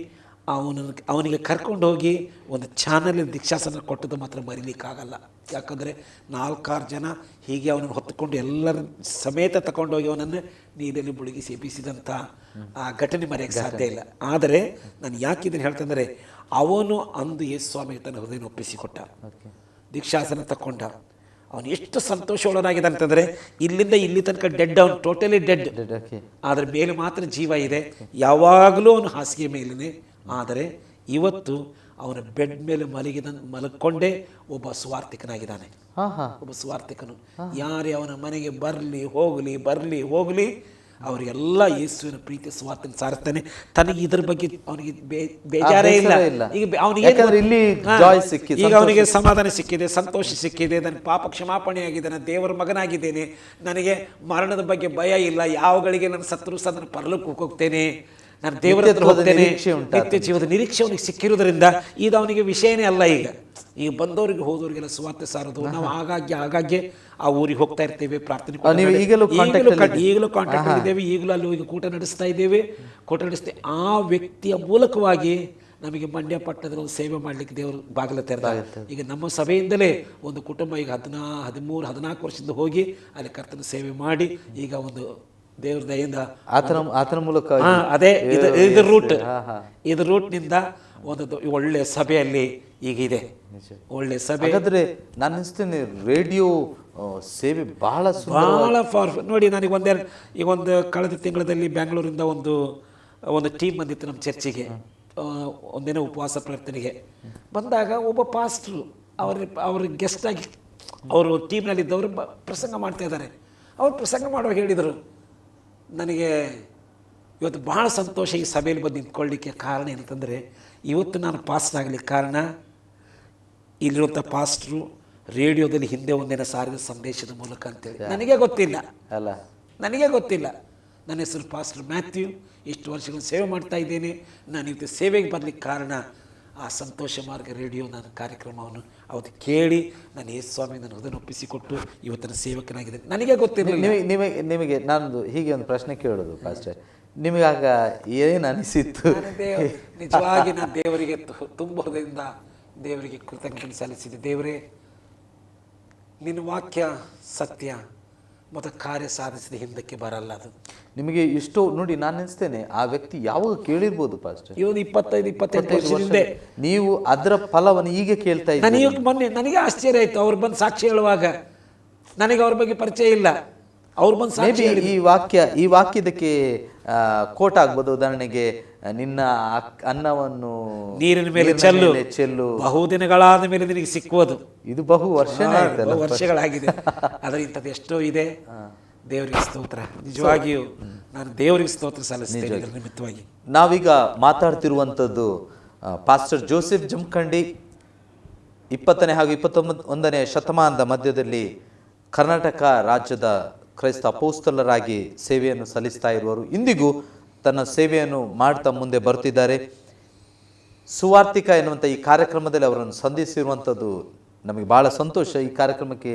ಅವನಿಗೆ ಕರ್ಕೊಂಡು ಹೋಗಿ ಒಂದು ಚಾನಲ್ ದೀಕ್ಷಾಸನ ಕೊಟ್ಟದ್ದು ಮಾತ್ರ ಮರೀಲಿಕ್ಕಾಗಲ್ಲ. ಯಾಕಂದರೆ 4-6 ಜನ ಹೀಗೆ ಅವನನ್ನು ಹೊತ್ತುಕೊಂಡು ಎಲ್ಲರ ಸಮೇತ ತಗೊಂಡೋಗಿ ಅವನನ್ನು ನೀರಲ್ಲಿ ಮುಳುಗಿಸಿ ಎಬ್ಬಿಸಿದಂಥ ಆ ಘಟನೆ ಮರೆಯೋಕ್ಕೆ ಸಾಧ್ಯ ಇಲ್ಲ. ಆದರೆ ನಾನು ಯಾಕಿದನ್ನು ಹೇಳ್ತಂದರೆ, ಅವನು ಅಂದು ಯೇಸು ಸ್ವಾಮಿಗೆ ತನ್ನ ಹೃದಯ ಒಪ್ಪಿಸಿಕೊಟ್ಟ, ದೀಕ್ಷಾಸನ ತಗೊಂಡ. ಅವನು ಎಷ್ಟು ಸಂತೋಷವುಳ್ಳನಾಗಿದೆ ಅಂತಂದರೆ, ಇಲ್ಲಿಂದ ಇಲ್ಲಿ ತನಕ ಡೆಡ್, ಅವನು ಟೋಟಲಿ ಡೆಡ್. ಆದರೆ ಮೇಲೆ ಮಾತ್ರ ಜೀವ ಇದೆ. ಯಾವಾಗಲೂ ಅವನು ಹಾಸಿಗೆ ಮೇಲಿನೇ. ಆದರೆ ಇವತ್ತು ಅವನ ಬೆಡ್ ಮೇಲೆ ಮಲಕೊಂಡೇ ಒಬ್ಬ ಸ್ವಾರ್ಥಿಕನಾಗಿದ್ದಾನೆ. ಒಬ್ಬ ಸ್ವಾರ್ಥಿಕನು ಯಾರೇ ಅವನ ಮನೆಗೆ ಬರಲಿ ಹೋಗಲಿ ಅವರಿಗೆಲ್ಲ ಯೇಸುವಿನ ಪ್ರೀತಿ ಸ್ವಾರ್ಥನ ಸಾರಿಸ್ತಾನೆ. ತನಗೆ ಇದ್ರ ಬಗ್ಗೆ ಅವನಿಗೆ ಬೇಜಾರೇ ಇಲ್ಲ. ಈಗ ಅವನಿಗೆ ಸಮಾಧಾನ ಸಿಕ್ಕಿದೆ, ಸಂತೋಷ ಸಿಕ್ಕಿದೆ, ನನ್ನ ಪಾಪ ಕ್ಷಮಾಪಣೆ ಆಗಿದೆ, ನಾನು ದೇವರ ಮಗನಾಗಿದ್ದೇನೆ, ನನಗೆ ಮರಣದ ಬಗ್ಗೆ ಭಯ ಇಲ್ಲ, ಯಾವಗಳಿಗೆ ನನ್ನ ಸತ್ರು ಸಹ ನಾನು ಪರಲೋಕಕ್ಕೆ ಹೋಗ್ತೇನೆ, ನಾನು ದೇವರ ಹತ್ರ ಹೋಗ್ತೇನೆ, ನಿತ್ಯ ಜೀವದ ನಿರೀಕ್ಷೆ ಅವನಿಗೆ ಸಿಕ್ಕಿರೋದ್ರಿಂದ ಇದು ಅವನಿಗೆ ವಿಷಯನೇ ಅಲ್ಲ. ಈಗ ಬಂದವರಿಗೆ ಹೋದವರಿಗೆಲ್ಲ ಸುವಾರ್ತೆ ಸಾರೋದು. ನಾವು ಆಗಾಗ್ಗೆ ಆ ಊರಿಗೆ ಹೋಗ್ತಾ ಇರ್ತೇವೆ, ಪ್ರಾರ್ಥನೆ ಈಗಲೂ ಕಾಂಟ್ಯಾಕ್ಟ್ ಇದ್ದೇವೆ, ಈಗಲೂ ಅಲ್ಲಿ ಹೋಗಿ ಕೂಟ ನಡೆಸ್ತೇವೆ. ಆ ವ್ಯಕ್ತಿಯ ಮೂಲಕವಾಗಿ ನಮಗೆ ಮಂಡ್ಯ ಪಟ್ಟಣದಲ್ಲಿ ಒಂದು ಸೇವೆ ಮಾಡಲಿಕ್ಕೆ ದೇವರು ಬಾಗಿಲು ತೆರೆದ. ಈಗ ನಮ್ಮ ಸಭೆಯಿಂದಲೇ ಒಂದು ಕುಟುಂಬ ಈಗ 13-14 ವರ್ಷದಿಂದ ಹೋಗಿ ಅಲ್ಲಿ ಕರ್ತನ ಸೇವೆ ಮಾಡಿ ಈಗ ಒಂದು ದೇವ್ರ ದಯಿಂದ ಆತನ ಮೂಲಕ ಅದೇ ಇದು ರೂಟ್ನಿಂದ ಒಂದು ಒಳ್ಳೆ ಸಭೆಯಲ್ಲಿ ಈಗ ಇದೆ, ಒಳ್ಳೆ ಸಭೆ. ಹಾಗಾದ್ರೆ ನಾನು ಅನಿಸ್ತೇನೆ ರೇಡಿಯೋ ಸೇವೆ ಬಹಳ ಪವರ್ಫುಲ್. ನೋಡಿ, ನನಗೆ ಒಂದು ಕಳೆದ ತಿಂಗಳಲ್ಲಿ ಬ್ಯಾಂಗ್ಳೂರಿಂದ ಒಂದು ಟೀಮ್ ಬಂದಿತ್ತು ನಮ್ಮ ಚರ್ಚಿಗೆ. ಒಂದಿನ ಉಪವಾಸ ಪ್ರಾರ್ಥನೆಗೆ ಬಂದಾಗ ಒಬ್ಬ ಪಾಸ್ಟ್ರು ಅವ್ರ ಗೆಸ್ಟ್ ಆಗಿ ಅವರು ಟೀಮ್ನಲ್ಲಿದ್ದವರು ಪ್ರಸಂಗ ಮಾಡ್ತಾ ಇದ್ದಾರೆ. ಅವ್ರು ಪ್ರಸಂಗ ಮಾಡುವಾಗ ಹೇಳಿದರು, ನನಗೆ ಇವತ್ತು ಭಾಳ ಸಂತೋಷ ಈ ಸಭೆಯಲ್ಲಿ ಬಂದು ನಿಂತ್ಕೊಳ್ಳಿಕ್ಕೆ ಕಾರಣ ಏನಂತಂದರೆ, ಇವತ್ತು ನಾನು ಪಾಸ್ಟ್ ಆಗಲಿಕ್ಕೆ ಕಾರಣ ಇಲ್ಲಿರುವಂಥ ಪಾಸ್ಟ್ರು ರೇಡಿಯೋದಲ್ಲಿ ಹಿಂದೆ ಒಂದಿನ ಸಾರಿದ ಸಂದೇಶದ ಮೂಲಕ ಅಂತೇಳಿ. ನನಗೆ ಗೊತ್ತಿಲ್ಲ. ನನ್ನ ಹೆಸರು ಪಾಸ್ಟರ್ ಮ್ಯಾಥ್ಯೂ, ಇಷ್ಟು ವರ್ಷಗಳು ಸೇವೆ ಮಾಡ್ತಾ ಇದ್ದೇನೆ. ನಾನು ಇವತ್ತು ಸೇವೆಗೆ ಬರಲಿಕ್ಕೆ ಕಾರಣ ಆ ಸಂತೋಷ ಮಾರ್ಗ ರೇಡಿಯೋ ನನ್ನ ಕಾರ್ಯಕ್ರಮವನ್ನು ಅವತ್ತು ಕೇಳಿ ನಾನು ಯೇಸು ಸ್ವಾಮಿ ನನ್ನ ಹೃದಯ ಒಪ್ಪಿಸಿಕೊಟ್ಟು ಇವತ್ತಿನ ಸೇವಕನಾಗಿದೆ. ನನಗೆ ಗೊತ್ತಿರಲಿಲ್ಲ. ನಿಮಗೆ ನಾನು ಹೀಗೆ ಒಂದು ಪ್ರಶ್ನೆ ಕೇಳೋದು ಪಾಸ್ಟರ್, ನಿಮಗಾಗ ಏನು ಅನಿಸಿತ್ತು? ನಿಜವಾಗಿ ನಾನು ದೇವರಿಗೆ ತುಂಬ ಹೃದಯದಿಂದ ದೇವರಿಗೆ ಕೃತಜ್ಞತೆ ಸಲ್ಲಿಸಿದೆ. ದೇವರೇ, ನಿನ್ನ ವಾಕ್ಯ ಸತ್ಯ ಮತ್ತು ಕಾರ್ಯ ಸಾಧಿಸಿದ ಹಿಂದಕ್ಕೆ ಬರಲ್ಲ. ಅದು ನಿಮಗೆ ಇಷ್ಟು ನೋಡಿ, ನಾನು ಅನಿಸ್ತೇನೆ ಆ ವ್ಯಕ್ತಿ ಯಾವಾಗ ಕೇಳಿರ್ಬೋದು ಪಾಸ್ಟರ್, ಇವನು 25-28 ವರ್ಷದಿಂದ ನೀವು ಅದರ ಫಲವನ್ನು ಈಗ ಕೇಳ್ತಾ ಇದ್ದೀರಿ. ನನಗೆ ಆಶ್ಚರ್ಯ ಆಯ್ತು ಅವ್ರು ಬಂದು ಸಾಕ್ಷಿ ಹೇಳುವಾಗ. ನನಗೆ ಅವ್ರ ಬಗ್ಗೆ ಪರಿಚಯ ಇಲ್ಲ, ಅವ್ರು ಬಂದು ಸಾಕ್ಷಿ ಈ ವಾಕ್ಯದಕ್ಕೆ ಕೋಟ್ ಆಗ್ಬೋದು. ಉದಾಹರಣೆಗೆ, ನಿನ್ನ ಅನ್ನವನ್ನು ನೀರಿನ ಮೇಲೆ ಚೆಲ್ಲು, ಬಹುದಿನಗಳಾದ ಮೇಲೆ ನಿನಗೆ ಸಿಕ್ಕುವುದು. ಇದು ಬಹು ವರ್ಷಗಳಾಗಿದೆ. ಆದರೆ ಇಂಥದ್ದು ಎಷ್ಟೋ ಇದೆ. ದೇವರಿಗೆ ಸ್ತೋತ್ರ. ನಿಜವಾಗಿಯೂ ನಾನು ದೇವರಿಗೆ ಸ್ತೋತ್ರ ಸಲ್ಲಿಸ್ತೇನೆ ಇದರ ನಿಮಿತ್ತವಾಗಿ. ನಾವೀಗ ಮಾತಾಡ್ತಿರುವಂಥದ್ದು ಪಾಸ್ಟರ್ ಜೋಸೆಫ್ ಜಮಖಂಡಿ 20ನೇ ಹಾಗೂ 21ನೇ ಶತಮಾನದ ಮಧ್ಯದಲ್ಲಿ ಕರ್ನಾಟಕ ರಾಜ್ಯದ ಕ್ರೈಸ್ತ ಅಪೋಸ್ತಲರಾಗಿ ಸೇವೆಯನ್ನು ಸಲ್ಲಿಸ್ತಾ ಇರುವರು. ಇಂದಿಗೂ ತನ್ನ ಸೇವೆಯನ್ನು ಮಾಡ್ತಾ ಮುಂದೆ ಬರ್ತಿದ್ದಾರೆ. ಸುವಾರ್ತಿಕ ಎನ್ನುವಂಥ ಈ ಕಾರ್ಯಕ್ರಮದಲ್ಲಿ ಅವರನ್ನು ಸಂಧಿಸಿರುವಂಥದ್ದು ನಮಗೆ ಭಾಳ ಸಂತೋಷ. ಈ ಕಾರ್ಯಕ್ರಮಕ್ಕೆ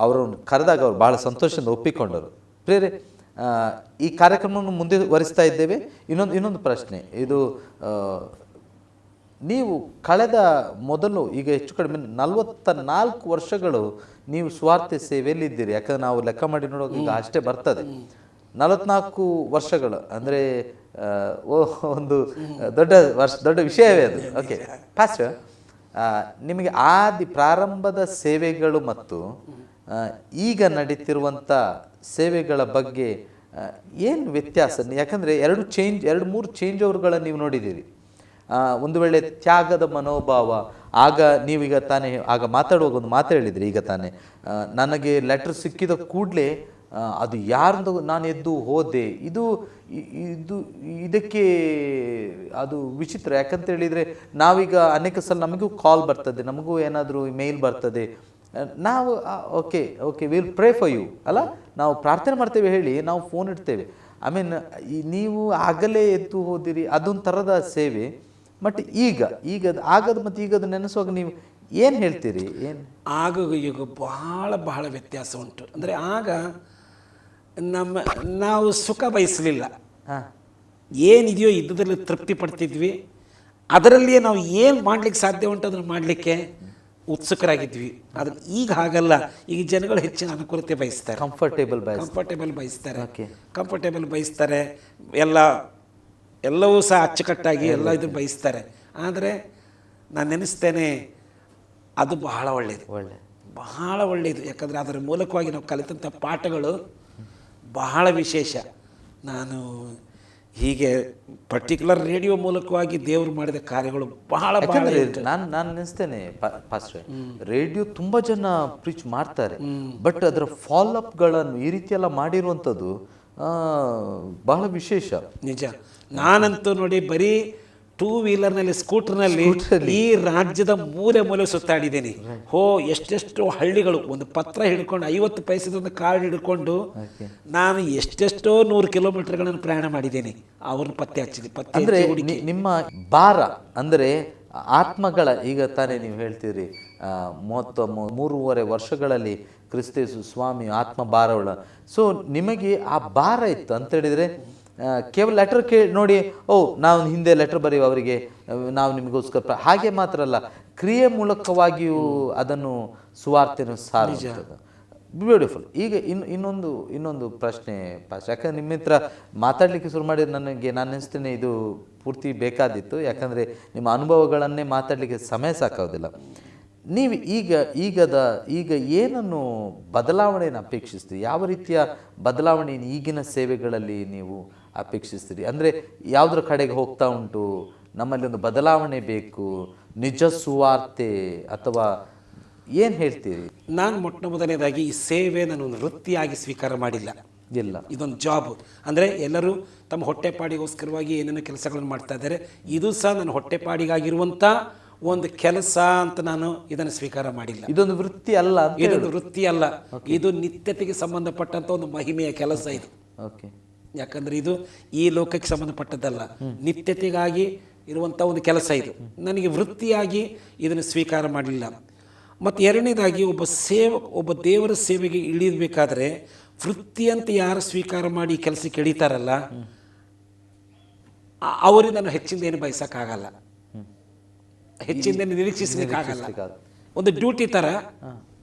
ಅವರನ್ನು ಕರೆದಾಗ ಅವರು ಭಾಳ ಸಂತೋಷದಿಂದ ಒಪ್ಪಿಕೊಂಡರು. ಪ್ರೇರೆ, ಈ ಕಾರ್ಯಕ್ರಮವನ್ನು ಮುಂದುವರಿಸ್ತಾ ಇದ್ದೇವೆ. ಇನ್ನೊಂದು ಪ್ರಶ್ನೆ, ಇದು ನೀವು ಕಳೆದ ಮೊದಲು ಈಗ ಹೆಚ್ಚು ಕಡಿಮೆ 44 ವರ್ಷಗಳು ನೀವು ಸ್ವಾರ್ಥ ಸೇವೆಯಲ್ಲಿ ಇದ್ದೀರಿ. ಯಾಕಂದ್ರೆ ನಾವು ಲೆಕ್ಕ ಮಾಡಿ ನೋಡೋದು ಈಗ ಅಷ್ಟೇ ಬರ್ತದೆ. 44 ವರ್ಷಗಳು ಅಂದರೆ ಒಂದು ದೊಡ್ಡ ವಿಷಯವೇ ಅದು. ಓಕೆ ಪಾಸ್ಟರ್, ನಿಮಗೆ ಪ್ರಾರಂಭದ ಸೇವೆಗಳು ಮತ್ತು ಈಗ ನಡೀತಿರುವಂಥ ಸೇವೆಗಳ ಬಗ್ಗೆ ಏನು ವ್ಯತ್ಯಾಸ? ಯಾಕಂದರೆ 2-3 ಚೇಂಜ್ ಓವರ್ಗಳನ್ನು ನೀವು ನೋಡಿದ್ದೀರಿ. ಒಂದು ವೇಳೆ ತ್ಯಾಗದ ಮನೋಭಾವ, ಆಗ ನೀವೀಗ ತಾನೇ ಆಗ ಮಾತಾಡುವಾಗ ಒಂದು ಮಾತು ಹೇಳಿದ್ರಿ, ಈಗ ತಾನೇ ನನಗೆ ಲೆಟರ್ ಸಿಕ್ಕಿದ ಕೂಡಲೇ ಅದು ಯಾರ್ದು ನಾನು ಎದ್ದು ಹೋದೆ. ಇದಕ್ಕೆ ಅದು ವಿಚಿತ್ರ. ಯಾಕಂತ ಹೇಳಿದರೆ ನಾವೀಗ ಅನೇಕ ಸಲ ನಮಗೂ ಕಾಲ್ ಬರ್ತದೆ, ನಮಗೂ ಏನಾದರೂ ಮೇಲ್ ಬರ್ತದೆ, ನಾವು okay will pray for you ಅಲ್ಲ, ನಾವು ಪ್ರಾರ್ಥನೆ ಮಾಡ್ತೇವೆ ಹೇಳಿ ನಾವು ಫೋನ್ ಇಡ್ತೇವೆ. ನೀವು ಆಗಲೇ ಎದ್ದು ಹೋದಿರಿ, ಅದೊಂದು ಥರದ ಸೇವೆ. ಬಟ್ ಈಗ ಆಗದು ಮತ್ತು ಈಗದು ನೆನೆಸುವಾಗ ನೀವು ಏನು ಹೇಳ್ತೀರಿ? ಏನು ಈಗ ಬಹಳ ವ್ಯತ್ಯಾಸ ಉಂಟು. ಅಂದರೆ ಆಗ ನಾವು ಸುಖ ಬಯಸಲಿಲ್ಲ, ಏನಿದೆಯೋ ಯುದ್ಧದಲ್ಲಿ ತೃಪ್ತಿ ಪಡ್ತಿದ್ವಿ, ಅದರಲ್ಲಿಯೇ ನಾವು ಏನು ಮಾಡ್ಲಿಕ್ಕೆ ಸಾಧ್ಯ ಉಂಟು ಅದನ್ನು ಮಾಡಲಿಕ್ಕೆ ಉತ್ಸುಕರಾಗಿದ್ವಿ. ಅದನ್ನು ಈಗ ಹಾಗಲ್ಲ. ಈಗ ಜನಗಳು ಹೆಚ್ಚಿನ ಅನುಕೂಲತೆ ಬಯಸ್ತಾರೆ, ಕಂಫರ್ಟೇಬಲ್ ಬಯಸ್ತಾರೆ, ಎಲ್ಲವೂ ಸಹ ಅಚ್ಚುಕಟ್ಟಾಗಿ ಎಲ್ಲ ಇದು ಬಯಸ್ತಾರೆ. ಆದರೆ ನಾನು ನೆನೆಸ್ತೇನೆ ಅದು ಬಹಳ ಒಳ್ಳೆಯದು. ಯಾಕಂದರೆ ಅದರ ಮೂಲಕವಾಗಿ ನಾವು ಕಲಿತಂಥ ಪಾಠಗಳು ಬಹಳ ವಿಶೇಷ. ನಾನು ಹೀಗೆ ಪರ್ಟಿಕ್ಯುಲರ್ ರೇಡಿಯೋ ಮೂಲಕವಾಗಿ ದೇವರು ಮಾಡಿದ ಕಾರ್ಯಗಳು ಬಹಳ ಬಹಳ ಯಾಕಂದ್ರೆ ಇತ್ತು. ನಾನು ನೆನೆಸ್ತೇನೆ ಪಾಸ್ಟ್ರೆ, ರೇಡಿಯೋ ತುಂಬಾ ಜನ ಪ್ರೀಚ್ ಮಾಡ್ತಾರೆ, ಬಟ್ ಅದರ ಫಾಲೋ ಅಪ್ಗಳನ್ನು ಈ ರೀತಿ ಎಲ್ಲ ಮಾಡಿರುವಂಥದ್ದು ಬಹಳ ವಿಶೇಷ. ನಿಜ. ನಾನಂತೂ ನೋಡಿ ಬರೀ ಟೂ ವೀಲರ್ನಲ್ಲಿ ಸ್ಕೂಟರ್ನಲ್ಲಿ ಈ ರಾಜ್ಯದ ಮೂಲೆ ಮೂಲೆ ಸುತ್ತಾಡಿದ್ದೇನೆ. ಎಷ್ಟೆಷ್ಟು ಹಳ್ಳಿಗಳು, ಒಂದು ಪತ್ರ ಹಿಡ್ಕೊಂಡು 50 ಪೈಸೆದೊಂದು ಕಾರ್ಡ್ ಹಿಡ್ಕೊಂಡು ನಾನು ಎಷ್ಟೆಷ್ಟೋ 100 ಕಿಲೋಮೀಟರ್ಗಳನ್ನು ಪ್ರಯಾಣ ಮಾಡಿದ್ದೇನೆ. ಅವ್ರನ್ನ ಪತ್ತೆ ಹಚ್ಚಿದೆ. ಅಂದ್ರೆ ನಿಮ್ಮ ಭಾರ ಅಂದ್ರೆ ಆತ್ಮಗಳ, ಈಗ ತಾನೇ ನೀವು ಹೇಳ್ತೀರಿ 33 ವರ್ಷಗಳಲ್ಲಿ ಕ್ರಿಸ್ತೇಸು ಸ್ವಾಮಿ ಆತ್ಮ ಭಾರವುಳ್ಳ. ಸೊ ನಿಮಗೆ ಆ ಭಾರ ಇತ್ತು ಅಂತ ಹೇಳಿದ್ರೆ ಕೇವಲ ಲೆಟರ್ ನೋಡಿ, ನಾವು ಹಿಂದೆ ಲೆಟರ್ ಬರೆಯುವ ಅವರಿಗೆ, ನಾವು ನಿಮಗೋಸ್ಕರ, ಹಾಗೆ ಮಾತ್ರ ಅಲ್ಲ, ಕ್ರಿಯೆ ಮೂಲಕವಾಗಿಯೂ ಅದನ್ನು ಸುವಾರ್ತೆಯನ್ನು ಸಾರಿಸುತ್ತದೆ. ಬ್ಯೂಟಿಫುಲ್. ಈಗ ಇನ್ನೊಂದು ಪ್ರಶ್ನೆ ಪಾಸ್, ಯಾಕಂದ್ರೆ ನಿಮ್ಮ ಹತ್ರ ಮಾತಾಡಲಿಕ್ಕೆ ಶುರು ಮಾಡಿದ್ರೆ ನಾನು ಅನಿಸ್ತೇನೆ ಇದು ಪೂರ್ತಿ ಬೇಕಾದಿತ್ತು, ಯಾಕಂದರೆ ನಿಮ್ಮ ಅನುಭವಗಳನ್ನೇ ಮಾತಾಡಲಿಕ್ಕೆ ಸಮಯ ಸಾಕಾಗೋದಿಲ್ಲ. ನೀವು ಈಗ ಏನನ್ನು ಬದಲಾವಣೆಯನ್ನು ಅಪೇಕ್ಷಿಸ್ತೀರಿ? ಯಾವ ರೀತಿಯ ಬದಲಾವಣೆಯನ್ನು ಈಗಿನ ಸೇವೆಗಳಲ್ಲಿ ನೀವು ಅಪೇಕ್ಷಿಸ್ತೀರಿ? ಅಂದರೆ ಯಾವುದರ ಕಡೆಗೆ ಹೋಗ್ತಾ ಉಂಟು? ನಮ್ಮಲ್ಲಿ ಒಂದು ಬದಲಾವಣೆ ಬೇಕು, ನಿಜ ಸುವಾರ್ತೆ, ಅಥವಾ ಏನು ಹೇಳ್ತೀರಿ? ನಾನು ಮೊದಲನೇದಾಗಿ ಈ ಸೇವೆ ನಾನು ಒಂದು ವೃತ್ತಿಯಾಗಿ ಸ್ವೀಕಾರ ಮಾಡಿಲ್ಲ. ಇಲ್ಲ, ಇದೊಂದು ಜಾಬ್. ಅಂದರೆ ಎಲ್ಲರೂ ತಮ್ಮ ಹೊಟ್ಟೆಪಾಡಿಗೋಸ್ಕರವಾಗಿ ಏನೇನೋ ಕೆಲಸಗಳನ್ನು ಮಾಡ್ತಾ ಇದ್ದಾರೆ. ಇದು ಸಹ ನನ್ನ ಹೊಟ್ಟೆಪಾಡಿಗಾಗಿರುವಂಥ ಒಂದು ಕೆಲಸ ಅಂತ ನಾನು ಇದನ್ನು ಸ್ವೀಕಾರ ಮಾಡಿಲ್ಲ. ಇದೊಂದು ವೃತ್ತಿ ಅಲ್ಲ, ಇದೊಂದು ವೃತ್ತಿ ಅಲ್ಲ, ಇದು ನಿತ್ಯತೆಗೆ ಸಂಬಂಧಪಟ್ಟಂಥ ಒಂದು ಮಹಿಮೆಯ ಕೆಲಸ ಇದು. ಓಕೆ. ಯಾಕಂದರೆ ಇದು ಈ ಲೋಕಕ್ಕೆ ಸಂಬಂಧಪಟ್ಟದ್ದಲ್ಲ, ನಿತ್ಯತೆಗಾಗಿ ಇರುವಂಥ ಒಂದು ಕೆಲಸ ಇದು. ನನಗೆ ವೃತ್ತಿಯಾಗಿ ಇದನ್ನು ಸ್ವೀಕಾರ ಮಾಡಲಿಲ್ಲ. ಮತ್ತು ಎರಡನೇದಾಗಿ ಒಬ್ಬ ದೇವರ ಸೇವೆಗೆ ಇಳಿಯಬೇಕಾದ್ರೆ ವೃತ್ತಿ ಅಂತ ಯಾರು ಸ್ವೀಕಾರ ಮಾಡಿ ಕೆಲಸಕ್ಕೆ ಇಳಿತಾರಲ್ಲ, ಅವರಿಗೆ ನಾನು ಹೆಚ್ಚಿಂದ ಏನು ಬಯಸೋಕ್ಕಾಗಲ್ಲ, ಹೆಚ್ಚಿಂದ ನಿರೀಕ್ಷಿಸಲಿಕ್ಕಾಗಲ್ಲ. ಒಂದು ಡ್ಯೂಟಿ ಥರ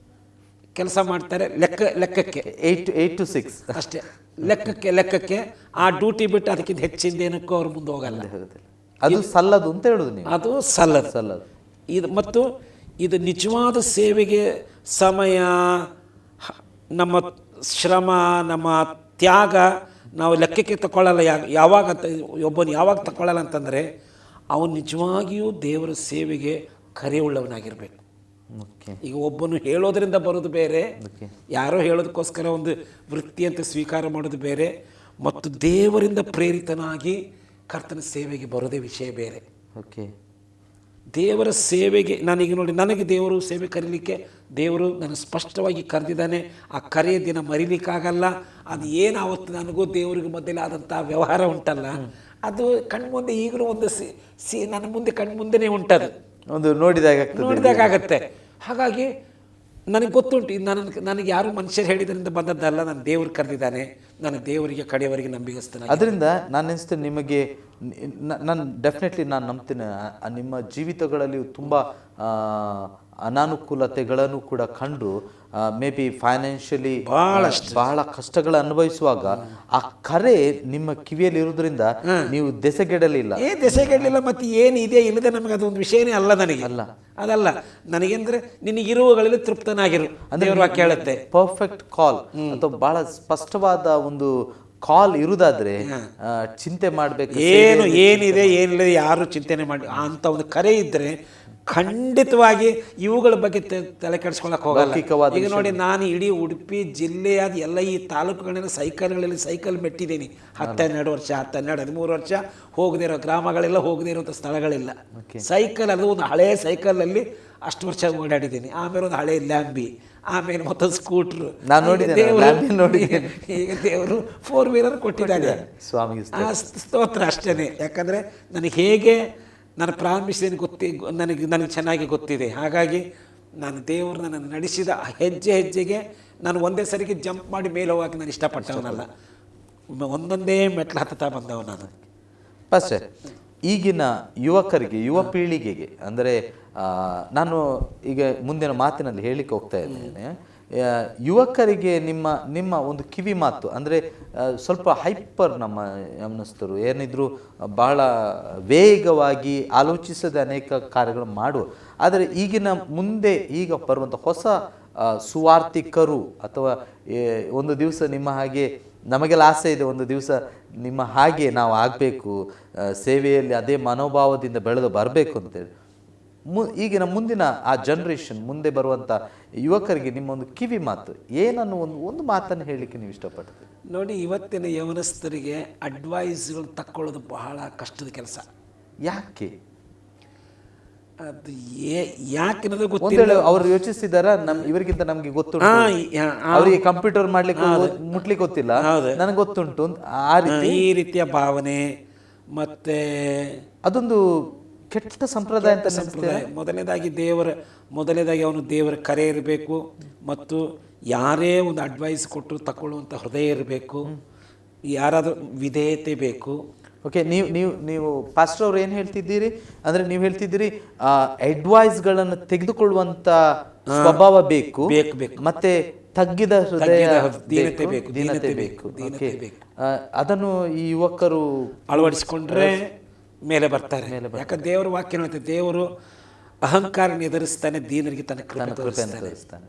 ಕೆಲಸ ಮಾಡ್ತಾರೆ, ಲೆಕ್ಕಕ್ಕೆ 8 to 6 ಅಷ್ಟೇ, ಲೆಕ್ಕಕ್ಕೆ ಆ ಡ್ಯೂಟಿ ಬಿಟ್ಟು ಅದಕ್ಕಿಂತ ಹೆಚ್ಚಿಂದ ಏನಕ್ಕೂ ಅವ್ರು ಮುಂದೆ ಹೋಗಲ್ಲ. ಅದು ಸಲ್ಲದು ಅಂತ ಹೇಳುದು ನೀವು? ಅದು ಸಲ್ಲದು. ಇದು ನಿಜವಾದ ಸೇವೆಗೆ ಸಮಯ, ನಮ್ಮ ಶ್ರಮ, ನಮ್ಮ ತ್ಯಾಗ ನಾವು ಲೆಕ್ಕಕ್ಕೆ ತಗೊಳ್ಳಲ್ಲ. ಯಾವಾಗ ತಗೊಳ್ಳಲ್ಲ ಅಂತಂದರೆ ಅವನು ನಿಜವಾಗಿಯೂ ದೇವರ ಸೇವೆಗೆ ಕರೆಯುಳ್ಳವನಾಗಿರ್ಬೇಕು. ಈಗ ಒಬ್ಬನು ಹೇಳೋದ್ರಿಂದ ಬರೋದು ಬೇರೆ, ಯಾರೋ ಹೇಳೋದಕ್ಕೋಸ್ಕರ ಒಂದು ವೃತ್ತಿ ಅಂತ ಸ್ವೀಕಾರ ಮಾಡೋದು ಬೇರೆ, ಮತ್ತು ದೇವರಿಂದ ಪ್ರೇರಿತನಾಗಿ ಕರ್ತನ ಸೇವೆಗೆ ಬರೋದೇ ವಿಷಯ ಬೇರೆ. ಓಕೆ. ದೇವರ ಸೇವೆಗೆ ನಾನೀಗ ನೋಡಿ, ನನಗೆ ದೇವರು ಸೇವೆ ಕರೀಲಿಕ್ಕೆ ದೇವರು ನನ್ನ ಸ್ಪಷ್ಟವಾಗಿ ಕರೆದಿದ್ದಾನೆ. ಆ ಕರೆಯ ದಿನ ಮರಿಲಿಕ್ಕಾಗಲ್ಲ. ಅದು ಏನು ಆವತ್ತು ನನಗೂ ದೇವರಿಗೂ ಮಧ್ಯೆ ಆದಂಥ ವ್ಯವಹಾರ ಉಂಟಲ್ಲ, ಅದು ಕಣ್ಮುಂದೆ ಈಗಲೂ ಒಂದು ನನ್ನ ಮುಂದೆ ಕಣ್ಮುಂದೆನೇ ಉಂಟದು, ಒಂದು ನೋಡಿದಾಗತ್ತೆ. ಹಾಗಾಗಿ ನನಗೆ ಗೊತ್ತುಂಟು, ನನಗೆ ಯಾರು ಮನುಷ್ಯರು ಹೇಳಿದ್ರಿಂದ ಬಂದದ್ದಲ್ಲ, ನಾನು ದೇವರು ಕರೆದಿದ್ದಾನೆ, ನಾನು ದೇವರಿಗೆ ಕಡೆಯವರೆಗೆ ನಂಬಿಗಸ್ತೇನೆ. ಅದರಿಂದ ನಾನು ಅನಿಸ್ತೇನೆ ನಿಮಗೆ, ಡೆಫಿನೆಟ್ಲಿ ನಾನು ನಂಬ್ತೇನೆ, ನಿಮ್ಮ ಜೀವಿತಗಳಲ್ಲಿ ತುಂಬ ಅನಾನುಕೂಲತೆಗಳನ್ನು ಕೂಡ ಕಂಡು, ಮೇ ಬಿ ಫೈನಾನ್ಷಿಯಲಿ ಬಹಳ ಕಷ್ಟಗಳ ಅನುಭವಿಸುವಾಗ ಆ ಕರೆ ನಿಮ್ಮ ಕಿವಿಯಲ್ಲಿ ಇರುವುದರಿಂದ ನೀವು ದೆಸೆಗೆಡಲಿಲ್ಲ. ಮತ್ತೆ ಏನಿದೆ ಇಲ್ಲದೆ ನಮಗೆ ಅದೊಂದು ವಿಷಯನೇ ಅಲ್ಲ. ನನಗೆ ಅದಲ್ಲ, ನನಗೆಂದ್ರೆ ನಿನಗಿರುವಗಳಲ್ಲಿ ತೃಪ್ತನಾಗಿರು ದೇವರ ವಾಕ್ಯ ಹೇಳುತ್ತೆ. ಪರ್ಫೆಕ್ಟ್ ಕಾಲ್ ಅಥವಾ ಬಹಳ ಸ್ಪಷ್ಟವಾದ ಒಂದು ಕಾಲ್ ಇರುವುದಾದ್ರೆ ಚಿಂತೆ ಮಾಡಬೇಕು, ಏನಿದೆ ಏನಿಲ್ಲ ಯಾರು ಚಿಂತನೆ ಮಾಡಿ ಅಂತ ಒಂದು ಕರೆ ಇದ್ರೆ ಖಂಡಿತವಾಗಿ ಇವುಗಳ ಬಗ್ಗೆ ತಲೆ ಕೆಡಿಸ್ಕೊಳಕ್ಕೆ ಹೋಗಲ್ಲ. ಈಗ ನೋಡಿ, ನಾನು ಇಡೀ ಉಡುಪಿ ಜಿಲ್ಲೆಯಾದ ಎಲ್ಲ ಈ ತಾಲೂಕುಗಳಿಂದ ಸೈಕಲ್ ಮೆಟ್ಟಿದ್ದೀನಿ. 12 ವರ್ಷ, 13 ವರ್ಷ ಹೋಗದೇ ಇರೋ ಗ್ರಾಮಗಳೆಲ್ಲ, ಹೋಗದೇ ಇರೋಂಥ ಸ್ಥಳಗಳಿಲ್ಲ. ಸೈಕಲ್ ಅದು ಒಂದು ಹಳೆಯ ಸೈಕಲಲ್ಲಿ ಅಷ್ಟು ವರ್ಷ ಓಡಾಡಿದ್ದೀನಿ. ಆಮೇಲೆ ಒಂದು ಹಳೆ ಲ್ಯಾಂಬಿ, ಆಮೇಲೆ ಮತ್ತೊಂದು ಸ್ಕೂಟ್ರು. ಈಗ ದೇವರು 4 ವೀಲರ್ ಕೊಟ್ಟಿದ್ದಾರೆ, ಸ್ತೋತ್ರ ಅಷ್ಟೇ. ಯಾಕಂದರೆ ನನಗೆ ಹೇಗೆ ನಾನು ಪ್ರಾರಂಭಿಸಿದ್ದೇನೆ ನನಗೆ ಚೆನ್ನಾಗಿ ಗೊತ್ತಿದೆ. ಹಾಗಾಗಿ ನಾನು ದೇವರು ನನ್ನ ನಡೆಸಿದ ಹೆಜ್ಜೆಗೆ ನಾನು ಒಂದೇ ಸರಿಗೆ ಜಂಪ್ ಮಾಡಿ ಮೇಲೆ ಹೋಗಕ್ಕೆ ನಾನು ಇಷ್ಟಪಟ್ಟವನಲ್ಲ, ಒಂದೊಂದೇ ಮೆಟ್ಲು ಹತ್ತುತ್ತಾ ಬಂದವ ನಾನು. ಫಸ್ಟ್ ಈಗಿನ ಯುವಕರಿಗೆ, ಯುವ ಪೀಳಿಗೆಗೆ, ಅಂದರೆ ನಾನು ಈಗ ಮುಂದಿನ ಮಾತಿನಲ್ಲಿ ಹೇಳಿಕ್ಕೆ ಹೋಗ್ತಾ ಇದ್ದೇನೆ, ಯುವಕರಿಗೆ ನಿಮ್ಮ ಒಂದು ಕಿವಿ ಮಾತು, ಅಂದರೆ ಸ್ವಲ್ಪ ಹೈಪರ್ ನಮ್ಮ ಯಮನಸ್ಥರು ಏನಿದ್ರು ಬಹಳ ವೇಗವಾಗಿ ಆಲೋಚಿಸದೆ ಅನೇಕ ಕಾರ್ಯಗಳು ಮಾಡುವ, ಆದರೆ ಈಗ ಬರುವಂಥ ಹೊಸ ಸುವಾರ್ತಿಕರು ಅಥವಾ ಒಂದು ದಿವಸ ನಿಮ್ಮ ಹಾಗೆ ನಮಗೆಲ್ಲ ಆಸೆ ಇದೆ ಒಂದು ದಿವಸ ನಿಮ್ಮ ಹಾಗೆ ನಾವು ಆಗಬೇಕು, ಸೇವೆಯಲ್ಲಿ ಅದೇ ಮನೋಭಾವದಿಂದ ಬೆಳೆದು ಬರಬೇಕು ಅಂತೇಳಿ. ಈಗಿನ ಮುಂದಿನ ಆ ಜನ್ರೇಷನ್, ಮುಂದೆ ಬರುವಂಥ ಯುವಕರಿಗೆ ನಿಮ್ಮ ಒಂದು ಕಿವಿ ಮಾತು ಏನನ್ನು ಒಂದು ಮಾತನ್ನು ಹೇಳಲಿಕ್ಕೆ ನೀವು ಇಷ್ಟಪಡ್ತೀರಿ? ನೋಡಿ, ಇವತ್ತಿನ ಯವನಸ್ಥರಿಗೆ ಅಡ್ವೈಸ್ಗಳು ತಕ್ಕೊಳ್ಳೋದು ಬಹಳ ಕಷ್ಟದ ಕೆಲಸ. ಯಾಕೆ? ಅದು ಯಾಕೆ ಅನ್ನೋದು ಗೊತ್ತಿಲ್ಲ. ಅವ್ರು ಯೋಚಿಸಿದಾರ, ಇವರಿಗಿಂತ ನಮ್ಗೆ ಗೊತ್ತುಂಟು, ಅವರಿಗೆ ಕಂಪ್ಯೂಟರ್ ಮಾಡ್ಲಿಕ್ಕೆ ಮುಟ್ಲಿಕ್ಕೆ ಗೊತ್ತಿಲ್ಲ, ನನಗೆ ಗೊತ್ತುಂಟು, ಈ ರೀತಿಯ ಭಾವನೆ. ಮತ್ತೆ ಅದೊಂದು ಕೆಟ್ಟ ಸಂಪ್ರದಾಯ ಅಂತ ಸಂಪ್ರದಾಯ. ಮೊದಲನೇದಾಗಿ ಅವನು ದೇವರ ಕರೆ ಇರಬೇಕು, ಮತ್ತು ಯಾರೇ ಒಂದು ಅಡ್ವೈಸ್ ಕೊಟ್ಟರು ತಗೊಳ್ಳುವಂಥ ಹೃದಯ ಇರಬೇಕು, ಯಾರಾದರೂ ವಿಧೇಯತೆ ಬೇಕು. ಓಕೆ, ನೀವು ಪಾಸ್ಟರ್ ಅವ್ರು ಏನು ಹೇಳ್ತಿದ್ದೀರಿ ಅಂದ್ರೆ, ನೀವು ಹೇಳ್ತಿದ್ದೀರಿ ಅಡ್ವೈಸ್ಗಳನ್ನು ತೆಗೆದುಕೊಳ್ಳುವಂತ ಸ್ವಭಾವ ಬೇಕು, ಮತ್ತೆ ತಗ್ಗಿದ ಹೃದಯ, ದೀನತೆ ಬೇಕು. ಅದನ್ನು ಈ ಯುವಕರು ಅಳವಡಿಸಿಕೊಂಡ್ರೆ ಮೇಲೆ ಬರ್ತಾರೆ. ಯಾಕಂದ್ರೆ ದೇವರು ವಾಕ್ಯ ಹೇಳುತ್ತೆ, ದೇವರು ಅಹಂಕಾರ ಎದುರಿಸ್ತಾನೆ, ದೀನರಿಗೆ ತನ್ನ ಕೃಪೆ ತೋರಿಸ್ತಾನೆ.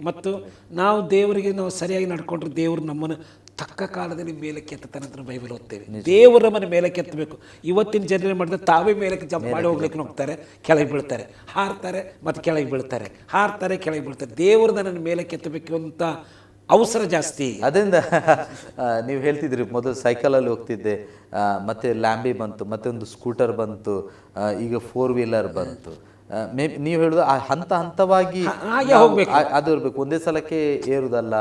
ಮತ್ತು ನಾವು ದೇವರಿಗೆ ನಾವು ಸರಿಯಾಗಿ ನಡ್ಕೊಂಡ್ರೆ ದೇವರು ನಮ್ಮನ್ನು ತಕ್ಕ ಕಾಲದಲ್ಲಿ ಮೇಲಕ್ಕೆ ಎತ್ತಾನೆ ಅಂತ ಬೈಬಲ್ ಓದ್ತೇವೆ. ದೇವರು ನಮ್ಮನ್ನು ಮೇಲಕ್ಕೆ ಎತ್ತಬೇಕು. ಇವತ್ತಿನ ಜನರೇ ಮಾಡಿದ್ರೆ ತಾವೇ ಮೇಲಕ್ಕೆ ಜಂಪ್ ಮಾಡಿ ಹೋಗ್ಲಿಕ್ಕೆ ಹೋಗ್ತಾರೆ, ಕೆಳಗೆ ಬೀಳ್ತಾರೆ, ಹಾರ್ತಾರೆ, ಮತ್ತು ಕೆಳಗೆ ಬೀಳ್ತಾರೆ, ಹಾರ್ತಾರೆ, ಕೆಳಗೆ ಬೀಳ್ತಾರೆ. ದೇವರು ನನ್ನನ್ನು ಮೇಲಕ್ಕೆ ಎತ್ತಬೇಕು ಅಂತ ಅವಸರ ಜಾಸ್ತಿ. ಅದರಿಂದ ನೀವು ಹೇಳ್ತಿದ್ರಿ, ಮೊದಲು ಸೈಕಲಲ್ಲಿ ಹೋಗ್ತಿದ್ದೆ, ಮತ್ತೆ ಲ್ಯಾಂಬಿ ಬಂತು, ಮತ್ತೆ ಒಂದು ಸ್ಕೂಟರ್ ಬಂತು, ಈಗ 4 ವೀಲರ್ ಬಂತು. ನೀವು ಹೇಳುದು ಹಂತ ಹಂತವಾಗಿ ಅದು ಇರ್ಬೇಕು, ಒಂದೇ ಸಲಕ್ಕೆ ಏರುದಲ್ಲ.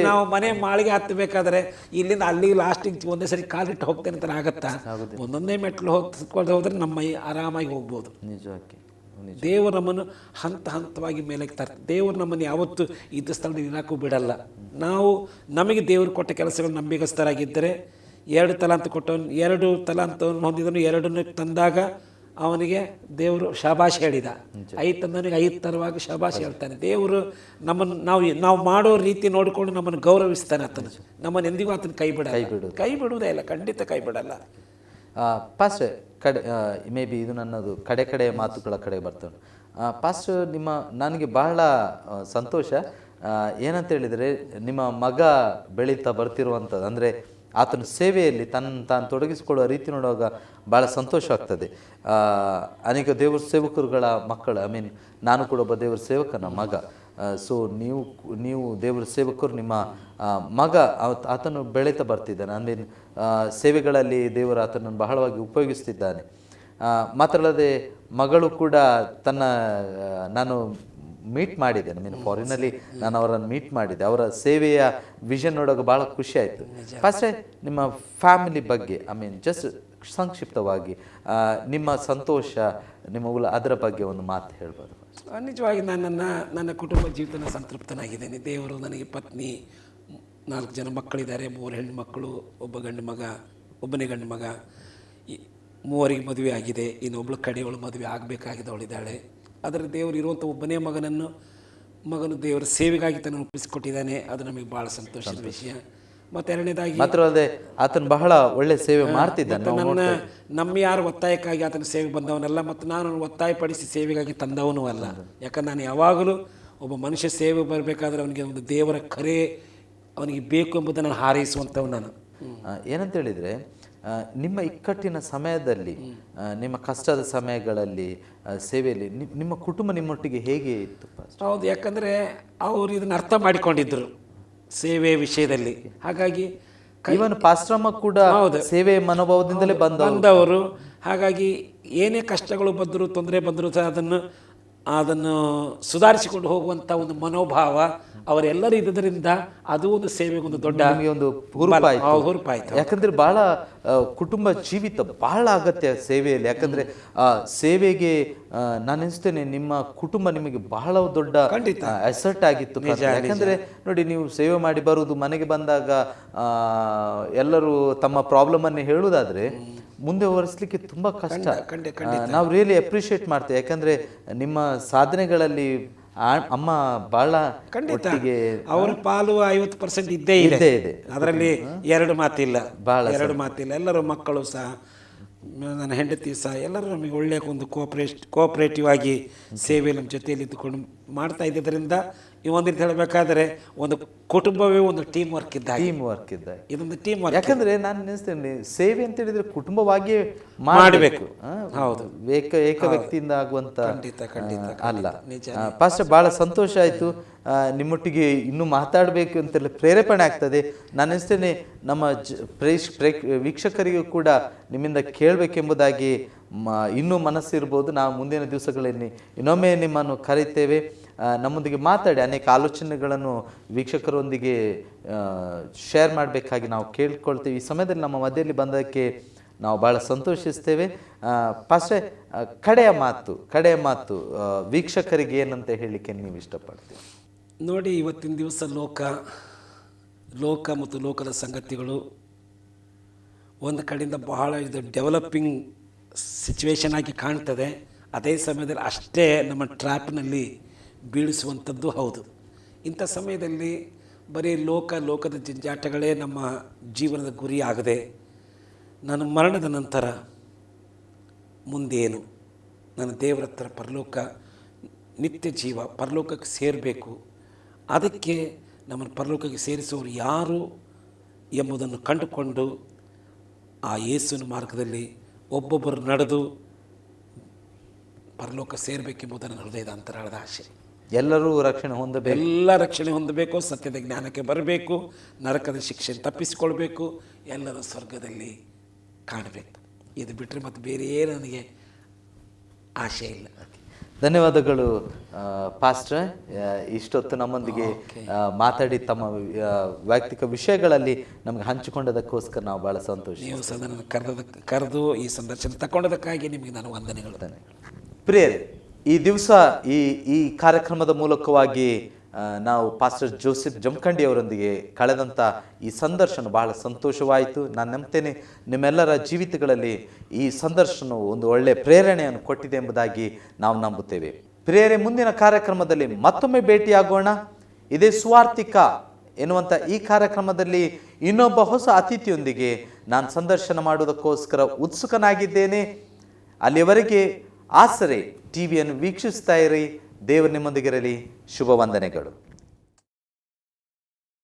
ನಾವು ಮನೆ ಮಾಳಿಗೆ ಹತ್ತಬೇಕಾದ್ರೆ ಇಲ್ಲಿಂದ ಅಲ್ಲಿ ಲಾಸ್ಟಿಗೆ ಒಂದೇ ಸರಿ ಕಾಲಿಟ್ಟು ಹೋಗ್ತೇನೆ ಅಂತ ಆಗತ್ತಾ? ಒಂದೊಂದೇ ಮೆಟ್ಲು ಹೋಗ್ಕೊಂಡು ಹೋದ್ರೆ ನಮ್ಮ ಆರಾಮಾಗಿ ಹೋಗ್ಬೋದು. ನಿಜವಾಗಿ ದೇವರು ನಮ್ಮನ್ನು ಹಂತ ಹಂತವಾಗಿ ಮೇಲಕ್ಕೆ ತರ್ತಾರೆ. ದೇವರು ನಮ್ಮನ್ನು ಯಾವತ್ತೂ ಇದ್ದ ಸ್ಥಳದಲ್ಲಿ ಇರಾಕು ಬಿಡಲ್ಲ. ನಾವು ನಮಗೆ ದೇವರು ಕೊಟ್ಟ ಕೆಲಸಗಳು ನಂಬಿಗಸ್ತರಾಗಿದ್ದರೆ, 2 ತಲಾಂತ ಕೊಟ್ಟವನು 2 ತಲಾಂತವನ್ನು ಹೊಂದಿದನು, 2 ತಂದಾಗ ಅವನಿಗೆ ದೇವರು ಶಬಾಷ್ ಹೇಳಿದ. 5 ತಂದವನಿಗೆ 5 ತರವಾಗಿ ಶಬಾಷ್ ಹೇಳ್ತಾನೆ. ದೇವರು ನಮ್ಮನ್ನು ನಾವು ಮಾಡೋ ರೀತಿ ನೋಡಿಕೊಂಡು ನಮ್ಮನ್ನು ಗೌರವಿಸ್ತಾನೆ. ಆತನು ನಮ್ಮನ್ನು ಎಂದಿಗೂ ಆತನ ಕೈ ಬಿಡುವುದೇ ಇಲ್ಲ, ಖಂಡಿತ ಕೈ ಬಿಡಲ್ಲ. ಪಾಸ್ಟರ್, ಮೇ ಬಿ ಇದು ನನ್ನದು ಕಡೆ ಮಾತುಗಳ ಕಡೆ ಬರ್ತೇನೆ. ಪಾಸ್ಟರ್, ನನಗೆ ಬಹಳ ಸಂತೋಷ ಏನಂತ ಹೇಳಿದರೆ, ನಿಮ್ಮ ಮಗ ಬೆಳೀತಾ ಬರ್ತಿರುವಂಥದ್ದು, ಅಂದರೆ ಆತನ ಸೇವೆಯಲ್ಲಿ ತಾನು ತೊಡಗಿಸಿಕೊಳ್ಳುವ ರೀತಿ ನೋಡುವಾಗ ಭಾಳ ಸಂತೋಷ ಆಗ್ತದೆ. ಅನೇಕ ದೇವರ ಸೇವಕರುಗಳ ಮಕ್ಕಳು, ನಾನು ಕೂಡ ಒಬ್ಬ ದೇವರ ಸೇವಕನ ಮಗ. ಸೊ ನೀವು ದೇವರ ಸೇವಕರು, ನಿಮ್ಮ ಮಗ ಆತನು ಬೆಳೀತಾ ಬರ್ತಿದ್ದಾನೆ. ಸೇವೆಗಳಲ್ಲಿ ದೇವರು ಆತನನ್ನು ಬಹಳವಾಗಿ ಉಪಯೋಗಿಸ್ತಿದ್ದಾನೆ. ಮಾತ್ರ ಅಲ್ಲದೆ ಮಗಳು ಕೂಡ ನಾನು ಮೀಟ್ ಮಾಡಿದ್ದೇನೆ, ಫಾರಿನಲ್ಲಿ ನಾನು ಅವರನ್ನು ಮೀಟ್ ಮಾಡಿದ್ದೆ. ಅವರ ಸೇವೆಯ ವಿಷನ್ ನೋಡುವಾಗ ಭಾಳ ಖುಷಿ ಆಯಿತು. ಫಸ್ಟ್ ನಿಮ್ಮ ಫ್ಯಾಮಿಲಿ ಬಗ್ಗೆ ಜಸ್ಟ್ ಸಂಕ್ಷಿಪ್ತವಾಗಿ ನಿಮ್ಮ ಸಂತೋಷ, ನಿಮ್ಮ ಅದರ ಬಗ್ಗೆ ಒಂದು ಮಾತು ಹೇಳ್ಬೋದು? ನಿಜವಾಗಿ ನನ್ನ ಕುಟುಂಬ ಜೀವಿತ ಸಂತೃಪ್ತನಾಗಿದ್ದೇನೆ. ದೇವರು ನನಗೆ ಪತ್ನಿ, 4 ಜನ ಮಕ್ಕಳಿದ್ದಾರೆ, 3 ಹೆಣ್ಣು ಮಕ್ಕಳು, 1 ಗಂಡು ಮಗ, ಒಬ್ಬನೇ ಗಂಡು ಮಗ. 3 ಮದುವೆ ಆಗಿದೆ, ಇನ್ನೊಬ್ಬಳು ಕಡೆಯವಳು ಮದುವೆ ಆಗಬೇಕಾಗಿದ್ದವಳಿದ್ದಾಳೆ. ಅದರ ದೇವರು ಇರುವಂಥ ಒಬ್ಬನೇ ಮಗನು ದೇವರ ಸೇವೆಗಾಗಿ ತನ್ನ ಒಪ್ಪಿಸಿಕೊಟ್ಟಿದ್ದಾನೆ. ಅದು ನಮಗೆ ಭಾಳ ಸಂತೋಷದ ವಿಷಯ. ಮತ್ತು 2ನೇದಾಗಿ ಮಾತ್ರ ಅಲ್ಲದೆ ಆತನು ಬಹಳ ಒಳ್ಳೆ ಸೇವೆ ಮಾಡ್ತಿದ್ದಾನೆ. ನಮ್ಮ ಯಾರು ಒತ್ತಾಯಕ್ಕಾಗಿ ಆತನ ಸೇವೆ ಬಂದವನಲ್ಲ, ಮತ್ತು ನಾನು ಒತ್ತಾಯಪಡಿಸಿ ಸೇವೆಗಾಗಿ ತಂದವನೂ ಅಲ್ಲ. ಯಾಕಂದ್ರೆ ನಾನು ಯಾವಾಗಲೂ ಒಬ್ಬ ಮನುಷ್ಯ ಸೇವೆ ಬರಬೇಕಾದ್ರೆ ಅವನಿಗೆ ಒಂದು ದೇವರ ಕರೆ ಅವನಿಗೆ ಬೇಕು ಎಂಬುದನ್ನು ಹಾರೈಸುವಂಥವು ನಾನು. ಏನಂತ ಹೇಳಿದರೆ, ನಿಮ್ಮ ಇಕ್ಕಟ್ಟಿನ ಸಮಯದಲ್ಲಿ, ನಿಮ್ಮ ಕಷ್ಟದ ಸಮಯಗಳಲ್ಲಿ, ಸೇವೆಯಲ್ಲಿ ನಿಮ್ಮ ಕುಟುಂಬ ನಿಮ್ಮೊಟ್ಟಿಗೆ ಹೇಗೆ ಇತ್ತು? ಹೌದು, ಯಾಕಂದರೆ ಅವರು ಇದನ್ನು ಅರ್ಥ ಮಾಡಿಕೊಂಡಿದ್ದರು ಸೇವೆ ವಿಷಯದಲ್ಲಿ. ಹಾಗಾಗಿ ಇವನ್ ಪಾಸ್ಟ್ರಮ್ಮ ಕೂಡ ಸೇವೆ ಮನೋಭಾವದಿಂದಲೇ ಬಂದವರು. ಹಾಗಾಗಿ ಏನೇ ಕಷ್ಟಗಳು ಬಂದರೂ, ತೊಂದರೆ ಬಂದರೂ ಸಹ ಅದನ್ನು ಸುಧಾರಿಸಿಕೊಂಡು ಹೋಗುವಂಥ ಒಂದು ಮನೋಭಾವ ಅವರೆಲ್ಲರೂ ಇದ್ದರಿಂದ ಅದು ಒಂದು ಸೇವೆಗೆ ಒಂದು ದೊಡ್ಡ ಹುರುಪಾಯಿತು. ಯಾಕಂದ್ರೆ ಬಹಳ ಕುಟುಂಬ ಜೀವಿತ ಬಹಳ ಅಗತ್ಯ ಸೇವೆಯಲ್ಲಿ. ಯಾಕಂದ್ರೆ ಸೇವೆಗೆ ನಾನು ಎನಿಸ್ತೇನೆ ನಿಮ್ಮ ಕುಟುಂಬ ನಿಮಗೆ ಬಹಳ ದೊಡ್ಡ ಅಸೆಟ್ ಆಗಿತ್ತು. ಯಾಕಂದ್ರೆ ನೋಡಿ, ನೀವು ಸೇವೆ ಮಾಡಿ ಬರುವುದು, ಮನೆಗೆ ಬಂದಾಗ ಎಲ್ಲರೂ ತಮ್ಮ ಪ್ರಾಬ್ಲಮ್ ಅನ್ನು ಹೇಳುವುದಾದ್ರೆ ಮುಂದೆ ಹೊರಿಸಲಿಕ್ಕೆ ತುಂಬಾ ಕಷ್ಟ. ನಾವು ರಿಯಲಿ ಅಪ್ರಿಷಿಯೇಟ್ ಮಾಡ್ತೇವೆ. ಯಾಕಂದ್ರೆ ನಿಮ್ಮ ಸಾಧನೆಗಳಲ್ಲಿ ಅಮ್ಮ ಬಹಳ ಒಟ್ಟಿಗೆ ಅವರ ಪಾಲು 50% ಇದ್ದೇ ಇದೆ. ಅದರಲ್ಲಿ 2 ಮಾತಿಲ್ಲ. ಎಲ್ಲರೂ ಮಕ್ಕಳು ಸಹ, ನನ್ನ ಹೆಂಡತಿ ಸಹ, ಎಲ್ಲರೂ ನಮಗೆ ಒಳ್ಳೆಯ ಒಂದು ಕೋಆಪರೇಟಿವ್ ಆಗಿ ಸೇವೆ ನಮ್ಮ ಜೊತೆಯಲ್ಲಿ ಇದ್ದುಕೊಂಡು ಮಾಡ್ತಾ ಇದ್ದರಿಂದ ಈ ಒಂದು ರೀತಿ ಹೇಳಬೇಕಾದ್ರೆ ಒಂದು ಕುಟುಂಬವೇ ಒಂದು ಟೀಮ್ ವರ್ಕ್ ಇದ್ದಾಗ, ಟೀಮ್ ವರ್ಕ್ ಇದ್ದಾಗ ಇದೊಂದು ಟೀಮ್ ವರ್ಕ್. ಯಾಕಂದ್ರೆ ನಾನು ನೆನೆಸ್ತೇನೆ, ಸೇವೆ ಅಂತ ಹೇಳಿದ್ರೆ ಕುಟುಂಬವಾಗಿ ಮಾಡಬೇಕು. ಹೌದು, ಏಕ ವ್ಯಕ್ತಿಯಿಂದ ಆಗುವಂತ ಖಂಡಿತ ಅಲ್ಲ. ಪಾಸ್ಟರ್, ಬಹಳ ಸಂತೋಷ ಆಯ್ತು ನಿಮ್ಮೊಟ್ಟಿಗೆ ಇನ್ನೂ ಮಾತಾಡಬೇಕು ಅಂತೆಲ್ಲ ಪ್ರೇರೇಪಣೆ ಆಗ್ತದೆ. ನಾನು ಅನಿಸ್ತೇನೆ ನಮ್ಮ ವೀಕ್ಷಕರಿಗೂ ಕೂಡ ನಿಮ್ಮಿಂದ ಕೇಳಬೇಕೆಂಬುದಾಗಿ ಇನ್ನೂ ಮನಸ್ಸಿರ್ಬೋದು. ನಾವು ಮುಂದಿನ ದಿವಸಗಳಲ್ಲಿ ಇನ್ನೊಮ್ಮೆ ನಿಮ್ಮನ್ನು ಕರೀತೇವೆ. ನಮ್ಮೊಂದಿಗೆ ಮಾತಾಡಿ ಅನೇಕ ಆಲೋಚನೆಗಳನ್ನು ವೀಕ್ಷಕರೊಂದಿಗೆ ಶೇರ್ ಮಾಡಬೇಕಾಗಿ ನಾವು ಕೇಳ್ಕೊಳ್ತೇವೆ. ಈ ಸಮಯದಲ್ಲಿ ನಮ್ಮ ಮಧ್ಯದಲ್ಲಿ ಬಂದಕ್ಕೆ ನಾವು ಭಾಳ ಸಂತೋಷಿಸ್ತೇವೆ. ಪಾಸ್ಟರ್, ಕಡೆಯ ಮಾತು ವೀಕ್ಷಕರಿಗೆ ಏನಂತ ಹೇಳಲಿಕ್ಕೆ ನೀವು ಇಷ್ಟಪಡ್ತೀವಿ? ನೋಡಿ, ಇವತ್ತಿನ ದಿವಸ ಲೋಕ ಮತ್ತು ಲೋಕದ ಸಂಗತಿಗಳು ಒಂದು ಕಡೆಯಿಂದ ಬಹಳ ಇದು ಡೆವಲಪಿಂಗ್ ಸಿಚುವೇಶನ್ ಆಗಿ ಕಾಣ್ತದೆ. ಅದೇ ಸಮಯದಲ್ಲಿ ಅಷ್ಟೇ ನಮ್ಮ ಟ್ರ್ಯಾಪ್ನಲ್ಲಿ ಬೀಳಿಸುವಂಥದ್ದು ಹೌದು. ಇಂಥ ಸಮಯದಲ್ಲಿ ಬರೀ ಲೋಕದ ಜಂಜಾಟಗಳೇ ನಮ್ಮ ಜೀವನದ ಗುರಿ ಆಗದೆ, ನನ್ನ ಮರಣದ ನಂತರ ಮುಂದೇನು, ನನ್ನ ದೇವರ ಹತ್ರ ಪರಲೋಕ, ನಿತ್ಯ ಜೀವ, ಪರಲೋಕಕ್ಕೆ ಸೇರಬೇಕು. ಅದಕ್ಕೆ ನಮ್ಮನ್ನು ಪರಲೋಕಕ್ಕೆ ಸೇರಿಸುವವರು ಯಾರು ಎಂಬುದನ್ನು ಕಂಡುಕೊಂಡು ಆ ಯೇಸುವಿನ ಮಾರ್ಗದಲ್ಲಿ ಒಬ್ಬೊಬ್ಬರು ನಡೆದು ಪರಲೋಕ ಸೇರಬೇಕೆಂಬುದು ನನ್ನ ಹೃದಯದ ಅಂತರಾಳದ ಆಶೆ. ಎಲ್ಲರೂ ರಕ್ಷಣೆ ಹೊಂದಬೇಕು, ಎಲ್ಲ ರಕ್ಷಣೆ ಹೊಂದಬೇಕು, ಸತ್ಯದ ಜ್ಞಾನಕ್ಕೆ ಬರಬೇಕು, ನರಕದ ಶಿಕ್ಷೆ ತಪ್ಪಿಸಿಕೊಳ್ಬೇಕು, ಎಲ್ಲರೂ ಸ್ವರ್ಗದಲ್ಲಿ ಕಾಣಬೇಕು. ಇದು ಬಿಟ್ಟರೆ ಮತ್ತು ಬೇರೆ ನನಗೆ ಆಶೆ ಇಲ್ಲ. ಧನ್ಯವಾದಗಳು ಪಾಸ್ಟರ್. ಇಷ್ಟೊತ್ತು ನಮ್ಮೊಂದಿಗೆ ಮಾತಾಡಿ ತಮ್ಮ ವೈಯಕ್ತಿಕ ವಿಷಯಗಳಲ್ಲಿ ನಮಗೆ ಹಂಚಿಕೊಂಡದಕ್ಕೋಸ್ಕರ ನಾವು ಭಾಳ ಸಂತೋಷ. ನೀವು ಸದನ ಕರೆದು ಈ ಸಂದರ್ಶನ ತಗೊಂಡದಕ್ಕಾಗಿ ನಿಮಗೆ ನಾನು ವಂದನೆಗಳು. ಪ್ರಿಯರೇ, ಈ ದಿವಸ ಈ ಕಾರ್ಯಕ್ರಮದ ಮೂಲಕವಾಗಿ ನಾವು ಪಾಸ್ಟರ್ ಜೋಸೆಫ್ ಜಮಖಂಡಿ ಅವರೊಂದಿಗೆ ಕಳೆದಂಥ ಈ ಸಂದರ್ಶನ ಬಹಳ ಸಂತೋಷವಾಯಿತು. ನಾನು ನಂಬ್ತೇನೆ ನಿಮ್ಮೆಲ್ಲರ ಜೀವಿತಗಳಲ್ಲಿ ಈ ಸಂದರ್ಶನವು ಒಂದು ಒಳ್ಳೆಯ ಪ್ರೇರಣೆಯನ್ನು ಕೊಟ್ಟಿದೆ ಎಂಬುದಾಗಿ ನಾವು ನಂಬುತ್ತೇವೆ. ಪ್ರಿಯರೇ, ಮುಂದಿನ ಕಾರ್ಯಕ್ರಮದಲ್ಲಿ ಮತ್ತೊಮ್ಮೆ ಭೇಟಿಯಾಗೋಣ. ಇದೇ ಸುವಾರ್ತಿಕ ಎನ್ನುವಂಥ ಈ ಕಾರ್ಯಕ್ರಮದಲ್ಲಿ ಇನ್ನೊಬ್ಬ ಹೊಸ ಅತಿಥಿಯೊಂದಿಗೆ ನಾನು ಸಂದರ್ಶನ ಮಾಡುವುದಕ್ಕೋಸ್ಕರ ಉತ್ಸುಕನಾಗಿದ್ದೇನೆ. ಅಲ್ಲಿಯವರೆಗೆ ಆಸರೆ ಟಿವಿಯನ್ನು ವೀಕ್ಷಿಸ್ತಾ ಇರಿ. ದೇವರು ನಿಮ್ಮೊಂದಿಗಿರಲಿ. ಶುಭ ವಂದನೆಗಳು.